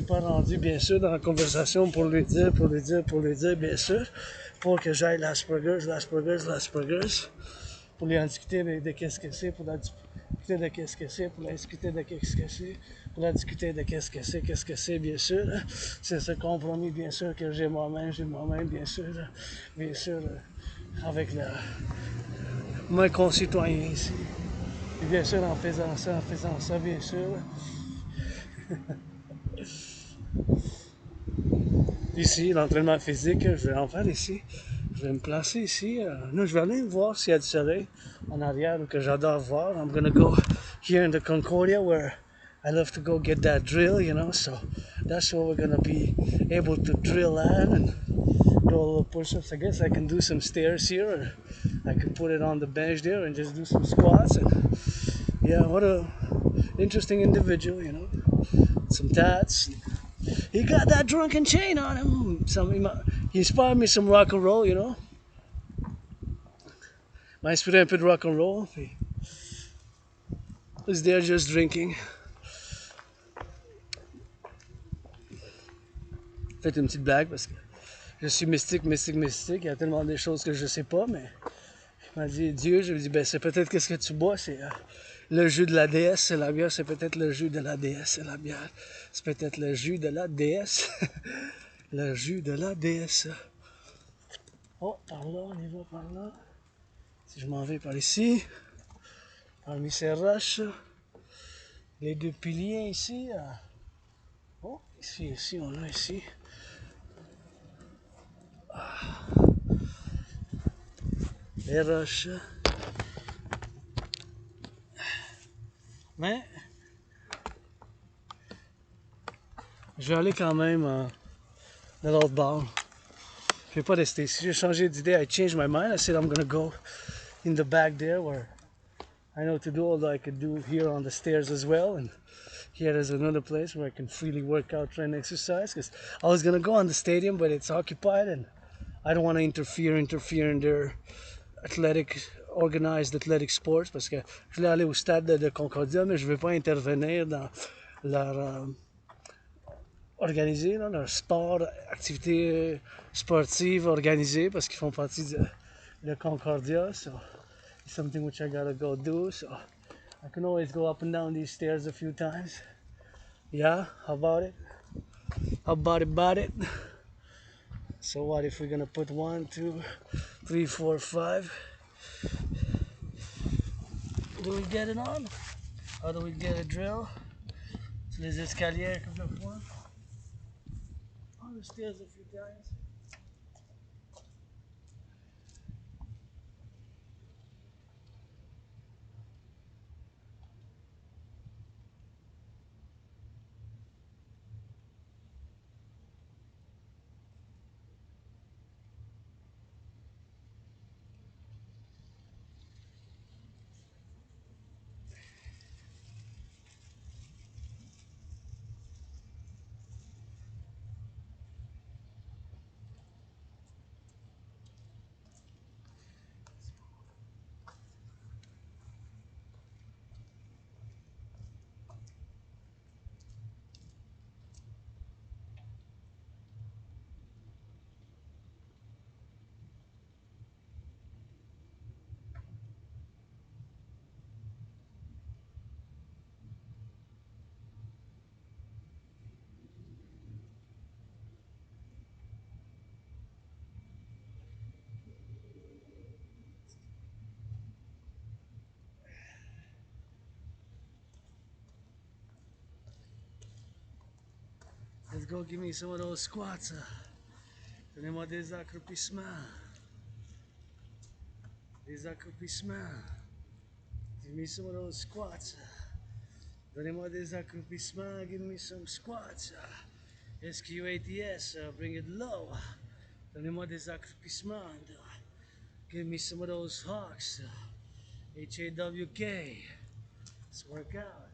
rendu, bien sûr, dans la conversation pour lui dire, bien sûr, pour que j'aille l'Asperger's, pour lui en discuter de qu'est-ce que c'est, pour la discuter de qu'est-ce que c'est, pour la discuter de qu'est-ce que c'est, pour la discuter de qu'est-ce que c'est, bien sûr. C'est ce compromis, bien sûr, que j'ai moi-même, bien sûr, avec mes concitoyens ici. Et bien sûr, en faisant ça, bien sûr. Ici, l'entraînement physique, je vais en faire ici. Je vais me placer ici. Là, je vais aller voir s'il y a du soleil en arrière que j'adore voir. I'm gonna go here in the Concordia where I love to go get that drill, you know. So that's where we're gonna be able to drill at and do a little push-ups. I guess I can do some stairs here, or I can put it on the bench there and just do some squats. And yeah, what a interesting individual, you know. Some tats. He got that drunken chain on him. He inspired me some rock and roll, you know. M'a inspiré un peu de rock and roll. He was there just drinking. Faites une petite blague parce que je suis mystique. Il y a tellement de choses que je sais pas, mais il m'a dit Dieu. Je lui ai dit ben c'est peut-être qu'est-ce que tu bois, c'est le jus de la déesse, c'est la bière, c'est peut-être le jus de la déesse, c'est la bière. C'est peut-être le jus de la déesse. Le jus de la déesse. Oh, par là, on y va par là. Si je m'en vais par ici, parmi ces roches, les deux piliers ici. Oh, ici, on a ici. Les roches. Mais, je vais aller quand même de l'autre bord. Je vais pas rester ici. J'ai changé d'idée. I changed my mind. I said I'm gonna go in the back there where I know to do, although I could do here on the stairs as well. And here is another place where I can freely work out, try and exercise. Because I was gonna go on the stadium, but it's occupied, and I don't want to interfere in their organized athletic sports. Parce que je voulais aller au stade de Concordia, mais je ne veux pas intervenir dans leur organiser, leur sport, activité sportive organisée, parce qu'ils font partie de Concordia. So it's something which I gotta go do. So I can always go up and down these stairs a few times. Yeah, how about it? How about it? So what if we're gonna put 1, 2, 3, 4, 5? Do we get it on? How do we get a drill? Sur les escaliers un couple de fois. On the stairs a few times. go, give me some of those squats. Donnez-moi des accroupissements. Des accroupissements. Give me some of those squats. Donnez-moi des accroupissements. Give me some squats. SQATS, bring it low. Donnez-moi des accroupissements. Give me some of those hawks. HAWK. Let's work out.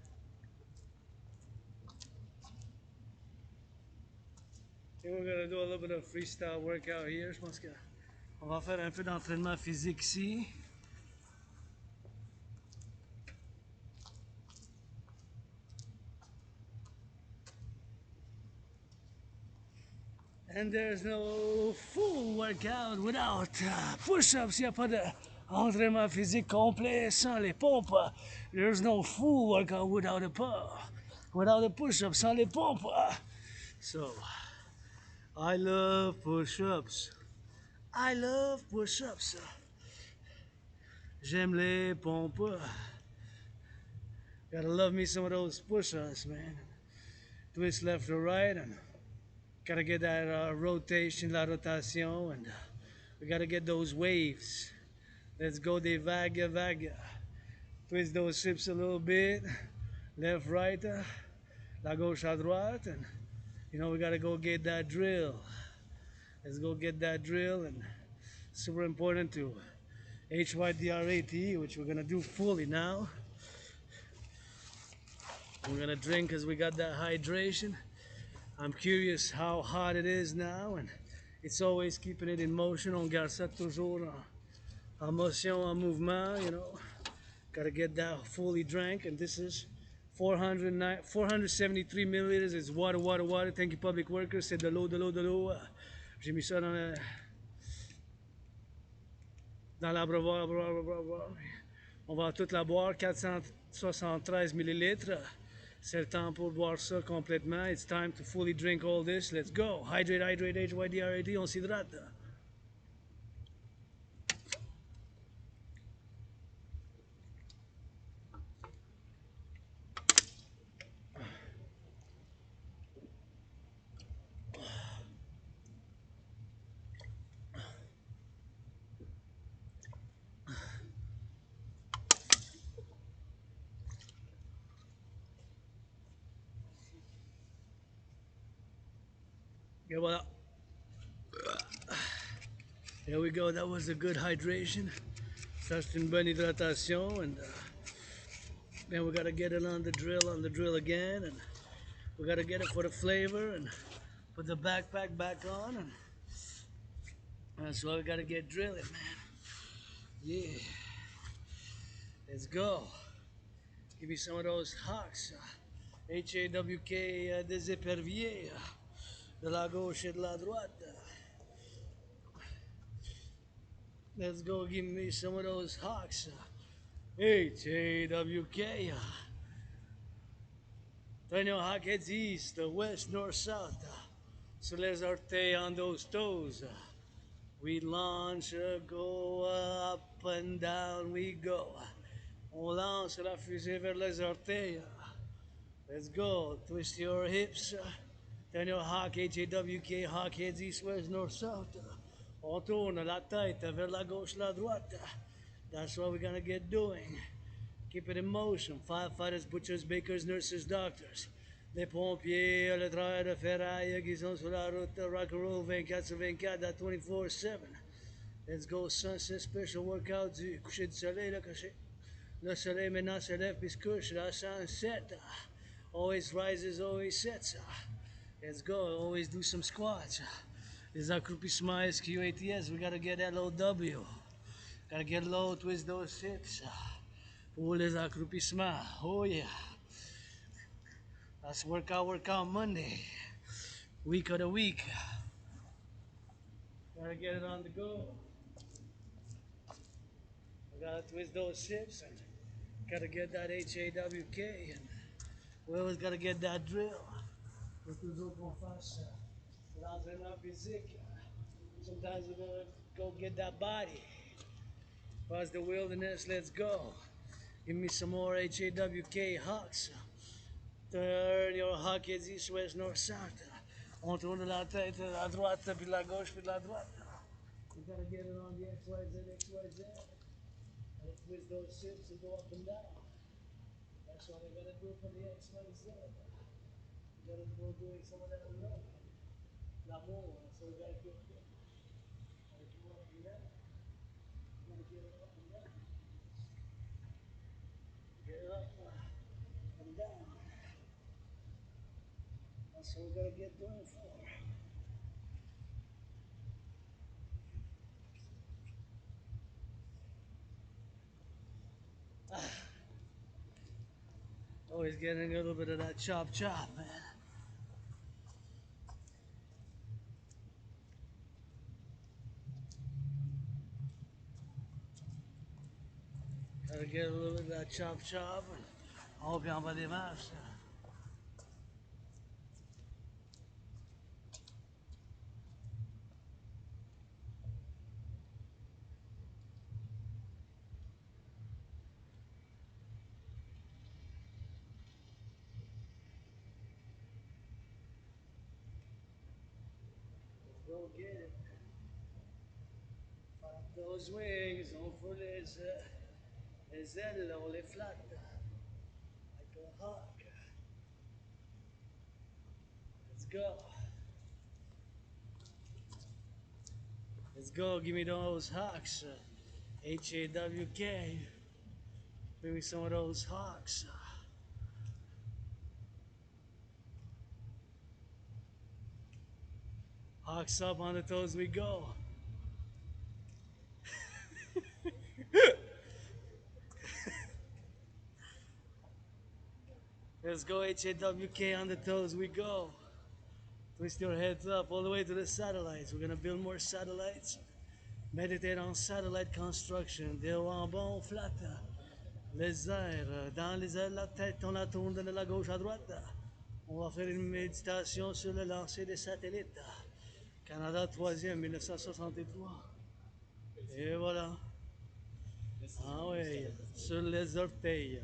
I think we're gonna do a little bit of freestyle workout here. Je pense qu'on va faire un peu d'entraînement physique ici. And there's no full workout without push-ups. Il n'y a pas d'entraînement physique complet sans les pompes. There's no full workout without a push-ups, sans les pompes. So, I love push-ups. I love push-ups. J'aime les pompes. Gotta love me some of those push-ups, man. Twist left or right, and gotta get that rotation, la rotation, and we gotta get those waves. Let's go des vagues, vagues. Twist those hips a little bit, left, right, la gauche, à droite, and you know we gotta go get that drill. Let's go get that drill, and super important to HYDRAT, which we're gonna do fully now. We're gonna drink because we got that hydration. I'm curious how hot it is now, and it's always keeping it in motion. On garde ça toujours en motion, en mouvement, you know. Gotta get that fully drank, and this is 473 milliliters. It's water, water, water. Thank you, public workers. C'est de l'eau, de l'eau, de l'eau. J'ai mis ça dans l'abreuvoir. On va toute la boire, 473 millilitres. C'est le temps pour boire ça complètement. It's time to fully drink all this. Let's go. Hydrate, hydrate, HYDRAT. On s'hydrate. Et voilà. There we go. That was a good hydration. Ça, c'est une bonne hydratation. And then we gotta get it on the drill again. And we gotta get it for the flavor and put the backpack back on. And that's why we gotta get drilling, man. Yeah. Let's go. Give me some of those hawks. HAWK des éperviers. De la gauche et de la droite. Let's go, give me some of those hawks. HAWK. Turn your hawk heads east, west, north, south. So let's orteil on those toes. We launch, go up and down we go. On lance la fusée vers les orteils. Let's go, twist your hips. Turn your hawk, HAWK, hawk heads east, west, north, south. On tourne la tête vers la gauche, la droite. That's what we're gonna get doing. Keep it in motion. Firefighters, butchers, bakers, nurses, doctors. Les pompiers, le travail de ferraille qui sont sur la route. Rock&Roll 24/24 à 24/7. Let's go, sunset special workout du coucher du soleil. Le soleil maintenant se lève puis se couche. La sunset. Always rises, always sets. Let's go, always do some squats. Les accroupissements SQATS, we gotta get LOW. Gotta get low, twist those hips. Pour les accroupissements, oh yeah. That's workout Monday. Week of the week. Gotta get it on the go. We gotta twist those hips and gotta get that HAWK. And we always gotta get that drill. Faut toujours qu'on fasse l'entraînement physique. Sometimes we gotta go get that body. Across the wilderness, let's go. Give me some more HAWK hawks. Turn your hawk heads east, west, north, south. On tourne la tête à droite, puis la gauche, puis la droite. You gotta get it on the XYZ, XYZ. And twist those hips and go up and down. That's what I gotta do for the XYZ. You gotta go doing some of that amour. L'amour, so we gotta get it. Gotta go up and down. Gotta get it up and down. Get it up and down. That's what we gotta get doing for. Always getting a little bit of that chop chop, man. Gotta get a little bit of that chop chop. On vient en bas des marches. Go get it. Flap those wings, on fout les ailes, on les flatte. Like a hawk. Let's go. Let's go, give me those hawks. H-A-W-K. Bring me some of those hawks. Hawks up, on the toes we go. Let's go, H-A-W-K, on the toes we go. Twist your heads up all the way to the satellites. We're gonna build more satellites. Meditate on satellite construction. Des hauts en bas, on flatte. Les airs. Dans les airs, la tête, on la tourne de la gauche à droite. On va faire une méditation sur le lancer des satellites. Canada 3e, 1963. Et voilà. Ah oui, sur les orteils.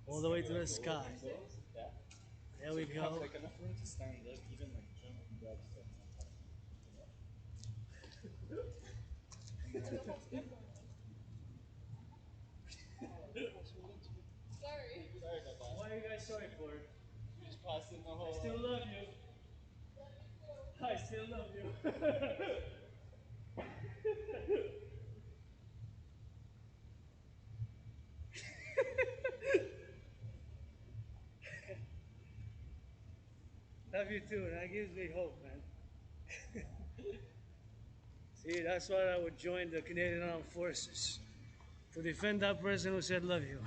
All the way to the sky. There we go. Like enough room to stand up, even like jump and grab stuff. Sorry. Sorry about that. What are you guys sorry for? You just passed in the whole. I still love you. I still love you. Love you too, and that gives me hope, man. See, that's why I would join the Canadian Armed Forces. To defend that person who said love you.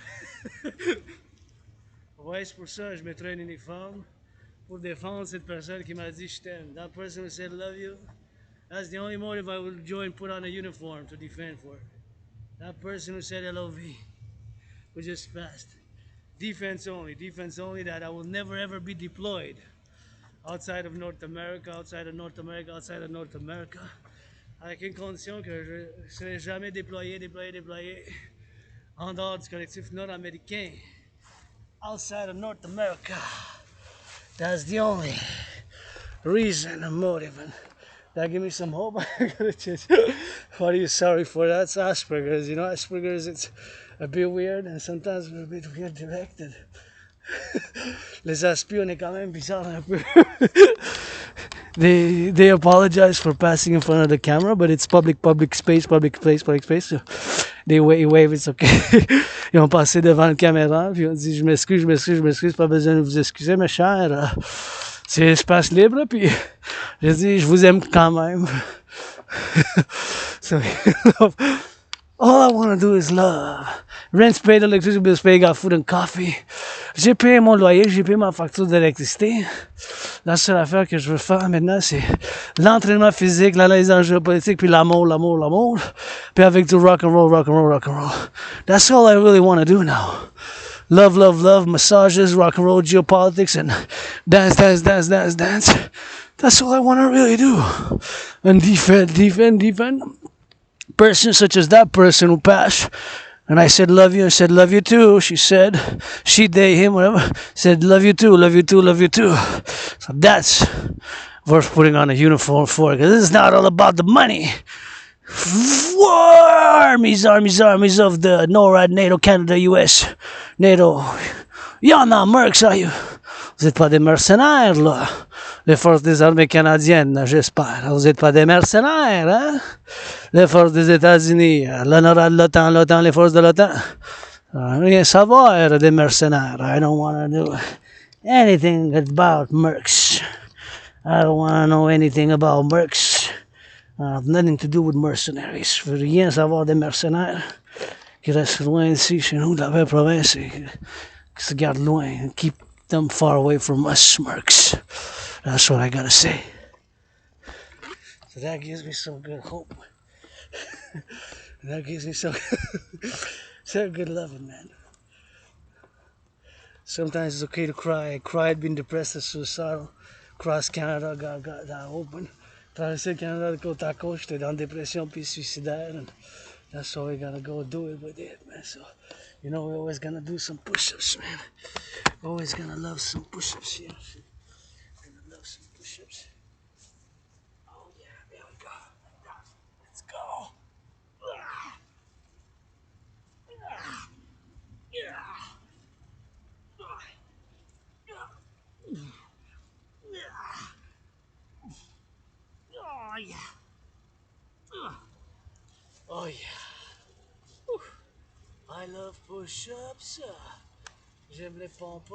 Ouais, c'est pour ça que je mettrai un uniforme pour défendre cette personne qui m'a dit je t'aime. That person who said love you, that's the only motive I would join, put on a uniform to defend for. That person who said LOV, who just passed. Defense only, that I will never ever be deployed outside of North America, outside of North America, outside of North America. Avec une condition que je ne serai jamais déployé en dehors du collectif nord-américain, outside of North America. That's the only reason and motive. And that give me some hope. I gotta change. What are you sorry for? That's Asperger's. You know, Asperger's, it's a bit weird and sometimes we're a bit weird directed. Les Aspions, on est quand même bizarre un peu. They apologize for passing in front of the camera, but it's public space. So they wave, it's okay. Ils ont passé devant la caméra, puis ils ont dit je m'excuse, pas besoin de vous excuser, mes chers. C'est espace libre, puis j'ai dit je vous aime quand même. So, all I want to do is love. Rent's paid, electricity bills paid, got food and coffee. J'ai payé mon loyer, j'ai payé ma facture d'électricité. La seule affaire que je veux faire maintenant, c'est l'entraînement physique, l'analyse géopolitique, puis l'amour. Puis avec du rock&roll. That's all I really want to do now. Love, massages, rock&roll, geopolitics, and dance. That's all I want to really do. And defend. Persons such as that person who passed, And I said, love you. I said, love you too. She said, she, they, him, whatever. Said, love you too, love you too, love you too. So that's worth putting on a uniform for. Because this is not all about the money. Armies of the NORAD, NATO, Canada, US, NATO. Y'en a mercs, are you? Vous n'êtes pas des mercenaires, là. Les forces des armées canadiennes, j'espère. Vous n'êtes pas des mercenaires, hein? Les forces des États-Unis, l'honorable l'OTAN, les forces de l'OTAN. Rien savoir des mercenaires. I don't want to do anything about mercs. I don't want to know anything about mercs. I have nothing to do with mercenaries. Je veux rien savoir des mercenaires qui restent loin d'ici, chez nous, de la belle province, et qui se gardent loin. Keep them far away from us, mercs. That's what I gotta say. So that gives me some good hope. That gives me some good loving, man. Sometimes it's okay to cry. I cried being depressed and suicidal. Across Canada, got that open. Traversé le Canada de côte à côte, j'étais dans dépression puis suicidaire. And that's why we gotta go do it with it, man. So, you know, we're always gonna do some push-ups, man. Always gonna love some push-ups, yeah. Gonna love some push-ups. Oh yeah, there we go. Let's go. Oh yeah. Oh yeah. Whew. I love push-ups. J'aime les pompes.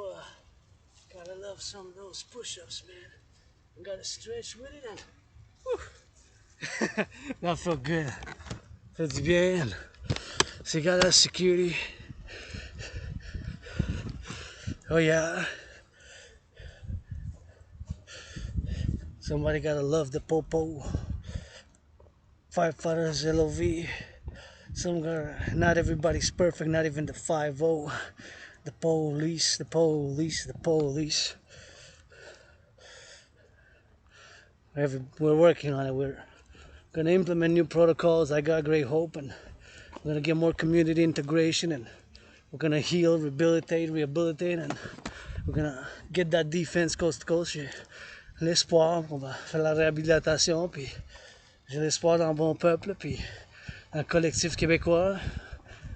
Gotta love some of those push-ups, man. You gotta stretch with it and whew. That felt good. Fait du bien. So you got that security. Oh yeah. Somebody gotta love the popo. Firefighters, LOV. Not everybody's perfect, not even the 5-0. The police. We're working on it. We're gonna implement new protocols. I got great hope, and we're gonna get more community integration, and we're gonna heal, rehabilitate, and we're gonna get that defense coast to coast. J'ai l'espoir qu'on va faire la réhabilitation, puis j'ai l'espoir dans le bon peuple, puis dans le collectif québécois,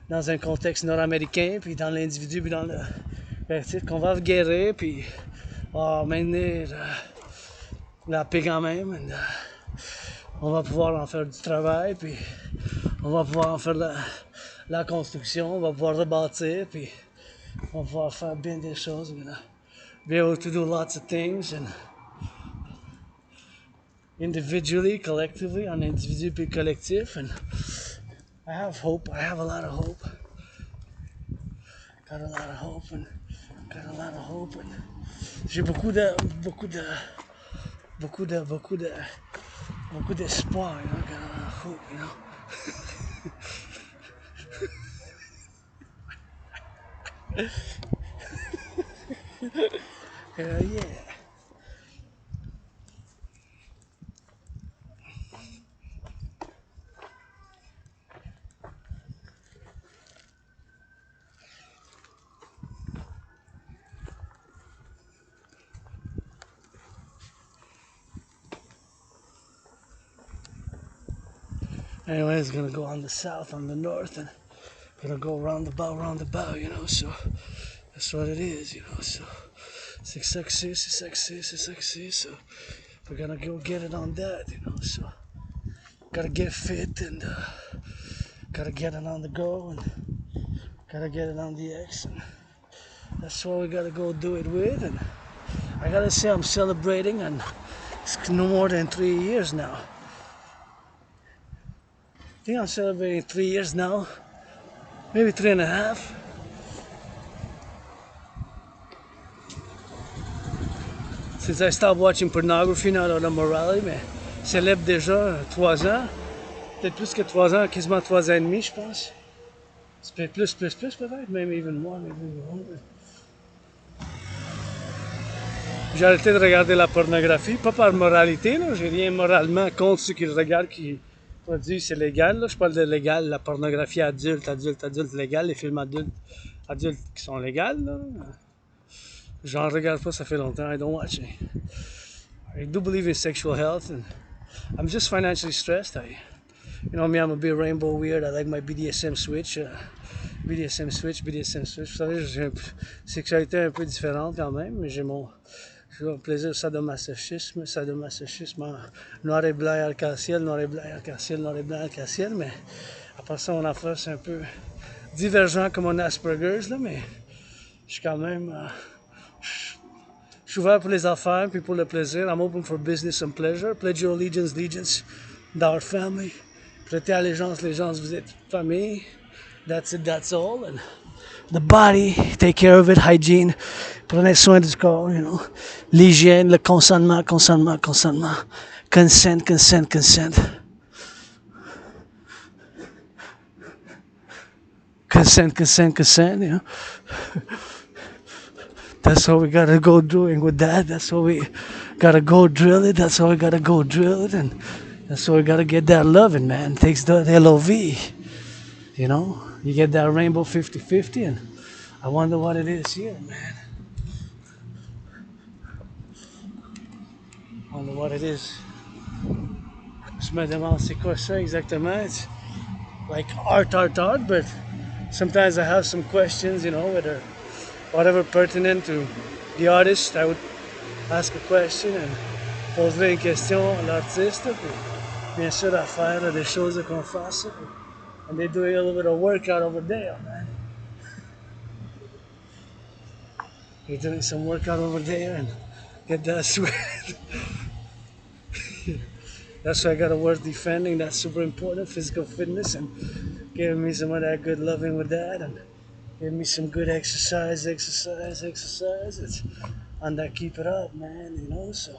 dans un contexte nord-américain, puis dans l'individu, puis dans le collectif, qu'on va guérir, puis maintenir la paix quand même. And, on va pouvoir en faire du travail, puis on va pouvoir en faire la construction, on va pouvoir rebâtir, puis on va pouvoir faire bien des choses. We're gonna be able to do lots of things, and individually, collectively, en individu puis collectif, and I have hope. I have a lot of hope. Got a lot of hope, and j'ai beaucoup d'espoir, you know. Got a lot of hope, you know. Hell yeah. Anyway, it's gonna go on the south, on the north, and gonna go roundabout, you know. So that's what it is, you know. So it's sexy. So we're gonna go get it on that, you know. So gotta get fit, and gotta get it on the go, and gotta get it on the X, and that's what we gotta go do it with. And I gotta say, I'm celebrating, and it's no more than 3 years now. I think I'm celebrating 3 years now, maybe 3.5. Since I stopped watching pornography, not out of morality, mais célèbre déjà 3 ans, peut-être plus que 3 ans, quasiment 3 ans et demi, je pense. C'est peut-être plus peut-être, même even more, maybe even longer. J'ai arrêté de regarder la pornographie, pas par moralité, là, j'ai rien moralement contre ceux qui le regardent, qui produit, c'est légal. Là. Je parle de légal, la pornographie adulte, adulte, adulte légal, les films adultes, adultes qui sont légaux. Là. J'en regarde pas, ça fait longtemps. I don't watch it. I do believe in sexual health, and I'm just financially stressed. You know me, I'm a bit rainbow weird. I like my BDSM switch. BDSM switch, BDSM switch. Vous savez, j'ai une sexualité un peu différente quand même, mais j'ai mon plaisir sadomasochisme, sadomasochisme en noir et blanc et arc-en-ciel, noir et blanc et arc-en-ciel, noir et blanc et arc-en-ciel, mais après ça, mon affaire, c'est un peu divergent comme mon Asperger's, là, mais je suis quand même... je suis ouvert pour les affaires puis pour le plaisir. I'm open for business and pleasure. Pledge your allegiance, allegiance, our family. Prêtez allégeance, allégeance, vous êtes famille. That's it, that's all. And the body, take care of it, hygiene. Prenez soin du corps, you know. L'hygiène, le consentement, consentement, consentement. Consent, consent, consent. Consent, consent, consent, you know. That's what we gotta go doing with that. That's what we gotta go drill it. That's what we gotta go drill it. And that's what we gotta get that loving, man. It takes the LOV, you know. You get that rainbow 50-50, and I wonder what it is here, man. I wonder what it is. Je me demande c'est quoi ça exactement. It's like art, but sometimes I have some questions, you know, whether whatever pertinent to the artist, I would ask a question and poserai une question à l'artiste. Puis bien sûr, à faire des choses qu'on fasse. And they're doing a little bit of workout over there, man. They're doing some workout over there and get that sweat. That's why I gotta work defending. That's super important. Physical fitness and giving me some of that good loving with that and giving me some good exercise. It's and I keep it up, man. You know, so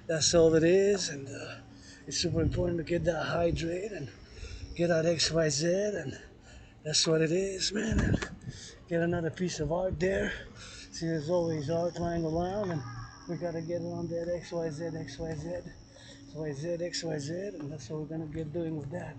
that's all it is. And it's super important to get that hydrate and get that XYZ, and that's what it is, man. And get another piece of art there. See, there's always art lying around, and we gotta get it on that XYZ, and that's what we're gonna get doing with that.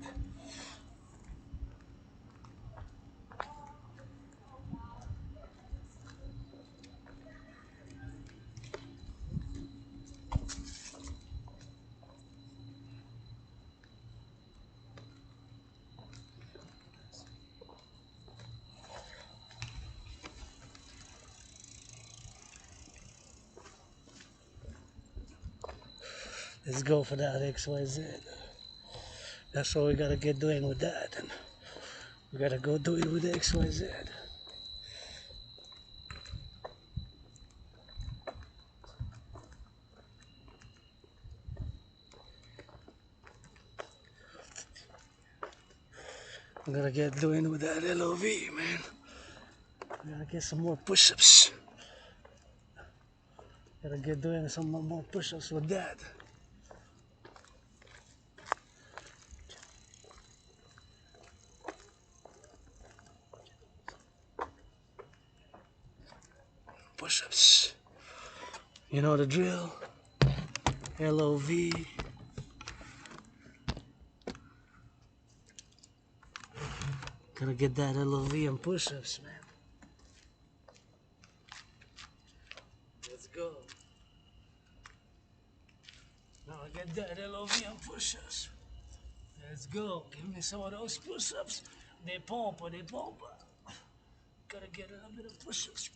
Let's go for that XYZ. That's what we gotta get doing with that, and we gotta go do it with XYZ. I'm gonna get doing with that LOV, man. I gotta get some more push-ups. Gotta get doing some more push-ups with that. Push-ups. You know the drill. LOV. Gotta get that LOV and push-ups, man. Let's go. Now I get that LOV and push-ups. Let's go. Give me some of those push-ups. They pump. Gotta get a little bit of push-ups.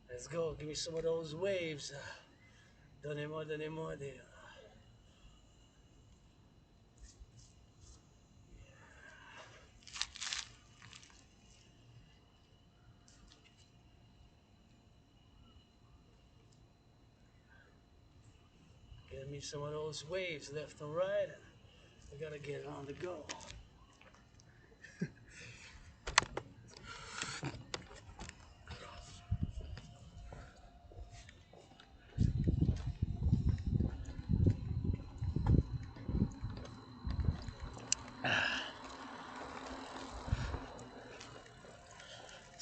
Let's go. Give me some of those waves. Donnez-moi des. Give me some of those waves left and right. We gotta get it on the go.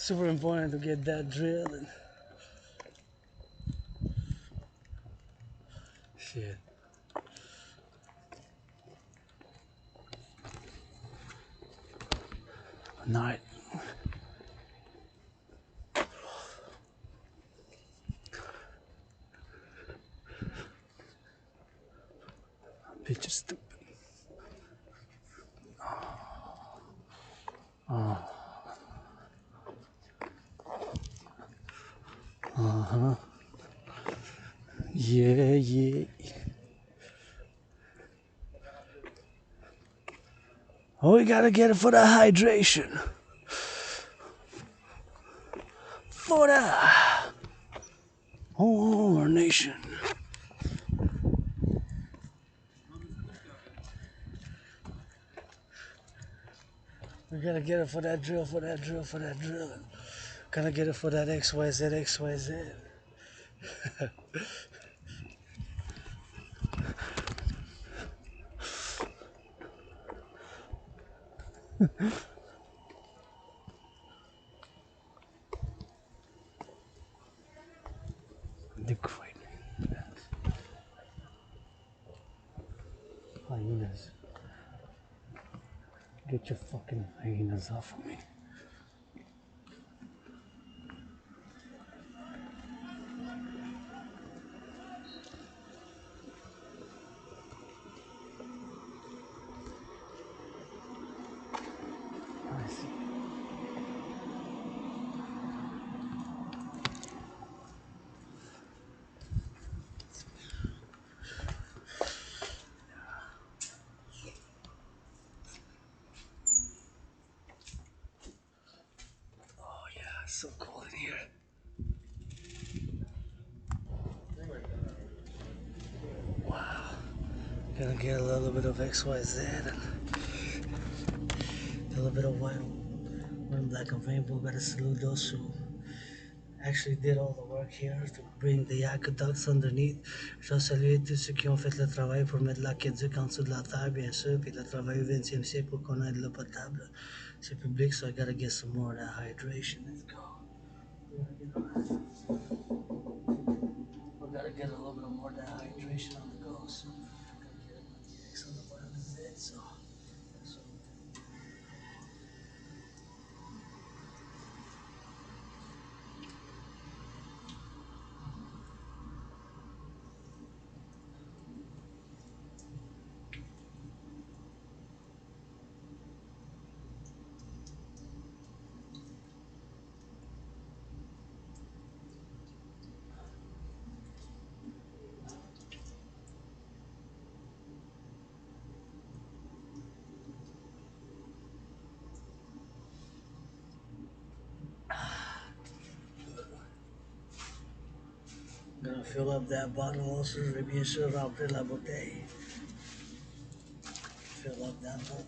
super important to get that drill and shit. Night. Bitch is stupid. Yeah, yeah. Oh, we gotta get it for the hydration. For the whole our nation. We gotta get it for that drill, for that drill, for that drill. Gotta get it for that XYZ, XYZ. The great hyenas. Get your fucking hyenas off of me. I see. Oh yeah, it's so cold in here. Wow. Gonna get a little bit of XYZ and a little bit of white and black and rainbow. Gotta salute those who actually did all the work here to bring the aqueducts underneath. Je dois saluer tous ceux qui ont fait le travail pour mettre l'aqueduc en dessous de la terre, bien sûr, puis le travail au 20e siècle pour qu'on ait de l'eau potable. C'est public, so I gotta get some more of that hydration. Let's go. We gotta get a little bit more of that hydration on the go, so I gotta get it on the X on the bottom of it, so that's what I'm gonna fill up that bottle also, bien sûr, remplir la bouteille. Fill up that bottle.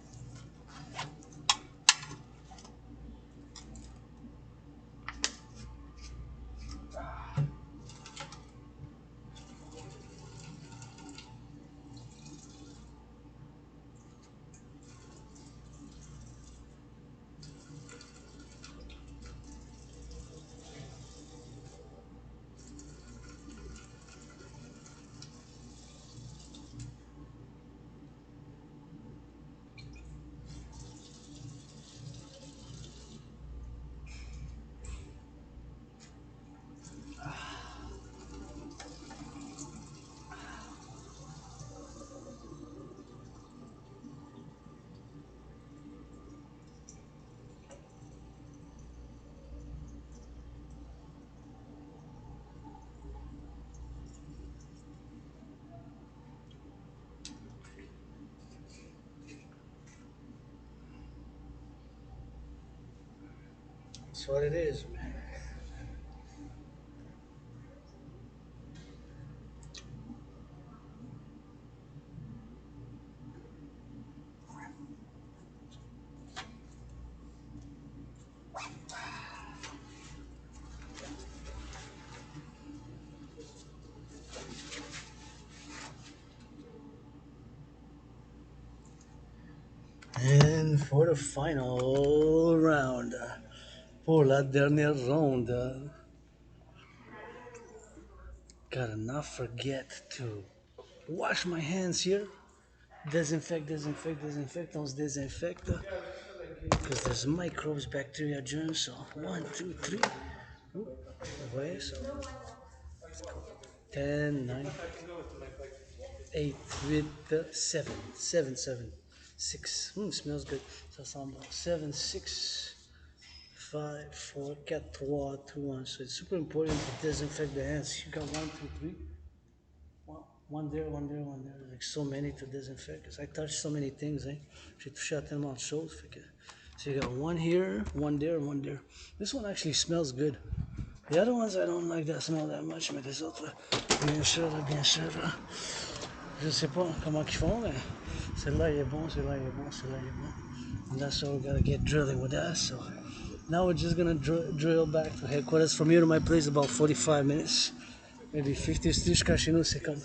That's what it is, man. And for the final round, pour la dernière ronde. Gotta not forget to wash my hands here. Disinfect, disinfect, disinfect. On se désinfecte. Because there's microbes, bacteria, germs. So 1, 2, 3. Vous voyez ça? 10, 9, 8, 8, 7. 7, 7. 6. Smells good. Ça sent bon. 7, 6. 5, 4, 4, 3, 2, 1. So it's super important to disinfect the hands. You got 1, 2, 3. One there, one there, one there. Like so many to disinfect. Because I touched so many things, eh? J'ai touché à tellement de choses. So you got one here, one there, one there. This one actually smells good. The other ones I don't like that smell that much, mais les autres, bien sûr, bien sûr. Je sais pas comment ils font, mais celui-là il est bon, celui-là il est bon, celui-là il est bon. And that's why we gotta get drilling with that. So now we're just gonna drill back to headquarters. From here to my place about 45 minutes. Maybe 50, jusqu'à chez nous c'est comme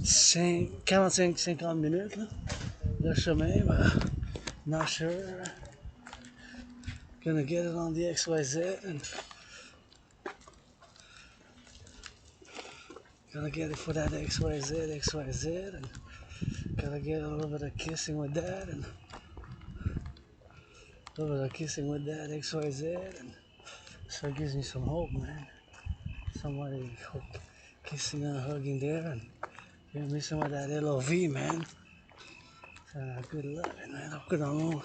45-50 minutes là. Le chemin, not sure. Gonna get it on the XYZ and gonna get it for that XYZ and gotta get a little bit of kissing with that and a little bit of kissing with that XYZ and so it gives me some hope, man. Somebody kissing and hugging there and give me some of that LOV, man. Good luck, man. Good amour.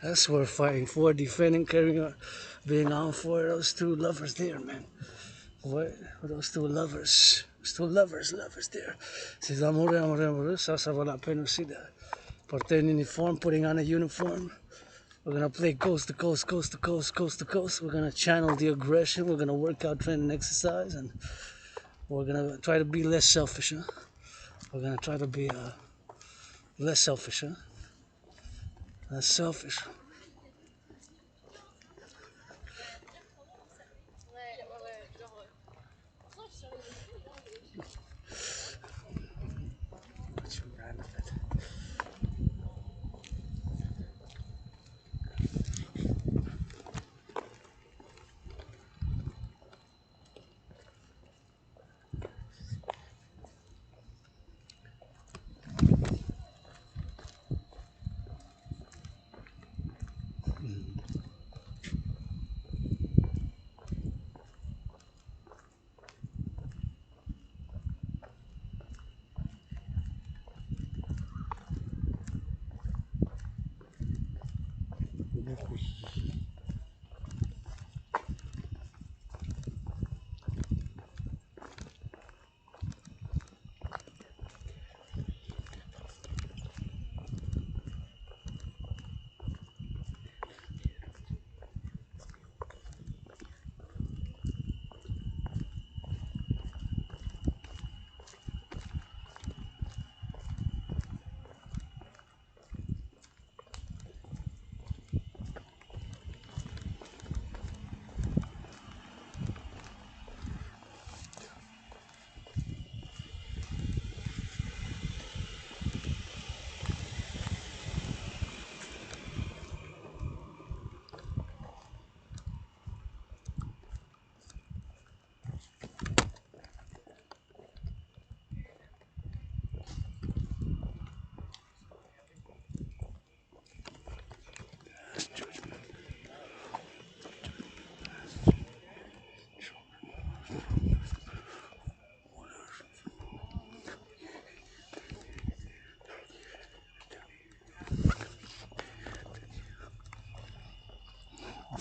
That's what we're fighting for, defending, carrying on, being on for those two lovers there, man. What? Those two lovers. Those two lovers there. Ces amoureux, ça vaut la peine aussi de porter un uniforme, putting on a uniform. We're gonna play coast to coast, coast to coast, coast to coast. We're gonna channel the aggression. We're gonna work out, train, and exercise, and we're gonna try to be less selfish. Huh? We're gonna try to be less selfish. Huh? Less selfish.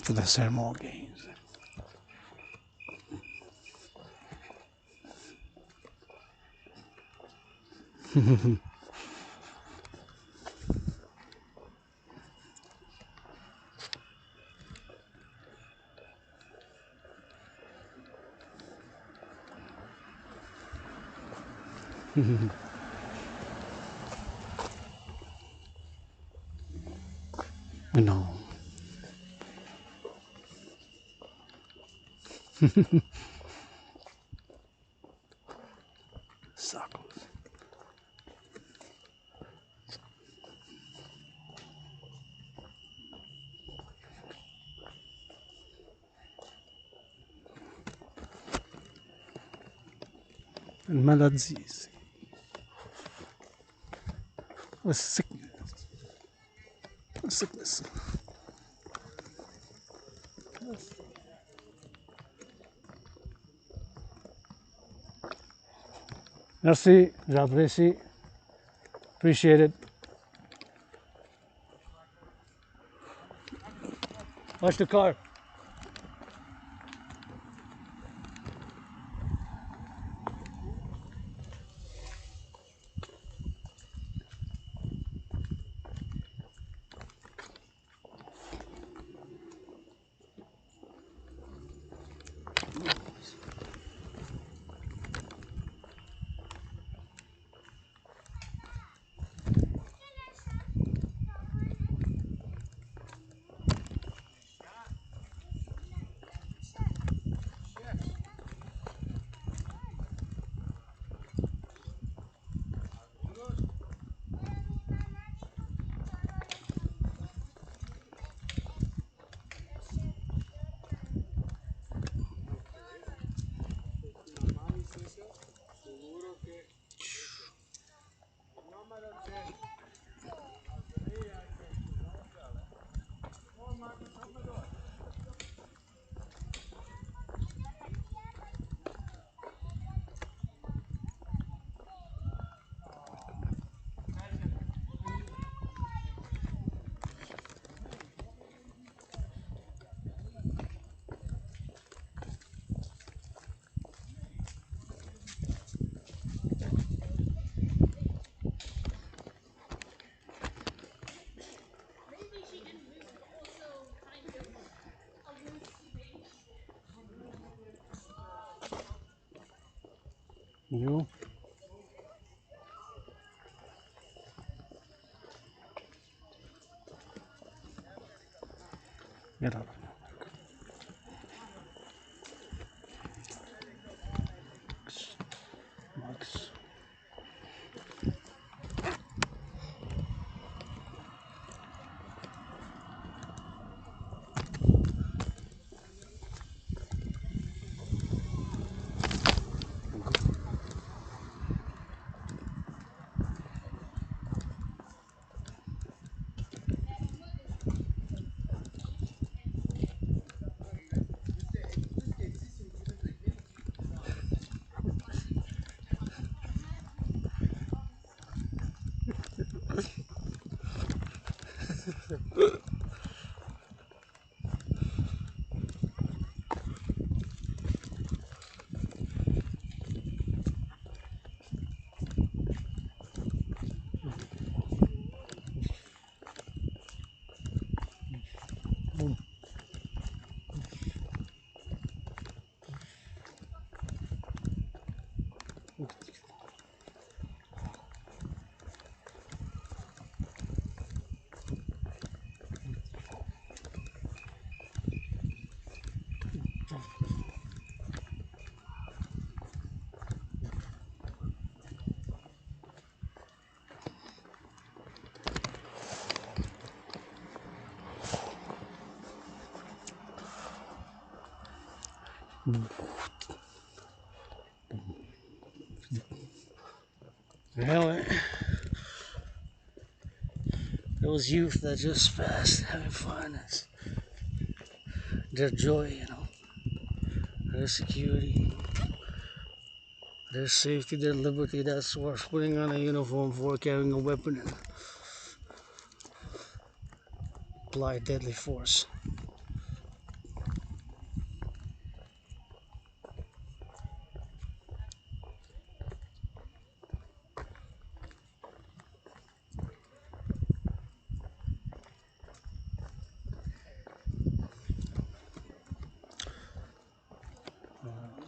To the ceremonial games. No. Suckles. Une maladie. A sickness. A sickness. Merci, j'apprécie. Appreciate it. Watch the car. You? Get out. Max. Well, those youth that just passed having fun, their joy, their security, their safety, their liberty, that's worth putting on a uniform for, carrying a weapon and apply deadly force.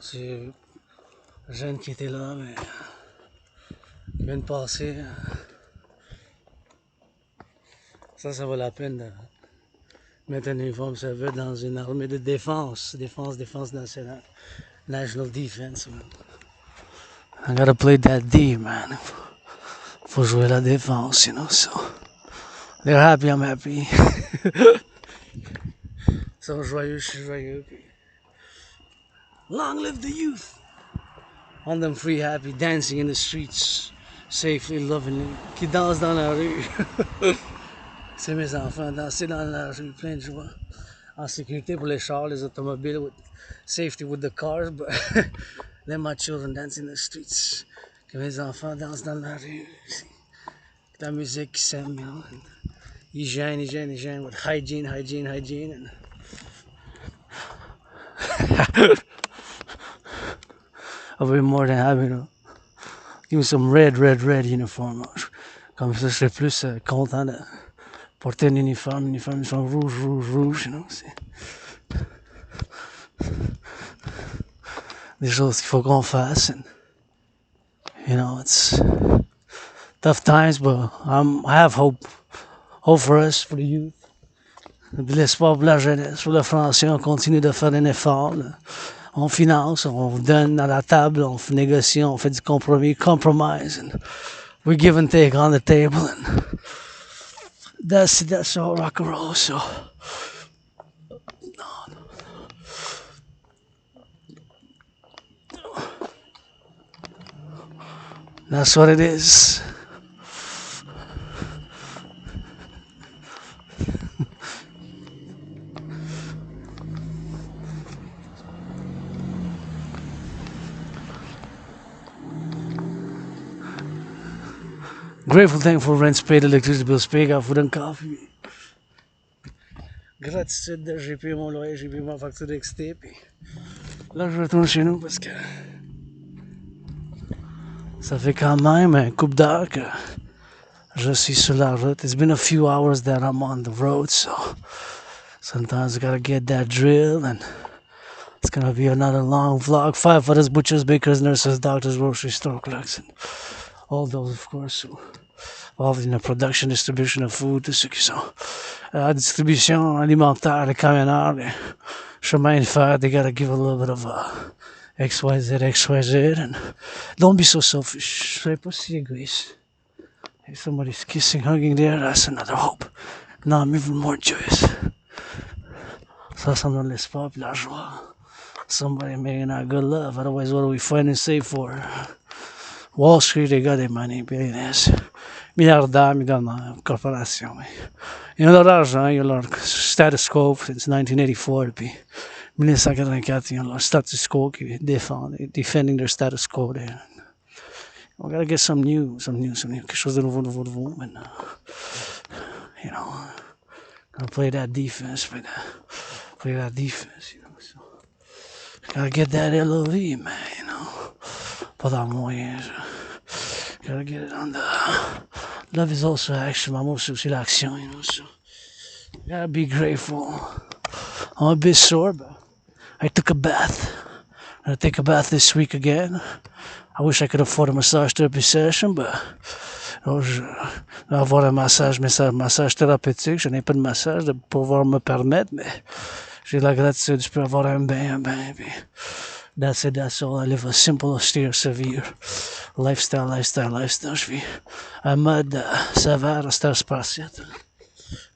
C'est les jeunes qui étaient là, mais qui viennent de passer. Ça vaut la peine de mettre un uniforme serveur dans une armée de défense nationale. National defense, man. I gotta play that D, man. Faut jouer la défense, so. They're happy, I'm happy. Ils sont joyeux, je suis joyeux. Long live the youth! On them free, happy, dancing in the streets, safely, lovingly, qui dansent dans la rue. C'est mes enfants, danser dans la rue, plein de joie. En sécurité pour les chars, les automobiles, with safety with the cars, but let my children dance in the streets. Que mes enfants dansent dans la rue. La musique qui s'aime, you know. Hygiene, hygiene, hygiene, with hygiene, hygiene, hygiene. And I'll be more than happy, you know. Give me some red, red, red uniform. Comme ça, je serais plus content de porter un uniforme rouge, rouge, rouge, you know. C'est des choses qu'il faut qu'on fasse. And, you know, it's tough times, but I have hope. Hope for us, for the youth. De l'espoir pour la jeunesse, pour le français. On continue de faire un effort. Là. On finance, on donne à la table, on négocie, on fait du compromis, compromise. And we give and take on the table. And that's all rock and roll. So. That's what it is. Grateful, thankful, rent paid, electricity bills paid, got food and coffee. Gratitude de j'ai payé mon loyer, j'ai payé ma facture d'exté, puis là je retourne chez nous parce que ça fait quand même un couple d'heures que je suis sur la route. It's been a few hours that I'm on the road, so sometimes I gotta get that drill, and it's gonna be another long vlog. Firefighters, butchers, bakers, nurses, doctors, grocery store clerks, and all those, of course, who involved in the production, distribution of food, tous ceux qui sont à la distribution alimentaire, les camionneurs, les chemins de fer, they gotta give a little bit of XYZ, XYZ, and don't be so selfish. Soyez pas si égoïste. If somebody's kissing, hugging there, that's another hope. No, I'm even more joyous. Ça me donne l'espoir et la joie. Somebody making our good love. Otherwise, what are we fighting safe for? Wall Street, they got their money, billionaires. Milliardaires, millionnaires, corporations. Ils ont leur argent, ils ont leur status quo since 1984, depuis 1984, ils ont leur status quo qui défendent, defending their status quo there. We gotta get some new, quelque chose de nouveau, and you know, gotta play that defense, you know, so gotta get that LOV, man, you know, pas dans le moyen, gotta get it on the, love is also action, amour c'est aussi l'action, you know, so gotta be grateful. I'm a bit sore, but I took a bath. I'm gonna take a bath this week again. I wish I could afford a massage therapy session, but je vais avoir un massage thérapeutique. Je n'ai pas de massage de pouvoir me permettre, mais j'ai la gratitude. Je peux avoir un bain, puis that's all. I live a simple, austere, severe lifestyle. Je vis un mode sévère, austère, spartiate.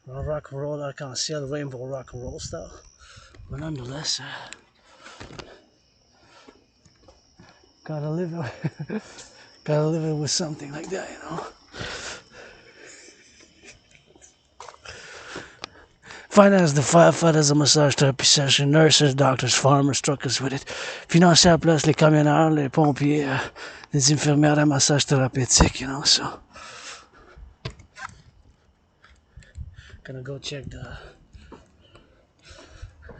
Rock and roll, arc-en-ciel, rainbow rock and roll style. But nonetheless, gotta live it with something like that, you know. Finance the firefighters, a massage therapy session, nurses, doctors, farmers, truckers with it. Financer à place les camionneurs, les pompiers, les infirmières, un massage thérapeutique, you know, so. Gonna go check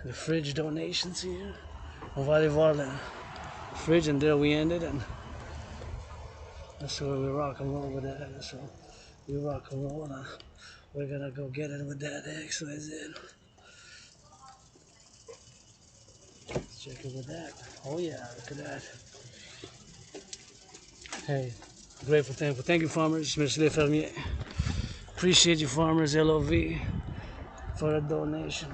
the fridge donations here. On va aller voir le fridge, and there we ended, and that's where we rock and roll with that. That's where we rock and roll, and we're gonna go get it with that XYZ. Let's check it with that. Oh yeah, look at that. Hey, grateful, thankful. Thank you, farmers. Merci les fermiers. Appreciate you, farmers. LOV for a donation.